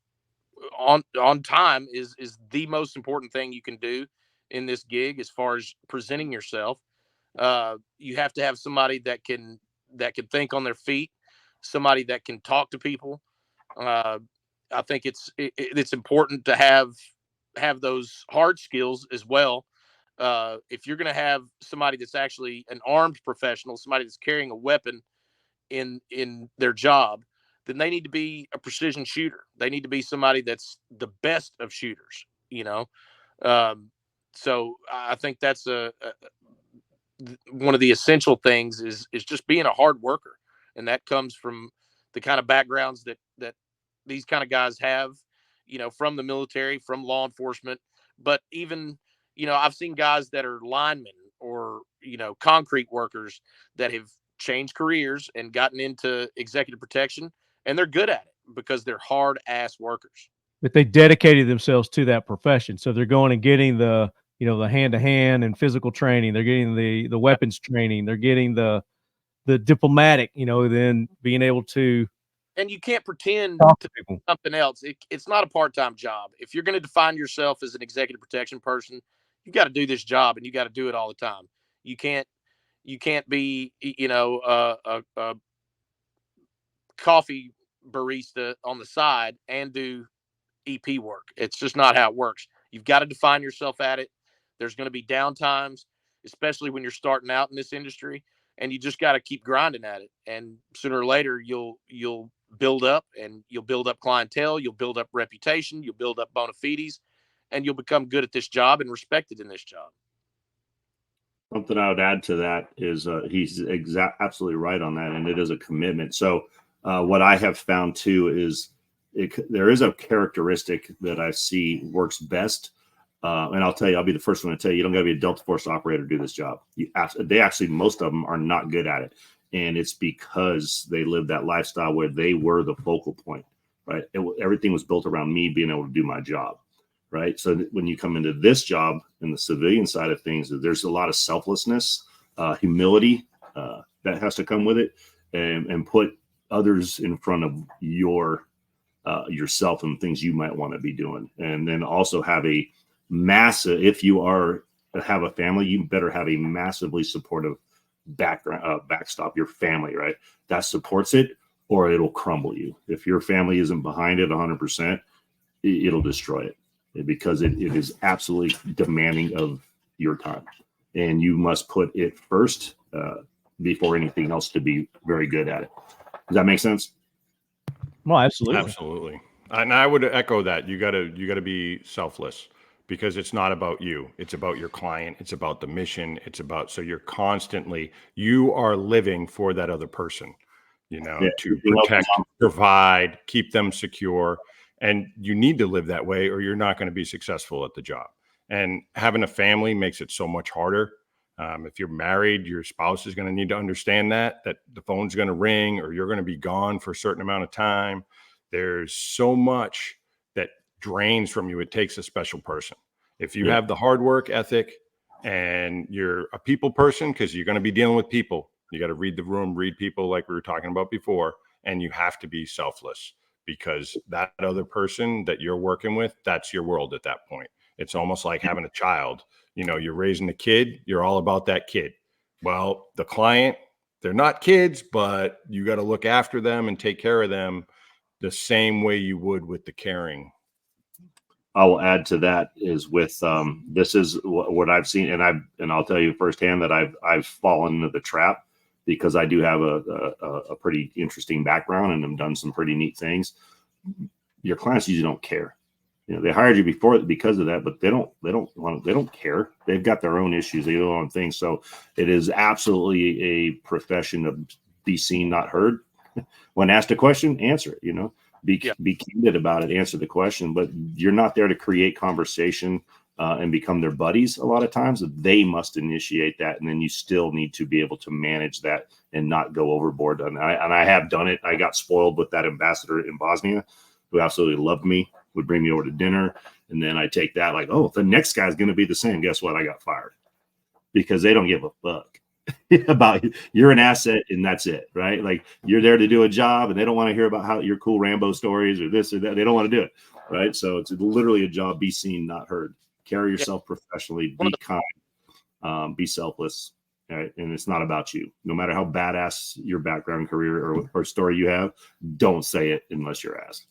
on time is the most important thing you can do in this gig as far as presenting yourself. You have to have somebody that can think on their feet, somebody that can talk to people. I think it's important to have those hard skills as well. If you're going to have somebody that's actually an armed professional, somebody that's carrying a weapon in their job, then they need to be a precision shooter. They need to be somebody that's the best of shooters, you know? So I think that's one of the essential things is just being a hard worker. And that comes from the kind of backgrounds that these kind of guys have, you know, from the military, from law enforcement, but even, you know, I've seen guys that are linemen or, you know, concrete workers that have changed careers and gotten into executive protection, and they're good at it because they're hard ass workers. But they dedicated themselves to that profession. So they're going and getting the, you know, the hand-to-hand and physical training. They're getting the weapons training. They're getting the diplomatic, you know, then being able to. And you can't pretend to do something else. It's not a part-time job. If you're going to define yourself as an executive protection person, you got to do this job, and you got to do it all the time. You can't be, you know, a coffee barista on the side and do EP work. It's just not how it works. You've got to define yourself at it. There's going to be down times, especially when you're starting out in this industry, and you just got to keep grinding at it. And sooner or later, you'll build up, and you'll build up clientele. You'll build up reputation. You'll build up bona fides, and you'll become good at this job and respected in this job. Something I would add to that is he's absolutely right on that, and it is a commitment. So what I have found too is there is a characteristic that I see works best. And I'll tell you, I'll be the first one to tell you, you don't got to be a Delta Force operator to do this job. Most of them are not good at it. And it's because they live that lifestyle where they were the focal point, right? Everything was built around me being able to do my job, right? So when you come into this job in the civilian side of things, there's a lot of selflessness, humility that has to come with it, and put others in front of yourself and things you might want to be doing. And then also have a massive, if you have a family, you better have a massively supportive backstop, your family, right? That supports it, or it'll crumble you. If your family isn't behind it 100%, it'll destroy it, because it is absolutely demanding of your time. And you must put it first before anything else to be very good at it. Does that make sense? Well, absolutely. Absolutely. And I would echo that. You gotta be selfless, because it's not about you. It's about your client. It's about the mission. So you are living for that other person, you know, to protect, provide, keep them secure. And you need to live that way, or you're not going to be successful at the job. And having a family makes it so much harder. If you're married, your spouse is going to need to understand that the phone's going to ring, or you're going to be gone for a certain amount of time. There's so much that drains from you. It takes a special person. If you have the hard work ethic and you're a people person, because you're going to be dealing with people, you got to read the room, read people, like we were talking about before, and you have to be selfless, because that other person that you're working with, that's your world at that point. It's almost like having a child. You know, you're raising a kid, you're all about that kid. Well, the client, they're not kids, but you got to look after them and take care of them the same way you would with the caring. I will add to that is with this is what I've seen, and I'll tell you firsthand that I've fallen into the trap because I do have a pretty interesting background and have done some pretty neat things. Your clients usually don't care. You know, they hired you before because of that, but they don't care. They've got their own issues, they got their own things. So it is absolutely a profession of be seen, not heard. When asked a question, answer it. You know, be candid about it, answer the question. But you're not there to create conversation and become their buddies. A lot of times, they must initiate that, and then you still need to be able to manage that and not go overboard. And I have done it. I got spoiled with that ambassador in Bosnia, who absolutely loved me, would bring me over to dinner. And then I take that like, oh, the next guy's going to be the same. Guess what? I got fired because they don't give a fuck about you. You're an asset and that's it, right? Like you're there to do a job and they don't want to hear about how your cool Rambo stories or this or that. They don't want to do it, right? So it's literally a job. Be seen, not heard. Carry yourself professionally. Be kind. Be selfless. Right? And it's not about you. No matter how badass your background, career, or story you have, don't say it unless you're asked.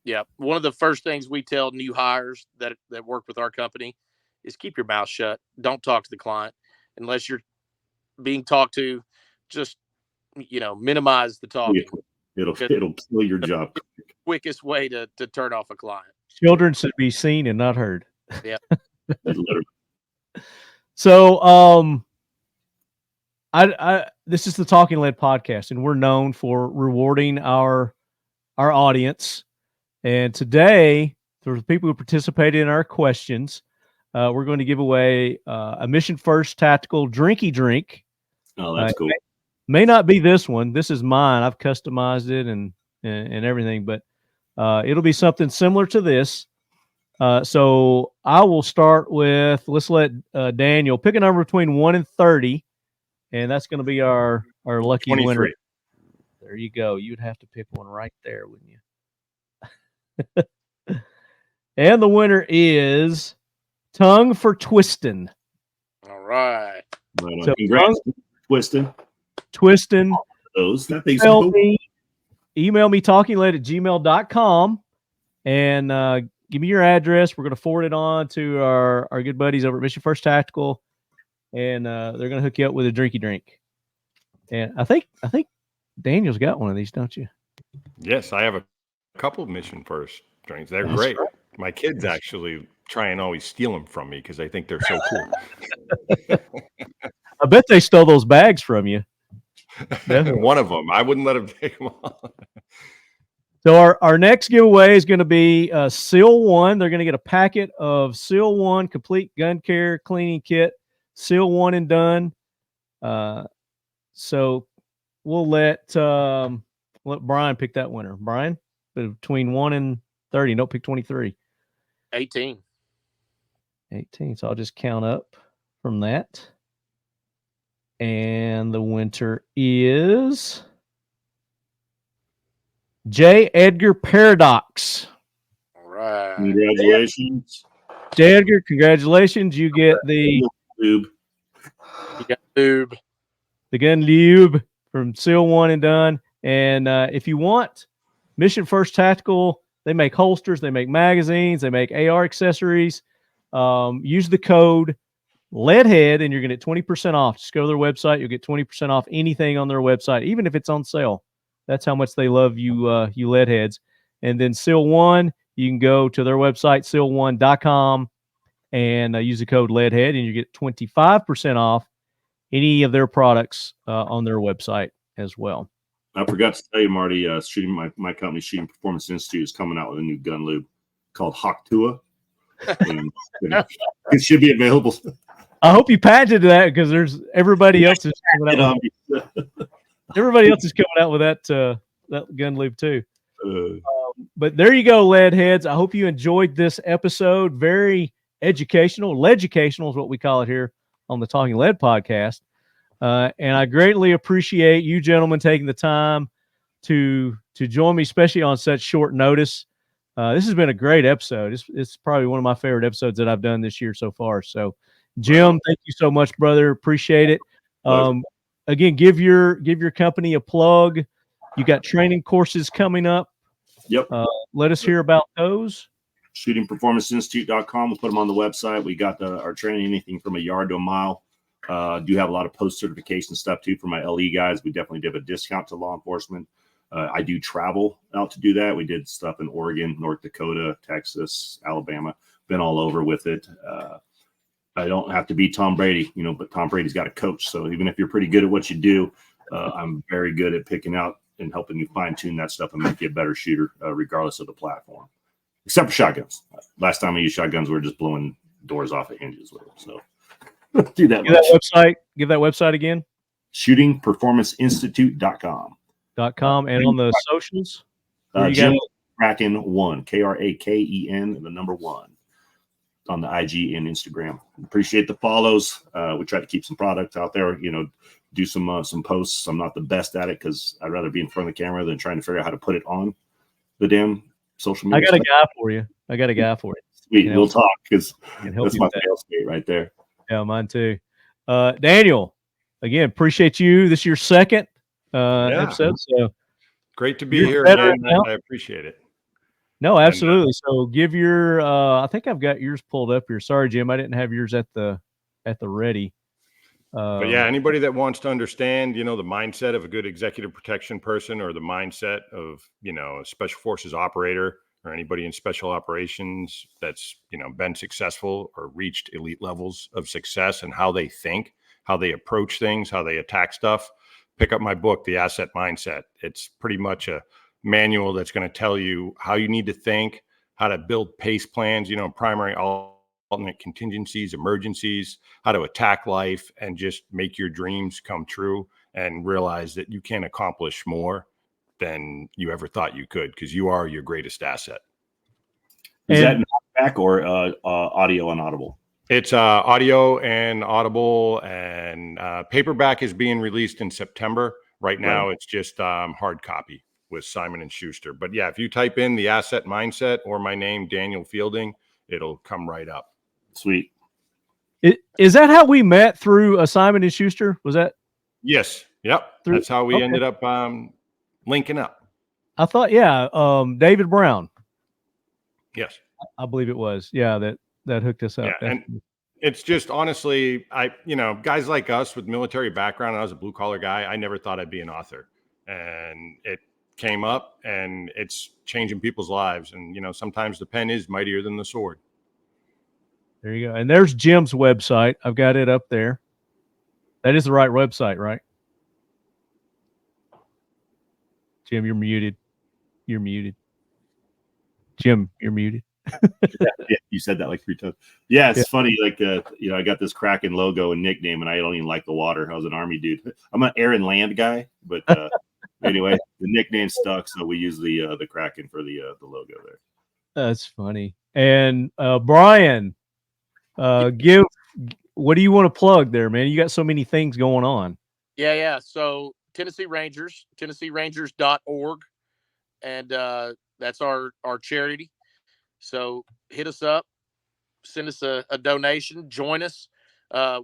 Yeah. One of the first things we tell new hires that work with our company is keep your mouth shut. Don't talk to the client unless you're being talked to. Just, minimize the talk. It'll kill your job. Quickest way to turn off a client. Children should be seen and not heard. Yeah. Literally. So, this is the Talking Lead podcast, and we're known for rewarding our audience. And today, for the people who participated in our questions, we're going to give away a Mission First Tactical Drinky Drink. Oh, that's cool. May not be this one. This is mine. I've customized it and everything, but it'll be something similar to this. So I will start with, let's let Daniel pick a number between 1 and 30, and that's going to be our lucky 23. winner. There you go. You'd have to pick one right there, wouldn't you? And the winner is Tongue for Twistin'. All right. So congrats, Twistin'. Twistin'. That thing's email me talkingled@gmail.com and give me your address. We're going to forward it on to our good buddies over at Mission First Tactical, and they're going to hook you up with a drinky drink. And I think Daniel's got one of these, don't you? Yes, I have a couple of Mission First drinks. They're great. Right. My kids actually try and always steal them from me because they think they're so cool. I bet they stole those bags from you. One of them. I wouldn't let them take them all. So our next giveaway is going to be Seal 1. They're going to get a packet of Seal 1 complete gun care cleaning kit, Seal 1 and done. So we'll let Brian pick that winner. Brian, between 1 and 30. Don't pick 23. 18. So I'll just count up from that. And the winner is J. Edgar Paradox. All right. Congratulations. J. Edgar, congratulations. You get the lube. You got lube. The gun lube from Seal 1 and done. And if you want Mission First Tactical, they make holsters, they make magazines, they make AR accessories. Use the code LEADHEAD and you're going to get 20% off. Just go to their website. You'll get 20% off anything on their website, even if it's on sale. That's how much they love you, you leadheads. And then Seal 1, you can go to their website, seal1.com, and use the code LEADHEAD, and you get 25% off any of their products on their website as well. I forgot to tell you, Marty, my company, Shooting Performance Institute, is coming out with a new gun lube called Hawktua. It should be available. I hope you patented that because there's everybody else is coming out. Everybody else is coming out with that gun lube too. But there you go, lead heads. I hope you enjoyed this episode. Very educational. Leducational is what we call it here on the Talking Lead podcast. And I greatly appreciate you gentlemen taking the time to join me, especially on such short notice. This has been a great episode. It's probably one of my favorite episodes that I've done this year so far. So, Jim, thank you so much, brother. Appreciate it. Again, give your company a plug. You got training courses coming up. Yep. Let us hear about those. shootingperformanceinstitute.com. We'll put them on the website. We got our training, anything from a yard to a mile. Do have a lot of post certification stuff too for my LE guys. We definitely give a discount to law enforcement. I do travel out to do that. We did stuff in Oregon, North Dakota, Texas, Alabama, been all over with it. I don't have to be Tom Brady, but Tom Brady's got a coach. So even if you're pretty good at what you do, I'm very good at picking out and helping you fine tune that stuff and make you a better shooter, regardless of the platform. Except for shotguns. Last time I used shotguns, we were just blowing doors off of hinges with them. So do that. Give that website again. shootingperformanceinstitute.com. And on the socials? Jim Kraken 1, Kraken, the number 1 on the IG and Instagram. Appreciate the follows. We try to keep some products out there, do some posts. I'm not the best at it because I'd rather be in front of the camera than trying to figure out how to put it on the damn social media. I got a guy for you. Sweet. We'll talk because that's my fail state right there. Yeah, mine too. Daniel, again, appreciate you. This is your second episode. So great to be here, man. I appreciate it. No, absolutely. So give your I think I've got yours pulled up here. Sorry, Jim, I didn't have yours at the ready. But yeah, anybody that wants to understand, the mindset of a good executive protection person, or the mindset of, a special forces operator, or anybody in special operations that's, been successful or reached elite levels of success, and how they think, how they approach things, how they attack stuff, pick up my book, The Asset Mindset. It's pretty much a manual that's going to tell you how you need to think, how to build pace plans, primary, alternate contingencies, emergencies, how to attack life, and just make your dreams come true, and realize that you can accomplish more than you ever thought you could, because you are your greatest asset. Is that back or audio and audible? It's audio and audible, and paperback is being released in September. Right now, It's just hard copy with Simon & Schuster. But yeah, if you type in The Asset Mindset or my name, Daniel Fielding, it'll come right up. Sweet. Is that how we met, through Simon & Schuster? Was that? Yes. Yep. That's how we ended up linking up. I thought, David Brown. Yes. I believe it was. Yeah, that hooked us up. Yeah, and it's just, honestly, guys like us with military background, I was a blue collar guy. I never thought I'd be an author, and it came up, and it's changing people's lives. And, sometimes the pen is mightier than the sword. There you go. And there's Jim's website. I've got it up there. That is the right website, right? Jim, you're muted. Jim, you're muted. Yeah, you said that like 3 times. Yeah, it's funny. Like, I got this Kraken logo and nickname, and I don't even like the water. I was an Army dude. I'm an air and land guy, but anyway, the nickname stuck, so we use the Kraken for the logo there. That's funny. And Brian, what do you want to plug there, man? You got so many things going on. Yeah. So Tennessee Rangers, TennesseeRangers.org, and that's our charity. So hit us up, send us a donation, join us.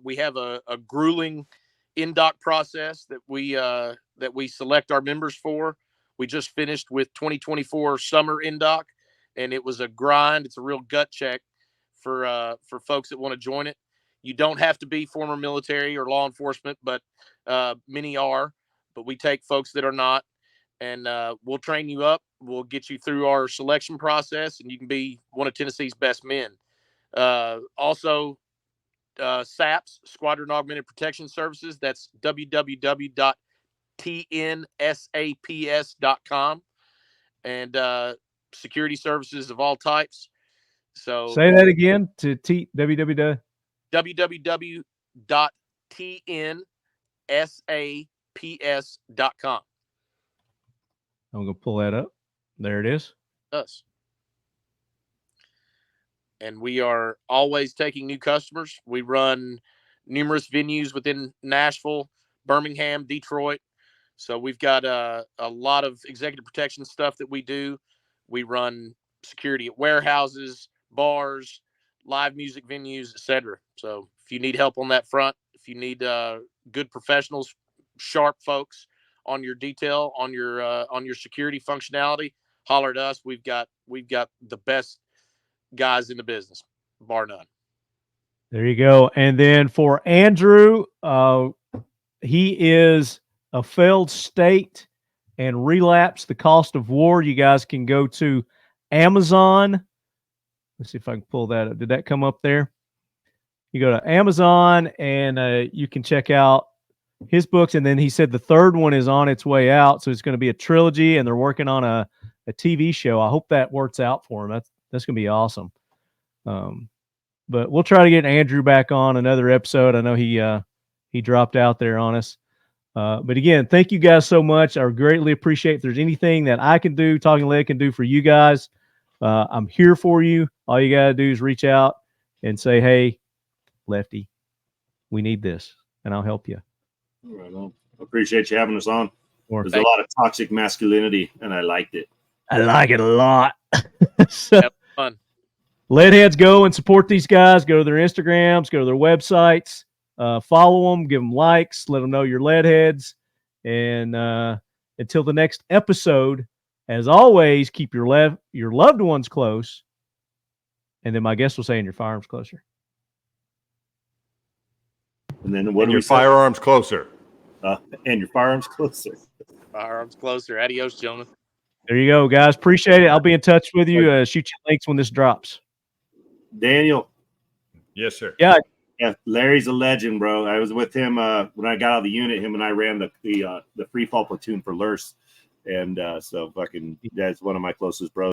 We have a grueling in-doc process that we select our members for. We just finished with 2024 summer in-doc, and it was a grind. It's a real gut check for folks that want to join it. You don't have to be former military or law enforcement, but many are. But we take folks that are not, and we'll train you up. We'll get you through our selection process, and you can be one of Tennessee's best men. Also, SAPS, Squadron Augmented Protection Services. That's www.tnsaps.com, and security services of all types. So say that again, to www.tnsaps.com. I'm going to pull that up. There it is. Us. And we are always taking new customers. We run numerous venues within Nashville, Birmingham, Detroit. So we've got a lot of executive protection stuff that we do. We run security at warehouses, bars, live music venues, etc. So if you need help on that front, if you need good professionals, sharp folks on your detail, on your security functionality, holler at us. We've got the best guys in the business, bar none. There you go. And then for Andrew, he is a failed state and relapse the cost of war. You guys can go to Amazon. Let's see if I can pull that up. Did that come up there? You go to Amazon and you can check out his books. And then he said the third one is on its way out. So it's going to be a trilogy and they're working on a TV show. I hope that works out for him. That's going to be awesome. But we'll try to get Andrew back on another episode. I know he dropped out there on us. But again, thank you guys so much. I greatly appreciate if there's anything that I can do, Talking Lead can do for you guys. I'm here for you. All you got to do is reach out and say, hey, Lefty, we need this, and I'll help you. Right on. Appreciate you having us on. There's Thank a lot of toxic masculinity, and I liked it. I like it a lot. So, Have fun. Leadheads, go and support these guys. Go to their Instagrams, go to their websites, follow them, give them likes, let them know you're Leadheads. And until the next episode, as always, keep your loved ones close. And then my guest will say, and your firearms closer. And then And your firearms closer. And your firearms closer. Firearms closer. Adios, gentlemen. There you go, guys. Appreciate it. I'll be in touch with you. Shoot you links when this drops. Daniel. Yes, sir. Yeah. Yeah, Larry's a legend, bro. I was with him when I got out of the unit. Him and I ran the free fall platoon for LURS. And so fucking that's one of my closest brothers.